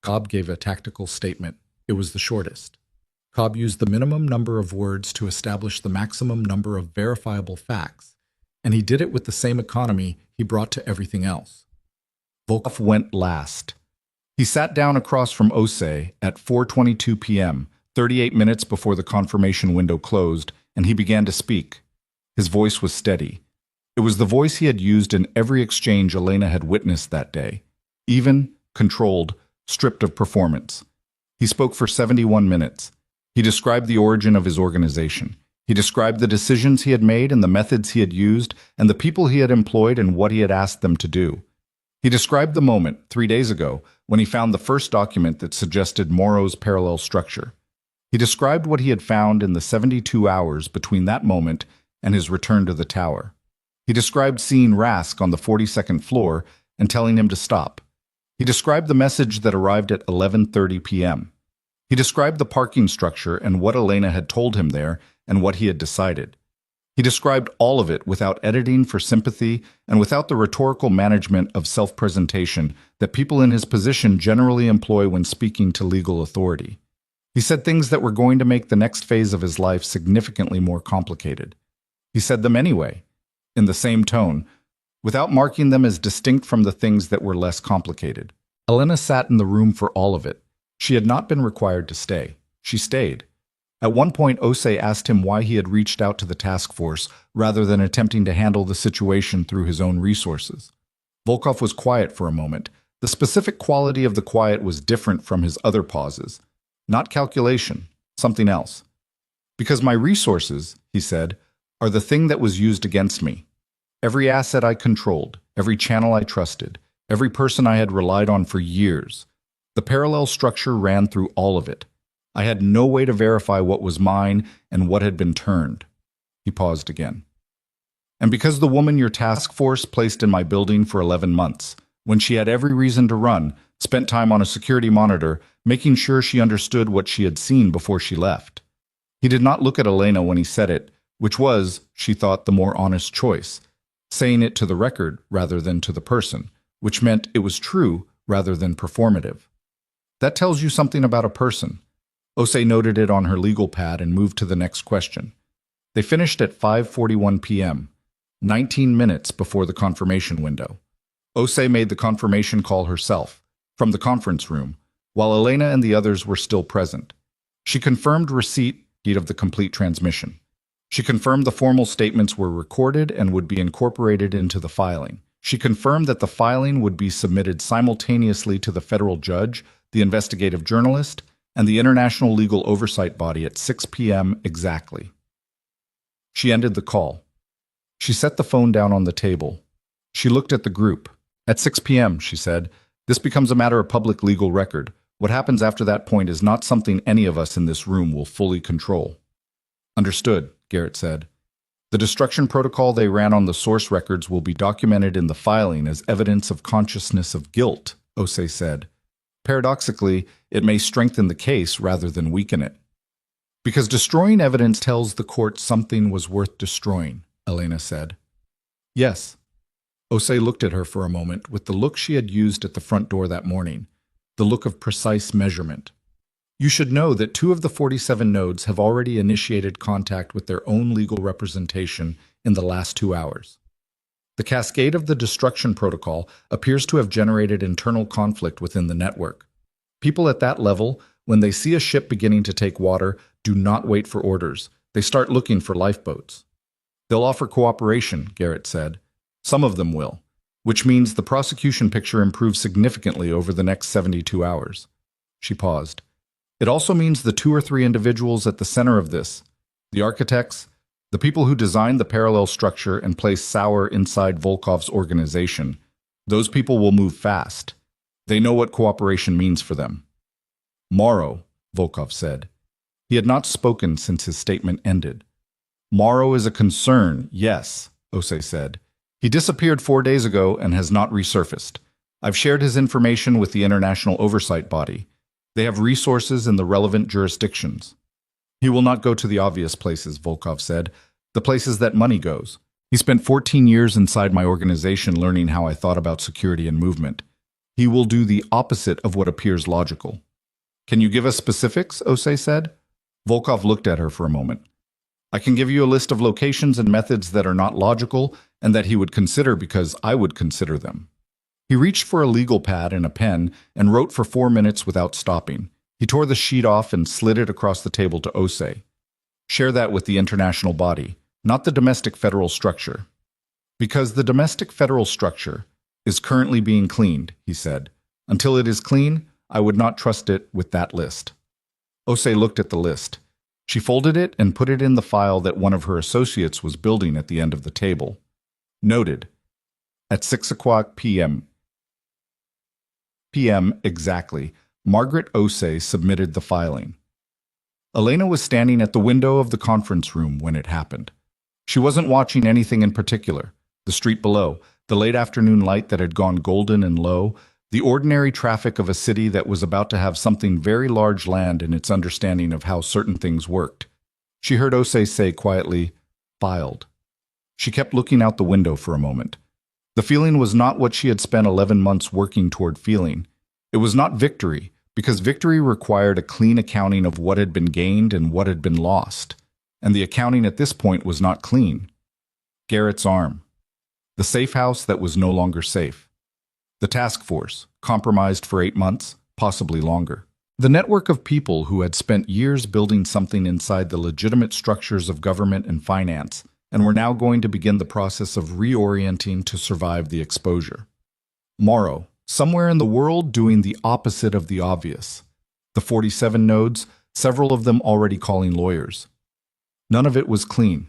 Cobb gave a tactical statement. It was the shortest. Cobb used the minimum number of words to establish the maximum number of verifiable facts, and he did it with the same economy he brought to everything else. Volkov went last. He sat down across from Osei at 4:22 p.m., 38 minutes before the confirmation window closed, and he began to speak. His voice was steady. It was the voice he had used in every exchange Elena had witnessed that day. Even, controlled, stripped of performance. He spoke for 71 minutes. He described the origin of his organization. He described the decisions he had made and the methods he had used and the people he had employed and what he had asked them to do. He described the moment, 3 days ago, when he found the first document that suggested Morrow's parallel structure. He described what he had found in the 72 hours between that moment and his return to the tower. He described seeing Rask on the 42nd floor and telling him to stop. He described the message that arrived at 11:30 p.m. He described the parking structure and what Elena had told him there and what he had decided. He described all of it without editing for sympathy and without the rhetorical management of self-presentation that people in his position generally employ when speaking to legal authority. He said things that were going to make the next phase of his life significantly more complicated. He said them anyway, in the same tone, without marking them as distinct from the things that were less complicated. Elena sat in the room for all of it. She had not been required to stay. She stayed. At one point, Osei asked him why he had reached out to the task force rather than attempting to handle the situation through his own resources. Volkov was quiet for a moment. The specific quality of the quiet was different from his other pauses. Not calculation, something else. Because my resources, he said, are the thing that was used against me. Every asset I controlled, every channel I trusted, every person I had relied on for years. The parallel structure ran through all of it. I had no way to verify what was mine and what had been turned. He paused again. And because the woman your task force placed in my building for 11 months, when she had every reason to run, spent time on a security monitor, making sure she understood what she had seen before she left. He did not look at Elena when he said it, which was, she thought, the more honest choice, saying it to the record rather than to the person, which meant it was true rather than performative. That tells you something about a person. Osei noted it on her legal pad and moved to the next question. They finished at 5:41 p.m., 19 minutes before the confirmation window. Osei made the confirmation call herself, from the conference room, while Elena and the others were still present. She confirmed receipt of the complete transmission. She confirmed the formal statements were recorded and would be incorporated into the filing. She confirmed that the filing would be submitted simultaneously to the federal judge, the investigative journalist, and the International Legal Oversight Body at 6 p.m. exactly. She ended the call. She set the phone down on the table. She looked at the group. At 6 p.m., she said, this becomes a matter of public legal record. What happens after that point is not something any of us in this room will fully control. Understood, Garrett said. The destruction protocol they ran on the source records will be documented in the filing as evidence of consciousness of guilt, Osei said. Paradoxically, it may strengthen the case rather than weaken it. Because destroying evidence tells the court something was worth destroying, Elena said. Yes. Osei looked at her for a moment with the look she had used at the front door that morning, the look of precise measurement. You should know that 2 of the 47 nodes have already initiated contact with their own legal representation in the last 2 hours. The cascade of the destruction protocol appears to have generated internal conflict within the network. People at that level, when they see a ship beginning to take water, do not wait for orders. They start looking for lifeboats. They'll offer cooperation, Garrett said. Some of them will, which means the prosecution picture improves significantly over the next 72 hours. She paused. It also means the 2 or 3 individuals at the center of this, the architects, the people who designed the parallel structure and placed Sauer inside Volkov's organization, those people will move fast. They know what cooperation means for them. Morrow, Volkov said. He had not spoken since his statement ended. Morrow is a concern, yes, Osei said. He disappeared 4 days ago and has not resurfaced. I've shared his information with the International Oversight Body. They have resources in the relevant jurisdictions. He will not go to the obvious places, Volkov said, the places that money goes. He spent 14 years inside my organization learning how I thought about security and movement. He will do the opposite of what appears logical. Can you give us specifics? Osei said. Volkov looked at her for a moment. I can give you a list of locations and methods that are not logical and that he would consider because I would consider them. He reached for a legal pad and a pen and wrote for 4 minutes without stopping. He tore the sheet off and slid it across the table to Osei. Share that with the international body, not the domestic federal structure. Because the domestic federal structure is currently being cleaned, he said. Until it is clean, I would not trust it with that list. Osei looked at the list. She folded it and put it in the file that one of her associates was building at the end of the table. Noted. At 6 o'clock p.m. Exactly, Margaret Osei submitted the filing. Elena was standing at the window of the conference room when it happened. She wasn't watching anything in particular. The street below, the late afternoon light that had gone golden and low, the ordinary traffic of a city that was about to have something very large land in its understanding of how certain things worked. She heard Osei say quietly, filed. She kept looking out the window for a moment. The feeling was not what she had spent 11 months working toward feeling. It was not victory, because victory required a clean accounting of what had been gained and what had been lost. And the accounting at this point was not clean. Garrett's arm. The safe house that was no longer safe. The task force, compromised for 8 months, possibly longer. The network of people who had spent years building something inside the legitimate structures of government and finance, and were now going to begin the process of reorienting to survive the exposure. Morrow, somewhere in the world doing the opposite of the obvious. The 47 nodes, several of them already calling lawyers. None of it was clean.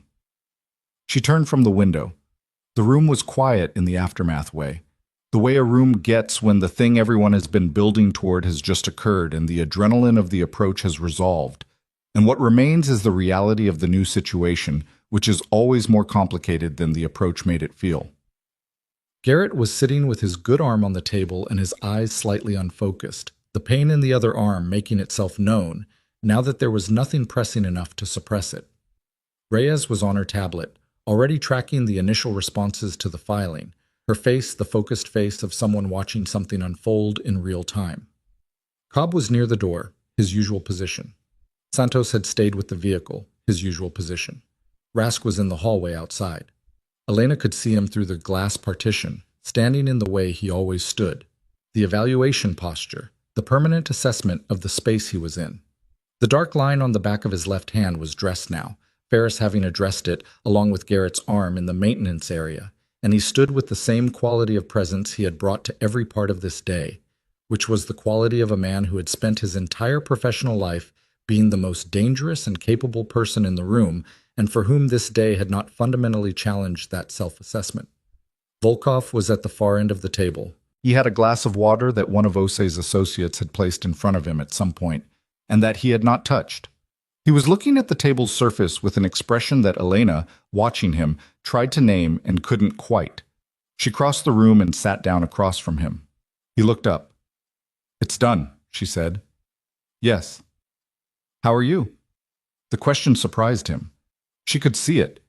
She turned from the window. The room was quiet in the aftermath way. The way a room gets when the thing everyone has been building toward has just occurred and the adrenaline of the approach has resolved. And what remains is the reality of the new situation, which is always more complicated than the approach made it feel. Garrett was sitting with his good arm on the table and his eyes slightly unfocused, the pain in the other arm making itself known, now that there was nothing pressing enough to suppress it. Reyes was on her tablet, already tracking the initial responses to the filing, her face the focused face of someone watching something unfold in real time. Cobb was near the door, his usual position. Santos had stayed with the vehicle, his usual position. Rask was in the hallway outside. Elena could see him through the glass partition, standing in the way he always stood. The evaluation posture, the permanent assessment of the space he was in. The dark line on the back of his left hand was dressed now, Ferris having addressed it along with Garrett's arm in the maintenance area, and he stood with the same quality of presence he had brought to every part of this day, which was the quality of a man who had spent his entire professional life being the most dangerous and capable person in the room, and for whom this day had not fundamentally challenged that self-assessment. Volkov was at the far end of the table. He had a glass of water that one of Osei's associates had placed in front of him at some point, and that he had not touched. He was looking at the table's surface with an expression that Elena, watching him, tried to name and couldn't quite. She crossed the room and sat down across from him. He looked up. "It's done," she said. "Yes." "How are you?" The question surprised him. She could see it.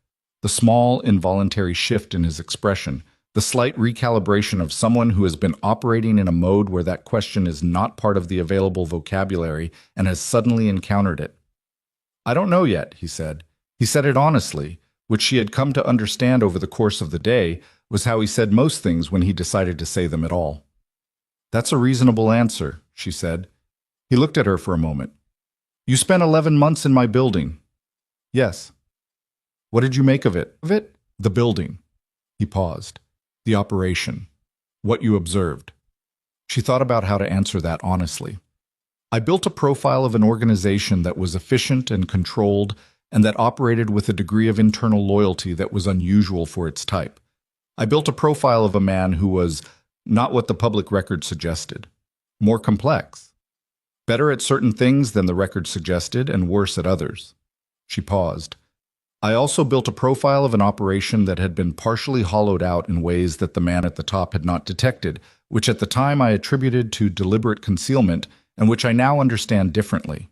The small, involuntary shift in his expression, the slight recalibration of someone who has been operating in a mode where that question is not part of the available vocabulary and has suddenly encountered it. "I don't know yet," he said. He said it honestly, which she had come to understand over the course of the day was how he said most things when he decided to say them at all. "That's a reasonable answer," she said. He looked at her for a moment. "You spent 11 months in my building." "Yes." "What did you make of it?" "Of it?" "The building." He paused. "The operation. What you observed." She thought about how to answer that honestly. "I built a profile of an organization that was efficient and controlled and that operated with a degree of internal loyalty that was unusual for its type. I built a profile of a man who was not what the public record suggested. More complex. Better at certain things than the record suggested and worse at others." She paused. "I also built a profile of an operation that had been partially hollowed out in ways that the man at the top had not detected, which at the time I attributed to deliberate concealment and which I now understand differently.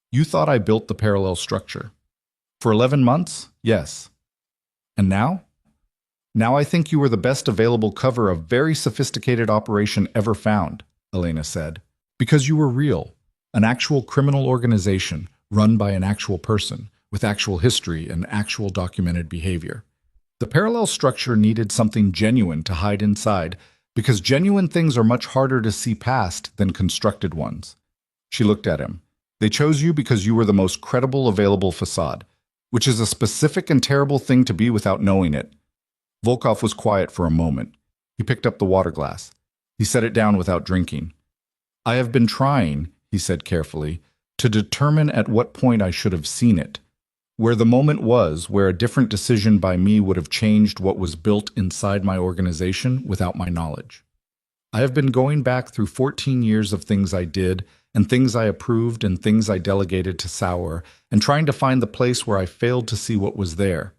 You thought I built the parallel structure. For 11 months? Yes. And now? Now I think you were the best available cover of very sophisticated operation ever found," Elena said. "Because you were real, an actual criminal organization run by an actual person, with actual history and actual documented behavior. The parallel structure needed something genuine to hide inside, because genuine things are much harder to see past than constructed ones." She looked at him. "They chose you because you were the most credible available facade, which is a specific and terrible thing to be without knowing it." Volkov was quiet for a moment. He picked up the water glass. He set it down without drinking. "I have been trying," he said carefully, "to determine at what point I should have seen it. Where the moment was, where a different decision by me would have changed what was built inside my organization without my knowledge. I have been going back through 14 years of things I did, and things I approved and things I delegated to Sauer, and trying to find the place where I failed to see what was there.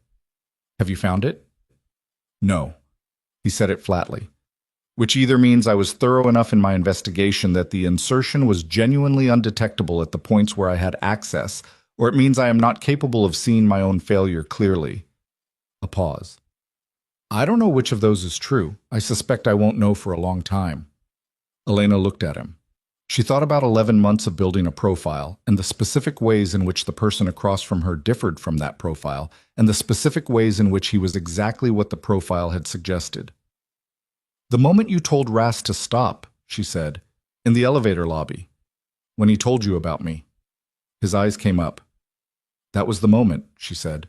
Have you found it?" "No." He said it flatly. "Which either means I was thorough enough in my investigation that the insertion was genuinely undetectable at the points where I had access, or it means I am not capable of seeing my own failure clearly." A pause. "I don't know which of those is true. I suspect I won't know for a long time." Elena looked at him. She thought about 11 months of building a profile, and the specific ways in which the person across from her differed from that profile, and the specific ways in which he was exactly what the profile had suggested. "The moment you told Ras to stop," she said, "in the elevator lobby, when he told you about me." His eyes came up. "That was the moment," she said.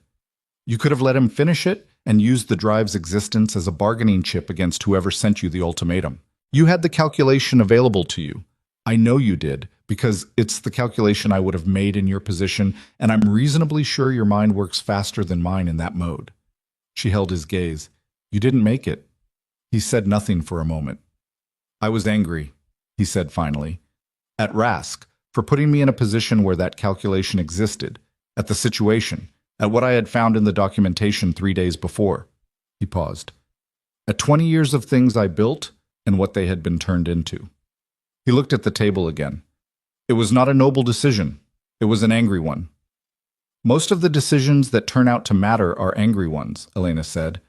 "You could have let him finish it and used the drive's existence as a bargaining chip against whoever sent you the ultimatum. You had the calculation available to you. I know you did, because it's the calculation I would have made in your position, and I'm reasonably sure your mind works faster than mine in that mode." She held his gaze. "You didn't make it." He said nothing for a moment. "I was angry," he said finally, "at Rask, for putting me in a position where that calculation existed, at the situation, at what I had found in the documentation 3 days before." He paused. "At 20 years of things I built and what they had been turned into." He looked at the table again. "It was not a noble decision. It was an angry one." "Most of the decisions that turn out to matter are angry ones," Elena said.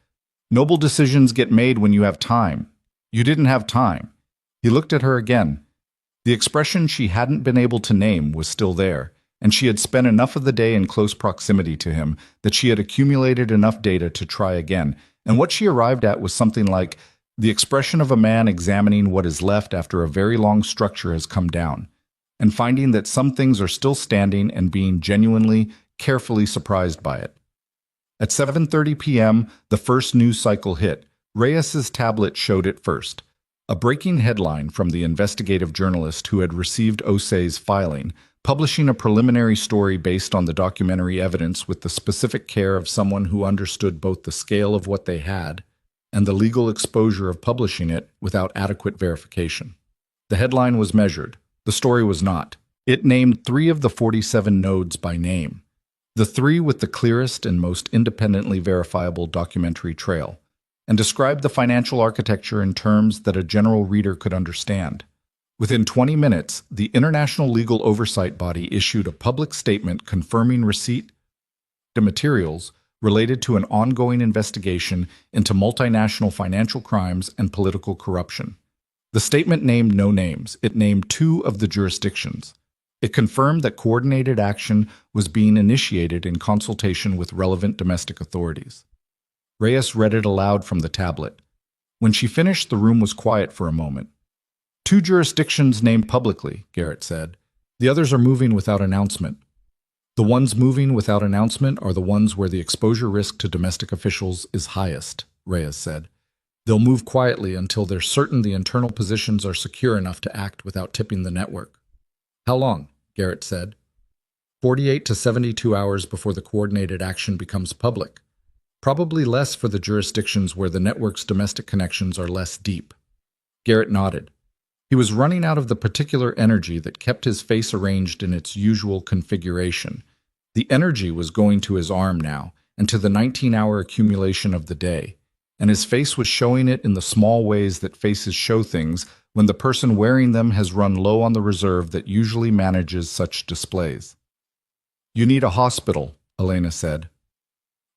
"Noble decisions get made when you have time. You didn't have time." He looked at her again. The expression she hadn't been able to name was still there, and she had spent enough of the day in close proximity to him that she had accumulated enough data to try again, and what she arrived at was something like the expression of a man examining what is left after a very long structure has come down, and finding that some things are still standing and being genuinely, carefully surprised by it. At 7:30 p.m., the first news cycle hit. Reyes's tablet showed it first. A breaking headline from the investigative journalist who had received Osei's filing, publishing a preliminary story based on the documentary evidence with the specific care of someone who understood both the scale of what they had and the legal exposure of publishing it without adequate verification. The headline was measured. The story was not. It named 3 of the 47 nodes by name, the 3 with the clearest and most independently verifiable documentary trail, and described the financial architecture in terms that a general reader could understand. Within 20 minutes, the International Legal Oversight Body issued a public statement confirming receipt of materials related to an ongoing investigation into multinational financial crimes and political corruption. The statement named no names. It named 2 of the jurisdictions. It confirmed that coordinated action was being initiated in consultation with relevant domestic authorities. Reyes read it aloud from the tablet. When she finished, the room was quiet for a moment. 2 jurisdictions named publicly, Garrett said. The others are moving without announcement. The ones moving without announcement are the ones where the exposure risk to domestic officials is highest, Reyes said. They'll move quietly until they're certain the internal positions are secure enough to act without tipping the network. How long? Garrett said. 48 to 72 hours before the coordinated action becomes public. Probably less for the jurisdictions where the network's domestic connections are less deep. Garrett nodded. He was running out of the particular energy that kept his face arranged in its usual configuration. The energy was going to his arm now, and to the 19-hour accumulation of the day, and his face was showing it in the small ways that faces show things when the person wearing them has run low on the reserve that usually manages such displays. You need a hospital, Elena said.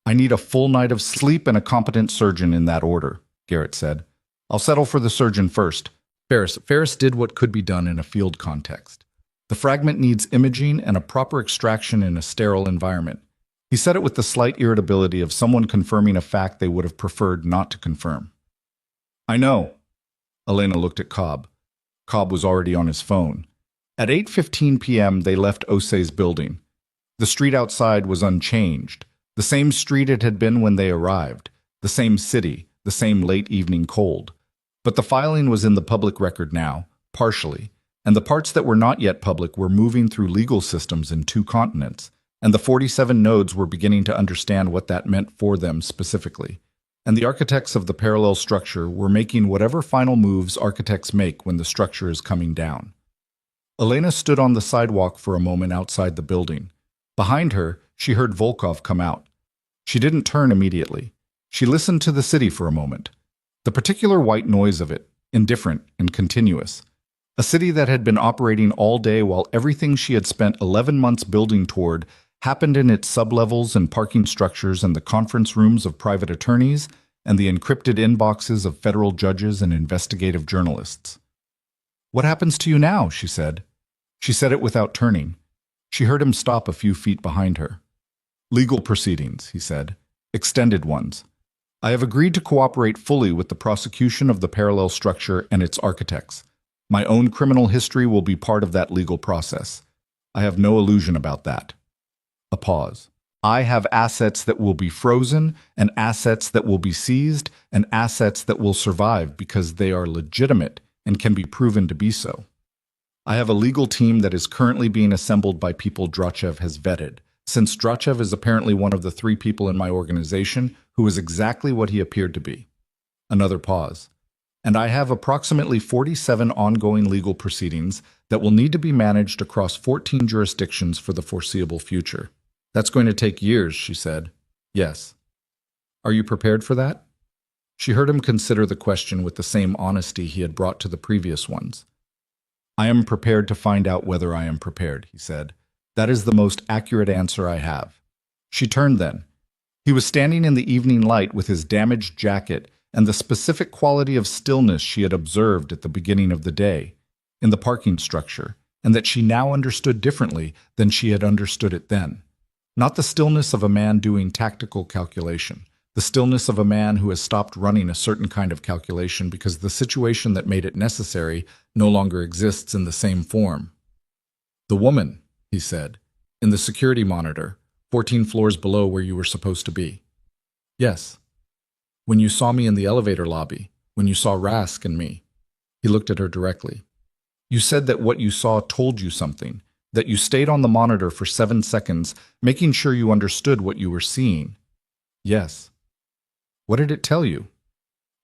I need a full night of sleep and a competent surgeon in that order, Garrett said. I'll settle for the surgeon first. Ferris did what could be done in a field context. The fragment needs imaging and a proper extraction in a sterile environment. He said it with the slight irritability of someone confirming a fact they would have preferred not to confirm. I know. Elena looked at Cobb. Cobb was already on his phone. At 8:15 p.m. they left Osei's building. The street outside was unchanged. The same street it had been when they arrived. The same city, the same late evening cold. But the filing was in the public record now, partially, and the parts that were not yet public were moving through legal systems in 2 continents, and the 47 nodes were beginning to understand what that meant for them specifically. And the architects of the parallel structure were making whatever final moves architects make when the structure is coming down. Elena stood on the sidewalk for a moment outside the building. Behind her, she heard Volkov come out. She didn't turn immediately. She listened to the city for a moment. The particular white noise of it, indifferent and continuous. A city that had been operating all day while everything she had spent 11 months building toward happened in its sublevels and parking structures and the conference rooms of private attorneys and the encrypted inboxes of federal judges and investigative journalists. What happens to you now? She said. She said it without turning. She heard him stop a few feet behind her. Legal proceedings, he said. Extended ones. I have agreed to cooperate fully with the prosecution of the parallel structure and its architects. My own criminal history will be part of that legal process. I have no illusion about that. A pause. I have assets that will be frozen, and assets that will be seized, and assets that will survive because they are legitimate and can be proven to be so. I have a legal team that is currently being assembled by people Drachev has vetted, since Drachev is apparently one of the 3 people in my organization who is exactly what he appeared to be. Another pause. And I have approximately 47 ongoing legal proceedings that will need to be managed across 14 jurisdictions for the foreseeable future. That's going to take years, she said. Yes. Are you prepared for that? She heard him consider the question with the same honesty he had brought to the previous ones. I am prepared to find out whether I am prepared, he said. That is the most accurate answer I have. She turned then. He was standing in the evening light with his damaged jacket and the specific quality of stillness she had observed at the beginning of the day, in the parking structure, and that she now understood differently than she had understood it then. Not the stillness of a man doing tactical calculation, the stillness of a man who has stopped running a certain kind of calculation because the situation that made it necessary no longer exists in the same form. The woman, he said, in the security monitor, 14 floors below where you were supposed to be. Yes. When you saw me in the elevator lobby, when you saw Rask and me. He looked at her directly. You said that what you saw told you something, that you stayed on the monitor for 7 seconds, making sure you understood what you were seeing. Yes. What did it tell you?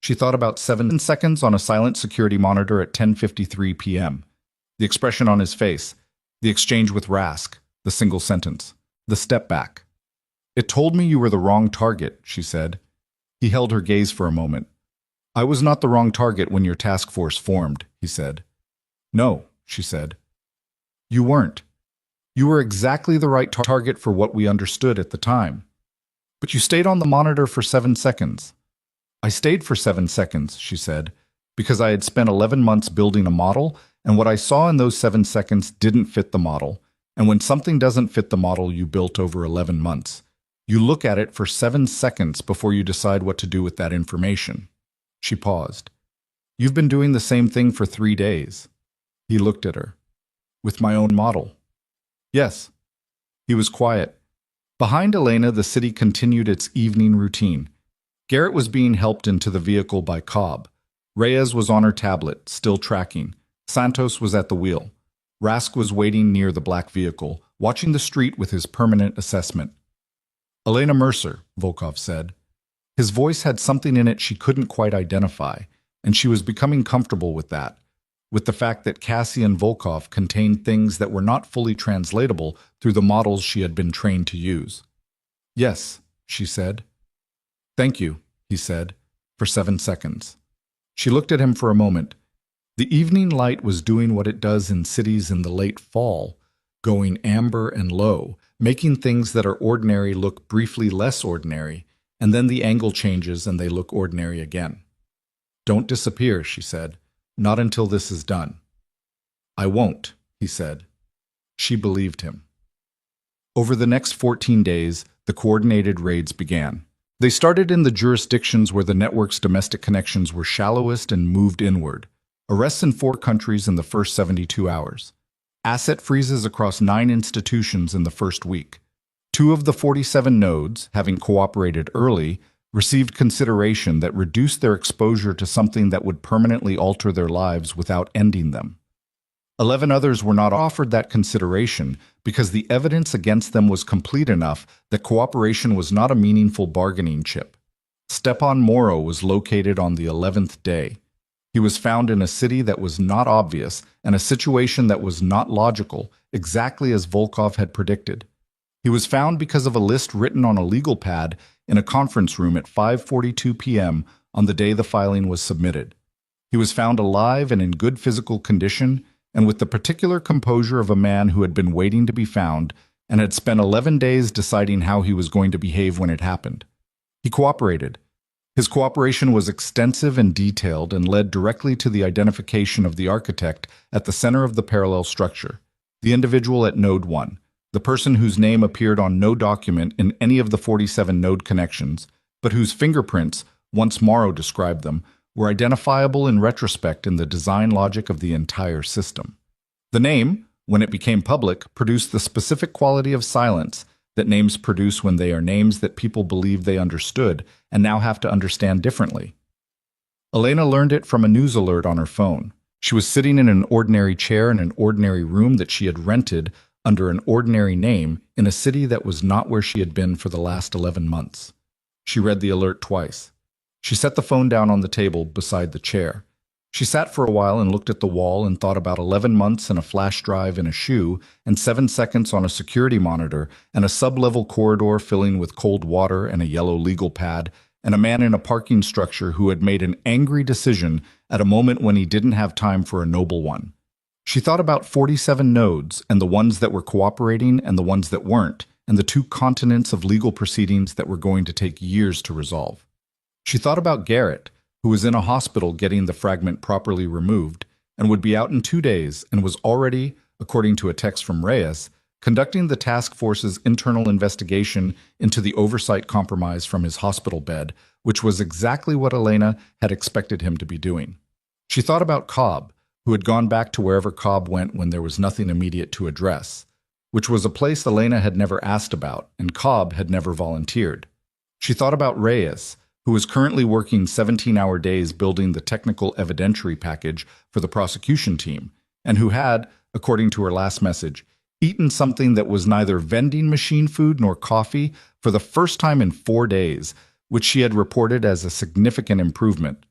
She thought about 7 seconds on a silent security monitor at 10:53 p.m. The expression on his face. The exchange with Rask, the single sentence, the step back. It told me you were the wrong target, she said. He held her gaze for a moment. I was not the wrong target when your task force formed, he said. No, she said. You weren't. You were exactly the right target for what we understood at the time. But you stayed on the monitor for 7 seconds. I stayed for 7 seconds, she said, because I had spent 11 months building a model, and what I saw in those 7 seconds didn't fit the model. And when something doesn't fit the model you built over 11 months, you look at it for 7 seconds before you decide what to do with that information. She paused. You've been doing the same thing for 3 days. He looked at her. With my own model. Yes. He was quiet. Behind Elena, the city continued its evening routine. Garrett was being helped into the vehicle by Cobb. Reyes was on her tablet, still tracking. Santos was at the wheel. Rask was waiting near the black vehicle, watching the street with his permanent assessment. Elena Mercer, Volkov said. His voice had something in it she couldn't quite identify, and she was becoming comfortable with that, with the fact that Cassie and Volkov contained things that were not fully translatable through the models she had been trained to use. Yes, she said. Thank you, he said, for 7 seconds. She looked at him for a moment. The evening light was doing what it does in cities in the late fall, going amber and low, making things that are ordinary look briefly less ordinary, and then the angle changes and they look ordinary again. Don't disappear, she said. Not until this is done. I won't, he said. She believed him. Over the next 14 days, the coordinated raids began. They started in the jurisdictions where the network's domestic connections were shallowest and moved inward. Arrests in 4 countries in the first 72 hours. Asset freezes across 9 institutions in the first week. 2 of the 47 nodes, having cooperated early, received consideration that reduced their exposure to something that would permanently alter their lives without ending them. 11 others were not offered that consideration because the evidence against them was complete enough that cooperation was not a meaningful bargaining chip. Stepan Moro was located on the 11th day. He was found in a city that was not obvious and a situation that was not logical, exactly as Volkov had predicted. He was found because of a list written on a legal pad in a conference room at 5:42 p.m. on the day the filing was submitted. He was found alive and in good physical condition, and with the particular composure of a man who had been waiting to be found and had spent 11 days deciding how he was going to behave when it happened. He cooperated. His cooperation was extensive and detailed and led directly to the identification of the architect at the center of the parallel structure, the individual at Node 1, the person whose name appeared on no document in any of the 47 node connections, but whose fingerprints, once Morrow described them, were identifiable in retrospect in the design logic of the entire system. The name, when it became public, produced the specific quality of silence that names produce when they are names that people believe they understood and now have to understand differently. Elena learned it from a news alert on her phone. She was sitting in an ordinary chair in an ordinary room that she had rented under an ordinary name in a city that was not where she had been for the last 11 months. She read the alert twice. She set the phone down on the table beside the chair. She sat for a while and looked at the wall and thought about 11 months and a flash drive in a shoe and 7 seconds on a security monitor and a sub-level corridor filling with cold water and a yellow legal pad and a man in a parking structure who had made an angry decision at a moment when he didn't have time for a noble one. She thought about 47 nodes and the ones that were cooperating and the ones that weren't, and the 2 continents of legal proceedings that were going to take years to resolve. She thought about Garrett, who was in a hospital getting the fragment properly removed and would be out in 2 days and was already, according to a text from Reyes, conducting the task force's internal investigation into the oversight compromise from his hospital bed, which was exactly what Elena had expected him to be doing. She thought about Cobb, who had gone back to wherever Cobb went when there was nothing immediate to address, which was a place Elena had never asked about and Cobb had never volunteered. She thought about Reyes, who was currently working 17-hour days building the technical evidentiary package for the prosecution team, and who had, according to her last message, eaten something that was neither vending machine food nor coffee for the first time in 4 days, which she had reported as a significant improvement.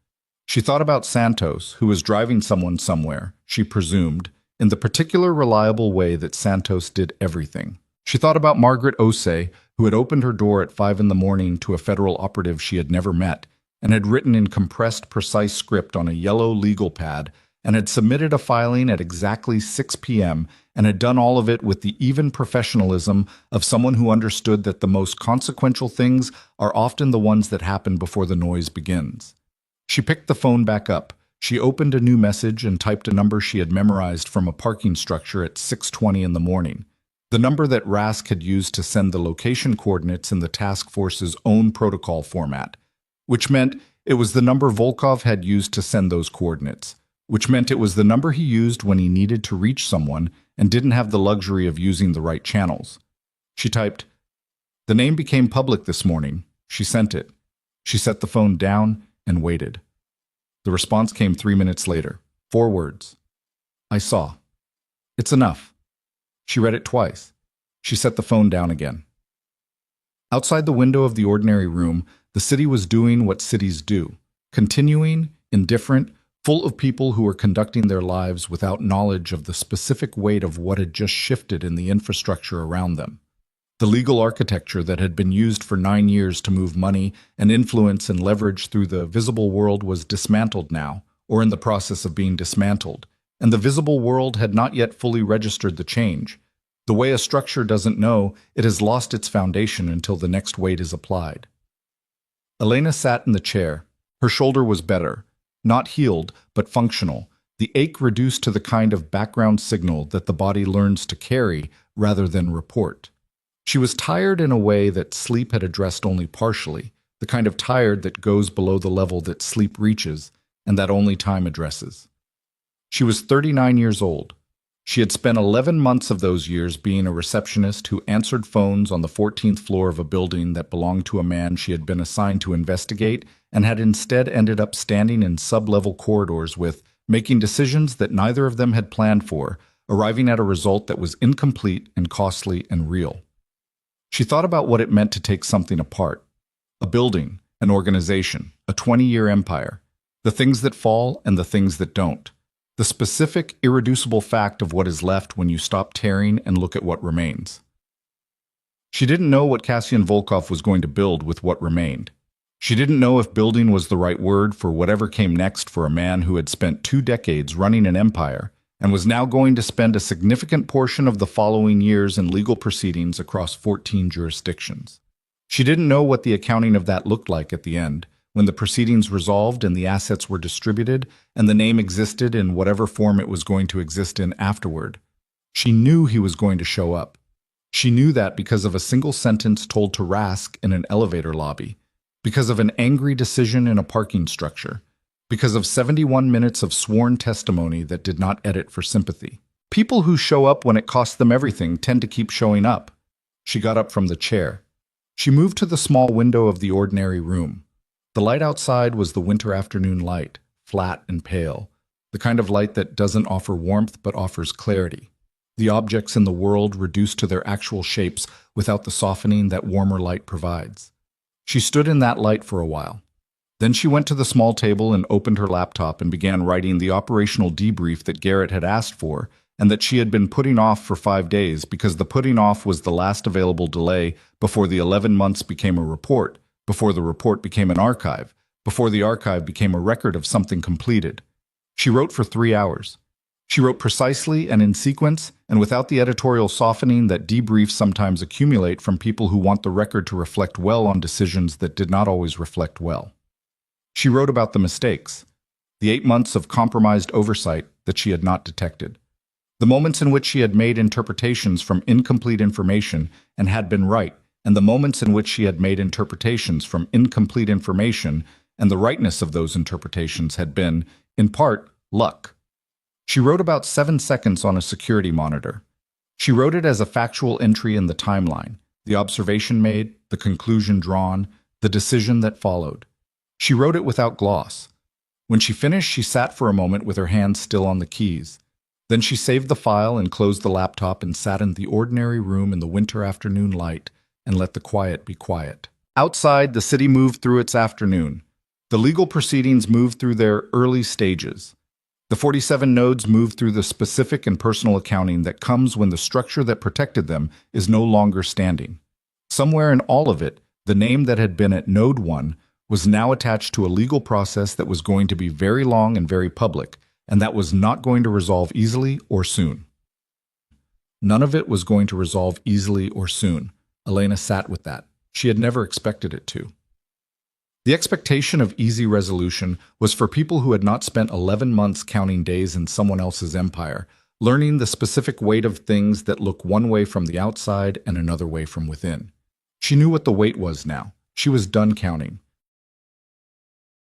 She thought about Santos, who was driving someone somewhere, she presumed, in the particular reliable way that Santos did everything. She thought about Margaret Osei, who had opened her door at 5 in the morning to a federal operative she had never met, and had written in compressed, precise script on a yellow legal pad, and had submitted a filing at exactly 6 p.m., and had done all of it with the even professionalism of someone who understood that the most consequential things are often the ones that happen before the noise begins. She picked the phone back up. She opened a new message and typed a number she had memorized from a parking structure at 6:20 in the morning. The number that Rask had used to send the location coordinates in the task force's own protocol format, which meant it was the number Volkov had used to send those coordinates, which meant it was the number he used when he needed to reach someone and didn't have the luxury of using the right channels. She typed, "The name became public this morning." She sent it. She set the phone down and waited. The response came 3 minutes later. 4 words. "I saw." "It's enough." She read it twice. She set the phone down again. Outside the window of the ordinary room, the city was doing what cities do, continuing, indifferent, full of people who were conducting their lives without knowledge of the specific weight of what had just shifted in the infrastructure around them. The legal architecture that had been used for 9 years to move money and influence and leverage through the visible world was dismantled now, or in the process of being dismantled, and the visible world had not yet fully registered the change. The way a structure doesn't know, it has lost its foundation until the next weight is applied. Elena sat in the chair. Her shoulder was better. Not healed, but functional, the ache reduced to the kind of background signal that the body learns to carry rather than report. She was tired in a way that sleep had addressed only partially, the kind of tired that goes below the level that sleep reaches and that only time addresses. She was 39 years old. She had spent 11 months of those years being a receptionist who answered phones on the 14th floor of a building that belonged to a man she had been assigned to investigate and had instead ended up standing in sub-level corridors with, making decisions that neither of them had planned for, arriving at a result that was incomplete and costly and real. She thought about what it meant to take something apart. A building, an organization, a 20-year empire, the things that fall and the things that don't. The specific, irreducible fact of what is left when you stop tearing and look at what remains. She didn't know what Cassian Volkov was going to build with what remained. She didn't know if building was the right word for whatever came next for a man who had spent 2 decades running an empire and was now going to spend a significant portion of the following years in legal proceedings across 14 jurisdictions. She didn't know what the accounting of that looked like at the end, when the proceedings resolved and the assets were distributed and the name existed in whatever form it was going to exist in afterward. She knew he was going to show up. She knew that because of a single sentence told to Rask in an elevator lobby, because of an angry decision in a parking structure, because of 71 minutes of sworn testimony that did not edit for sympathy. People who show up when it costs them everything tend to keep showing up. She got up from the chair. She moved to the small window of the ordinary room. The light outside was the winter afternoon light, flat and pale, the kind of light that doesn't offer warmth but offers clarity. The objects in the world reduced to their actual shapes without the softening that warmer light provides. She stood in that light for a while. Then she went to the small table and opened her laptop and began writing the operational debrief that Garrett had asked for and that she had been putting off for 5 days because the putting off was the last available delay before the 11 months became a report, before the report became an archive, before the archive became a record of something completed. She wrote for 3 hours. She wrote precisely and in sequence and without the editorial softening that debriefs sometimes accumulate from people who want the record to reflect well on decisions that did not always reflect well. She wrote about the mistakes, the 8 months of compromised oversight that she had not detected, the moments in which she had made interpretations from incomplete information and had been right, and the moments in which she had made interpretations from incomplete information and the rightness of those interpretations had been, in part, luck. She wrote about 7 seconds on a security monitor. She wrote it as a factual entry in the timeline, the observation made, the conclusion drawn, the decision that followed. She wrote it without gloss. When she finished, she sat for a moment with her hands still on the keys. Then she saved the file and closed the laptop and sat in the ordinary room in the winter afternoon light and let the quiet be quiet. Outside, the city moved through its afternoon. The legal proceedings moved through their early stages. The 47 nodes move through the specific and personal accounting that comes when the structure that protected them is no longer standing. Somewhere in all of it, the name that had been at Node 1 was now attached to a legal process that was going to be very long and very public, and that was not going to resolve easily or soon. None of it was going to resolve easily or soon. Elena sat with that. She had never expected it to. The expectation of easy resolution was for people who had not spent 11 months counting days in someone else's empire, learning the specific weight of things that look one way from the outside and another way from within. She knew what the weight was now. She was done counting.